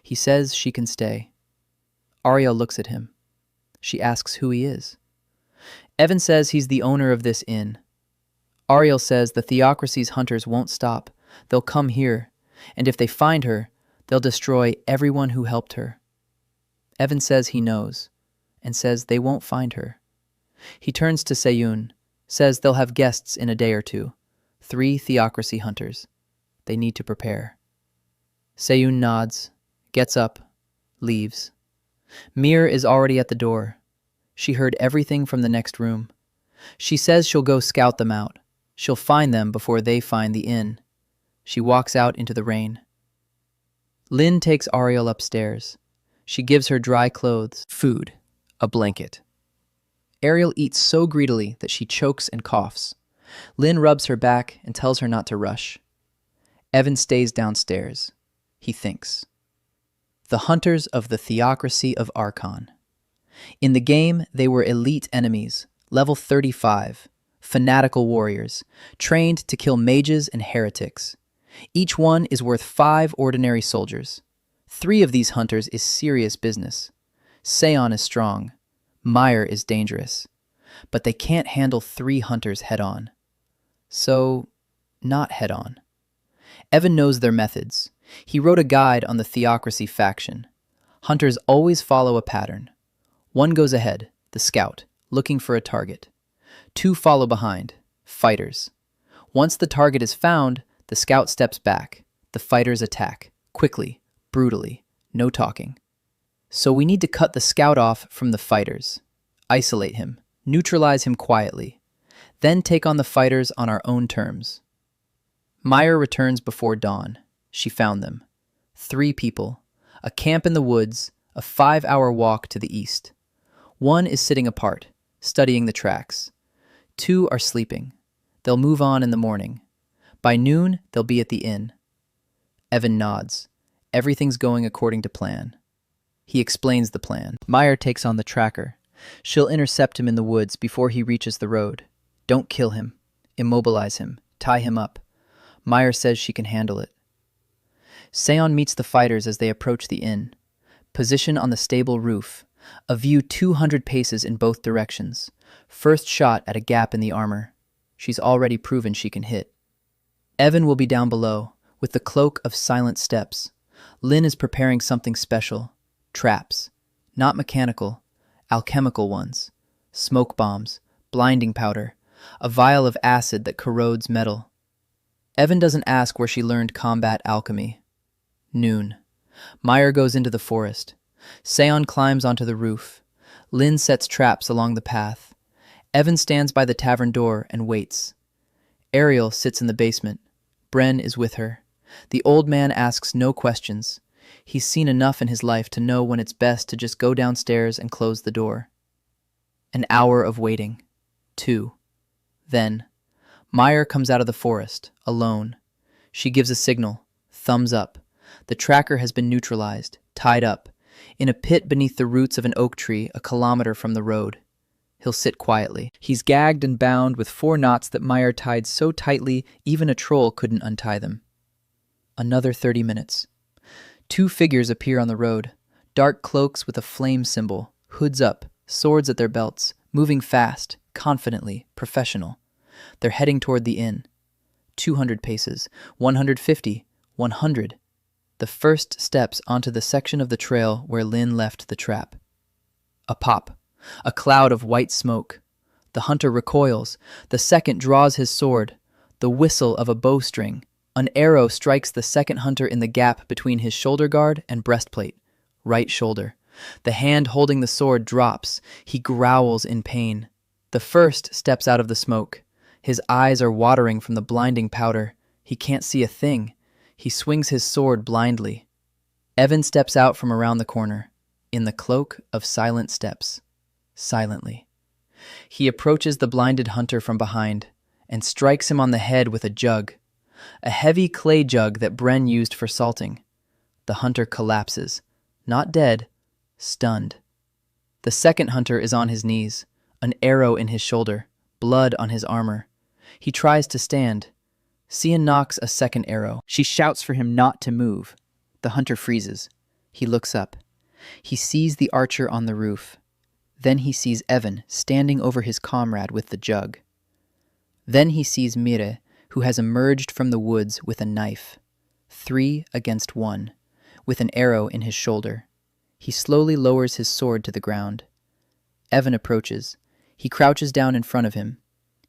S1: He says she can stay. Ariel looks at him. She asks who he is. Evan says he's the owner of this inn. Ariel says the theocracy's hunters won't stop. They'll come here, and if they find her, they'll destroy everyone who helped her. Evan says he knows, and says they won't find her. He turns to Seyun, says they'll have guests in a day or 2. 3 theocracy hunters. They need to prepare. Seyun nods, gets up, leaves. Mir is already at the door. She heard everything from the next room. She says she'll go scout them out. She'll find them before they find the inn. She walks out into the rain. Lynn takes Ariel upstairs. She gives her dry clothes, food, a blanket. Ariel eats so greedily that she chokes and coughs. Lynn rubs her back and tells her not to rush. Evan stays downstairs. He thinks. The hunters of the theocracy of Archon. In the game, they were elite enemies, level 35, fanatical warriors, trained to kill mages and heretics. Each one is worth 5 ordinary soldiers. 3 of these hunters is serious business. Seon is strong. Meyer is dangerous. But they can't handle 3 hunters head-on. So, not head-on. Evan knows their methods. He wrote a guide on the theocracy faction. Hunters always follow a pattern. 1 goes ahead, the scout, looking for a target. 2 follow behind, fighters. Once the target is found, the scout steps back. The fighters attack, quickly, brutally, no talking. So we need to cut the scout off from the fighters, isolate him, neutralize him quietly, then take on the fighters on our own terms. Meyer returns before dawn. She found them. 3 people, a camp in the woods, a 5-hour walk to the east. 1 is sitting apart, studying the tracks. 2 are sleeping. They'll move on in the morning. By noon, they'll be at the inn. Evan nods. Everything's going according to plan. He explains the plan. Meyer takes on the tracker. She'll intercept him in the woods before he reaches the road. Don't kill him. Immobilize him. Tie him up. Meyer says she can handle it. Seon meets the fighters as they approach the inn. Position on the stable roof. A view 200 paces in both directions. First shot at a gap in the armor. She's already proven she can hit. Evan will be down below, with the cloak of silent steps. Lynn is preparing something special. Traps. Not mechanical, alchemical ones. Smoke bombs, blinding powder, a vial of acid that corrodes metal. Evan doesn't ask where she learned combat alchemy. Noon. Meyer goes into the forest. Seon climbs onto the roof. Lynn sets traps along the path. Evan stands by the tavern door and waits. Ariel sits in the basement. Bren is with her. The old man asks no questions. He's seen enough in his life to know when it's best to just go downstairs and close the door. An hour of waiting. 2. Then, Meyer comes out of the forest, alone. She gives a signal. Thumbs up. The tracker has been neutralized, tied up, in a pit beneath the roots of an oak tree a kilometer from the road. He'll sit quietly. He's gagged and bound with 4 knots that Meyer tied so tightly even a troll couldn't untie them. Another 30 minutes. 2 figures appear on the road, dark cloaks with a flame symbol, hoods up, swords at their belts, moving fast, confidently, professional. They're heading toward the inn. 200 paces, 150, 100. The first steps onto the section of the trail where Lin left the trap. A pop. A cloud of white smoke. The hunter recoils. The second draws his sword. The whistle of a bowstring. An arrow strikes the second hunter in the gap between his shoulder guard and breastplate. Right shoulder. The hand holding the sword drops. He growls in pain. The first steps out of the smoke. His eyes are watering from the blinding powder. He can't see a thing. He swings his sword blindly. Evan steps out from around the corner, in the cloak of silent steps. Silently. He approaches the blinded hunter from behind and strikes him on the head with a jug, a heavy clay jug that Bren used for salting. The hunter collapses, not dead, stunned. The second hunter is on his knees, an arrow in his shoulder, blood on his armor. He tries to stand. Sia knocks a second arrow. She shouts for him not to move. The hunter freezes. He looks up. He sees the archer on the roof. Then he sees Evan standing over his comrade with the jug. Then he sees Mire, who has emerged from the woods with a knife, 3 against 1, with an arrow in his shoulder. He slowly lowers his sword to the ground. Evan approaches. He crouches down in front of him.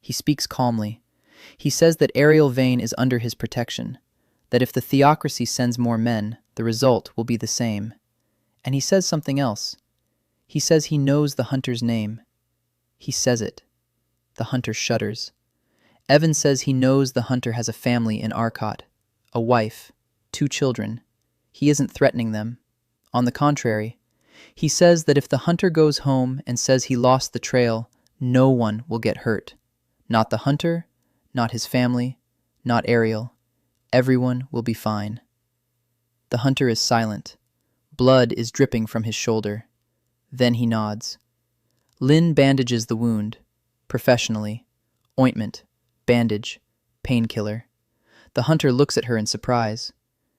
S1: He speaks calmly. He says that Ariel Vane is under his protection, that if the theocracy sends more men, the result will be the same. And he says something else. He says he knows the hunter's name. He says it. The hunter shudders. Evan says he knows the hunter has a family in Arcot, a wife, 2 children. He isn't threatening them. On the contrary, he says that if the hunter goes home and says he lost the trail, no one will get hurt. Not the hunter, not his family, not Ariel. Everyone will be fine. The hunter is silent. Blood is dripping from his shoulder. Then he nods. Lin bandages the wound, professionally. Ointment, bandage, painkiller. The hunter looks at her in surprise.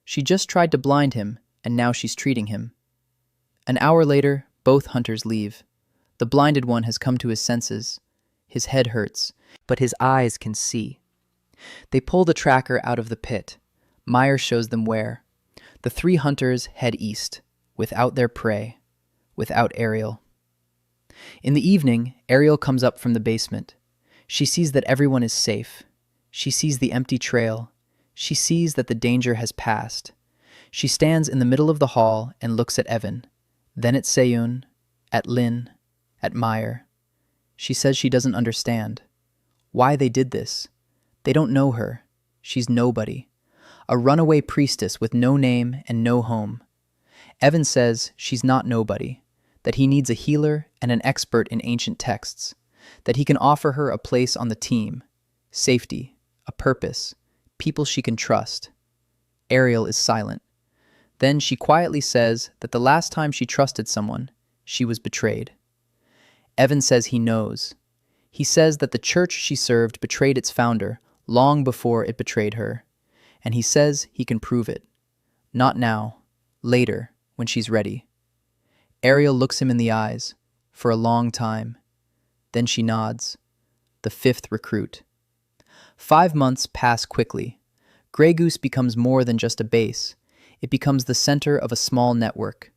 S1: She just tried to blind him, and now she's treating him. An hour later, both hunters leave. The blinded one has come to his senses. His head hurts, but his eyes can see. They pull the tracker out of the pit. Meyer shows them where. The 3 hunters head east, without their prey, without Ariel. In the evening, Ariel comes up from the basement. She sees that everyone is safe. She sees the empty trail. She sees that the danger has passed. She stands in the middle of the hall and looks at Evan, then at Seyun, at Lin, at Meyer. She says she doesn't understand. Why they did this. They don't know her. She's nobody. A runaway priestess with no name and no home. Evan says she's not nobody, that he needs a healer and an expert in ancient texts, that he can offer her a place on the team, safety, a purpose, people she can trust. Ariel is silent. Then she quietly says that the last time she trusted someone, she was betrayed. Evan says he knows. He says that the church she served betrayed its founder long before it betrayed her, and he says he can prove it. Not now, later, when she's ready. Ariel looks him in the eyes, for a long time. Then she nods. The 5th recruit. 5 months pass quickly. Grey Goose becomes more than just a base. It becomes the center of a small network.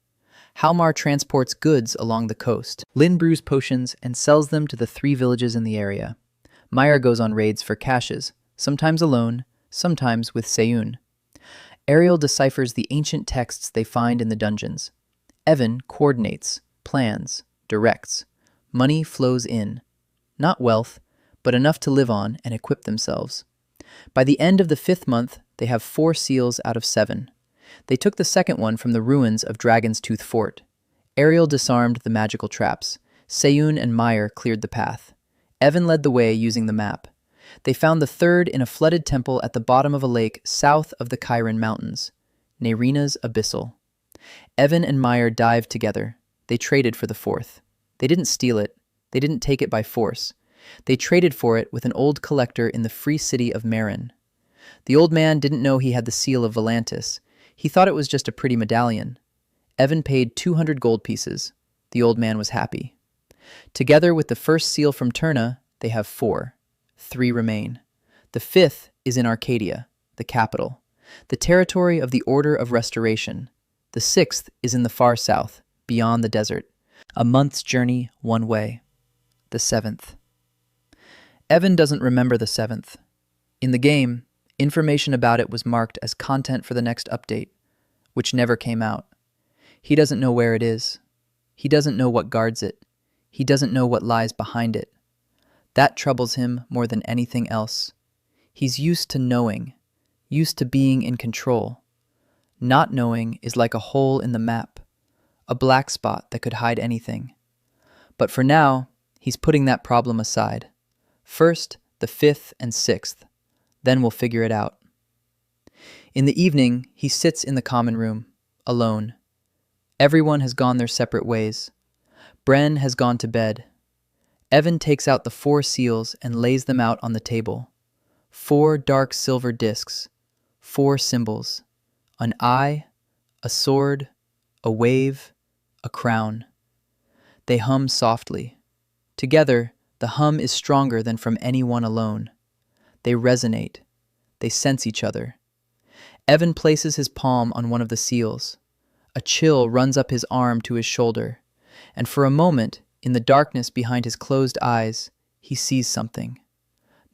S1: Halmar transports goods along the coast. Lin brews potions and sells them to the 3 villages in the area. Meyer goes on raids for caches, sometimes alone, sometimes with Seyun. Ariel deciphers the ancient texts they find in the dungeons. Evan coordinates, plans, directs. Money flows in. Not wealth, but enough to live on and equip themselves. By the end of the 5th month, they have 4 seals out of 7. They took the second one from the ruins of Dragon's Tooth Fort. Ariel disarmed the magical traps. Seyun and Meyer cleared the path. Evan led the way using the map. They found the third in a flooded temple at the bottom of a lake south of the Chiron Mountains, Nerina's Abyssal. Evan and Meyer dived together. They traded for the fourth. They didn't steal it. They didn't take it by force. They traded for it with an old collector in the free city of Marin. The old man didn't know he had the seal of Volantis. He thought it was just a pretty medallion. Evan paid 200 gold pieces. The old man was happy. Together with the first seal from Turna, they have 4. 3 remain. The 5th is in Arcadia, the capital, the territory of the Order of Restoration. The 6th is in the far south, beyond the desert, a month's journey one way. The 7th. Evan doesn't remember the 7th. In the game, information about it was marked as content for the next update, which never came out. He doesn't know where it is. He doesn't know what guards it. He doesn't know what lies behind it. That troubles him more than anything else. He's used to knowing, used to being in control. Not knowing is like a hole in the map, a black spot that could hide anything. But for now, he's putting that problem aside. First, the 5th and 6th. Then we'll figure it out. In the evening, he sits in the common room, alone. Everyone has gone their separate ways. Bren has gone to bed. Evan takes out the 4 seals and lays them out on the table. 4 dark silver discs, 4 symbols, an eye, a sword, a wave, a crown. They hum softly. Together, the hum is stronger than from any one alone. They resonate. They sense each other. Evan places his palm on one of the seals. A chill runs up his arm to his shoulder, and for a moment, in the darkness behind his closed eyes, he sees something.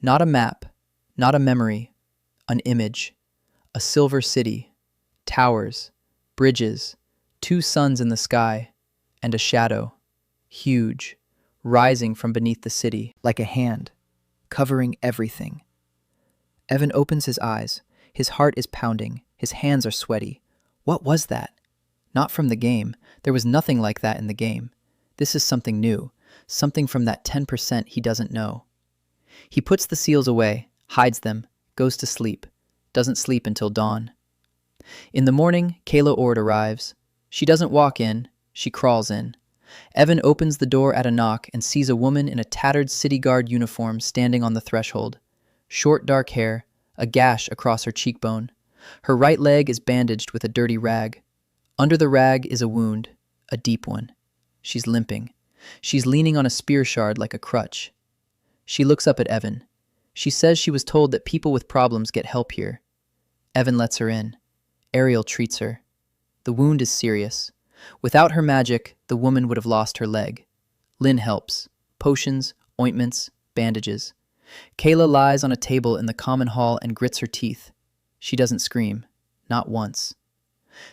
S1: Not a map, not a memory, an image. A silver city, towers, bridges, 2 suns in the sky, and a shadow, huge, rising from beneath the city, like a hand, covering everything. Evan opens his eyes. His heart is pounding. His hands are sweaty. What was that? Not from the game. There was nothing like that in the game. This is something new, something from that 10% he doesn't know. He puts the seals away, hides them, goes to sleep, doesn't sleep until dawn. In the morning, Kayla Ord arrives. She doesn't walk in, she crawls in. Evan opens the door at a knock and sees a woman in a tattered city guard uniform standing on the threshold. Short dark hair, a gash across her cheekbone. Her right leg is bandaged with a dirty rag. Under the rag is a wound, a deep one. She's limping. She's leaning on a spear shard like a crutch. She looks up at Evan. She says she was told that people with problems get help here. Evan lets her in. Ariel treats her. The wound is serious. Without her magic, the woman would have lost her leg. Lynn helps. Potions, ointments, bandages. Kayla lies on a table in the common hall and grits her teeth. She doesn't scream. Not once.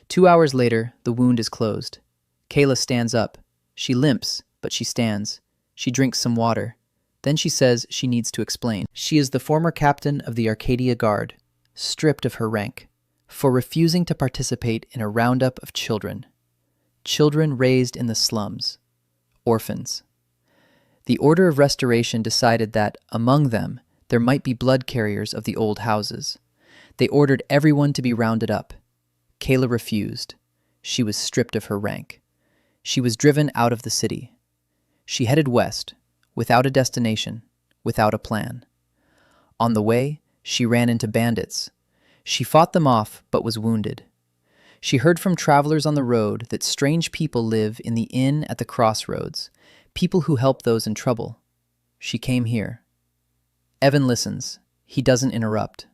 S1: 2 hours later, the wound is closed. Kayla stands up. She limps, but she stands. She drinks some water. Then she says she needs to explain. She is the former captain of the Arcadia Guard, stripped of her rank, for refusing to participate in a roundup of children. Children raised in the slums. Orphans. The Order of Restoration decided that, among them, there might be blood carriers of the old houses. They ordered everyone to be rounded up. Kayla refused. She was stripped of her rank. She was driven out of the city. She headed west, without a destination, without a plan. On the way, she ran into bandits. She fought them off, but was wounded. She heard from travelers on the road that strange people live in the inn at the crossroads, people who help those in trouble. She came here. Evan listens. He doesn't interrupt.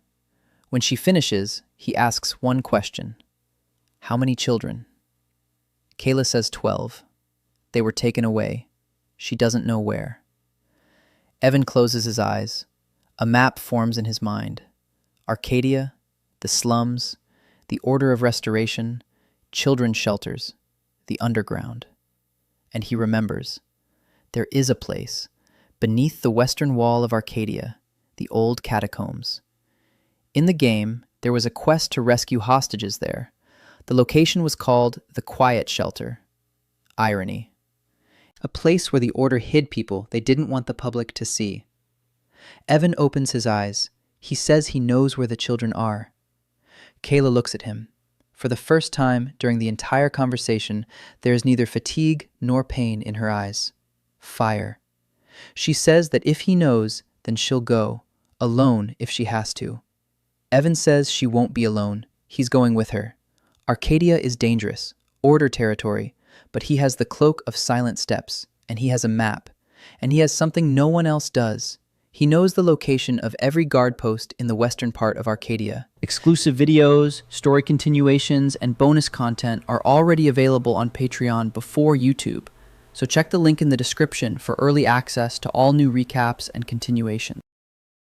S1: When she finishes, he asks one question. How many children? Kayla says 12. They were taken away. She doesn't know where. Evan closes his eyes. A map forms in his mind. Arcadia, the slums, the Order of Restoration, children's shelters, the underground. And he remembers. There is a place, beneath the western wall of Arcadia, the old catacombs. In the game, there was a quest to rescue hostages there. The location was called the Quiet Shelter. Irony. A place where the Order hid people they didn't want the public to see. Evan opens his eyes. He says he knows where the children are. Kayla looks at him. For the first time during the entire conversation, there is neither fatigue nor pain in her eyes. Fire. She says that if he knows, then she'll go, alone if she has to. Evan says she won't be alone. He's going with her. Arcadia is dangerous, Order territory, but he has the cloak of silent steps, and he has a map, and he has something no one else does. He knows the location of every guard post in the western part of Arcadia. Exclusive videos, story continuations, and bonus content are already available on Patreon before YouTube, so check the link in the description for early access to all new recaps and continuations.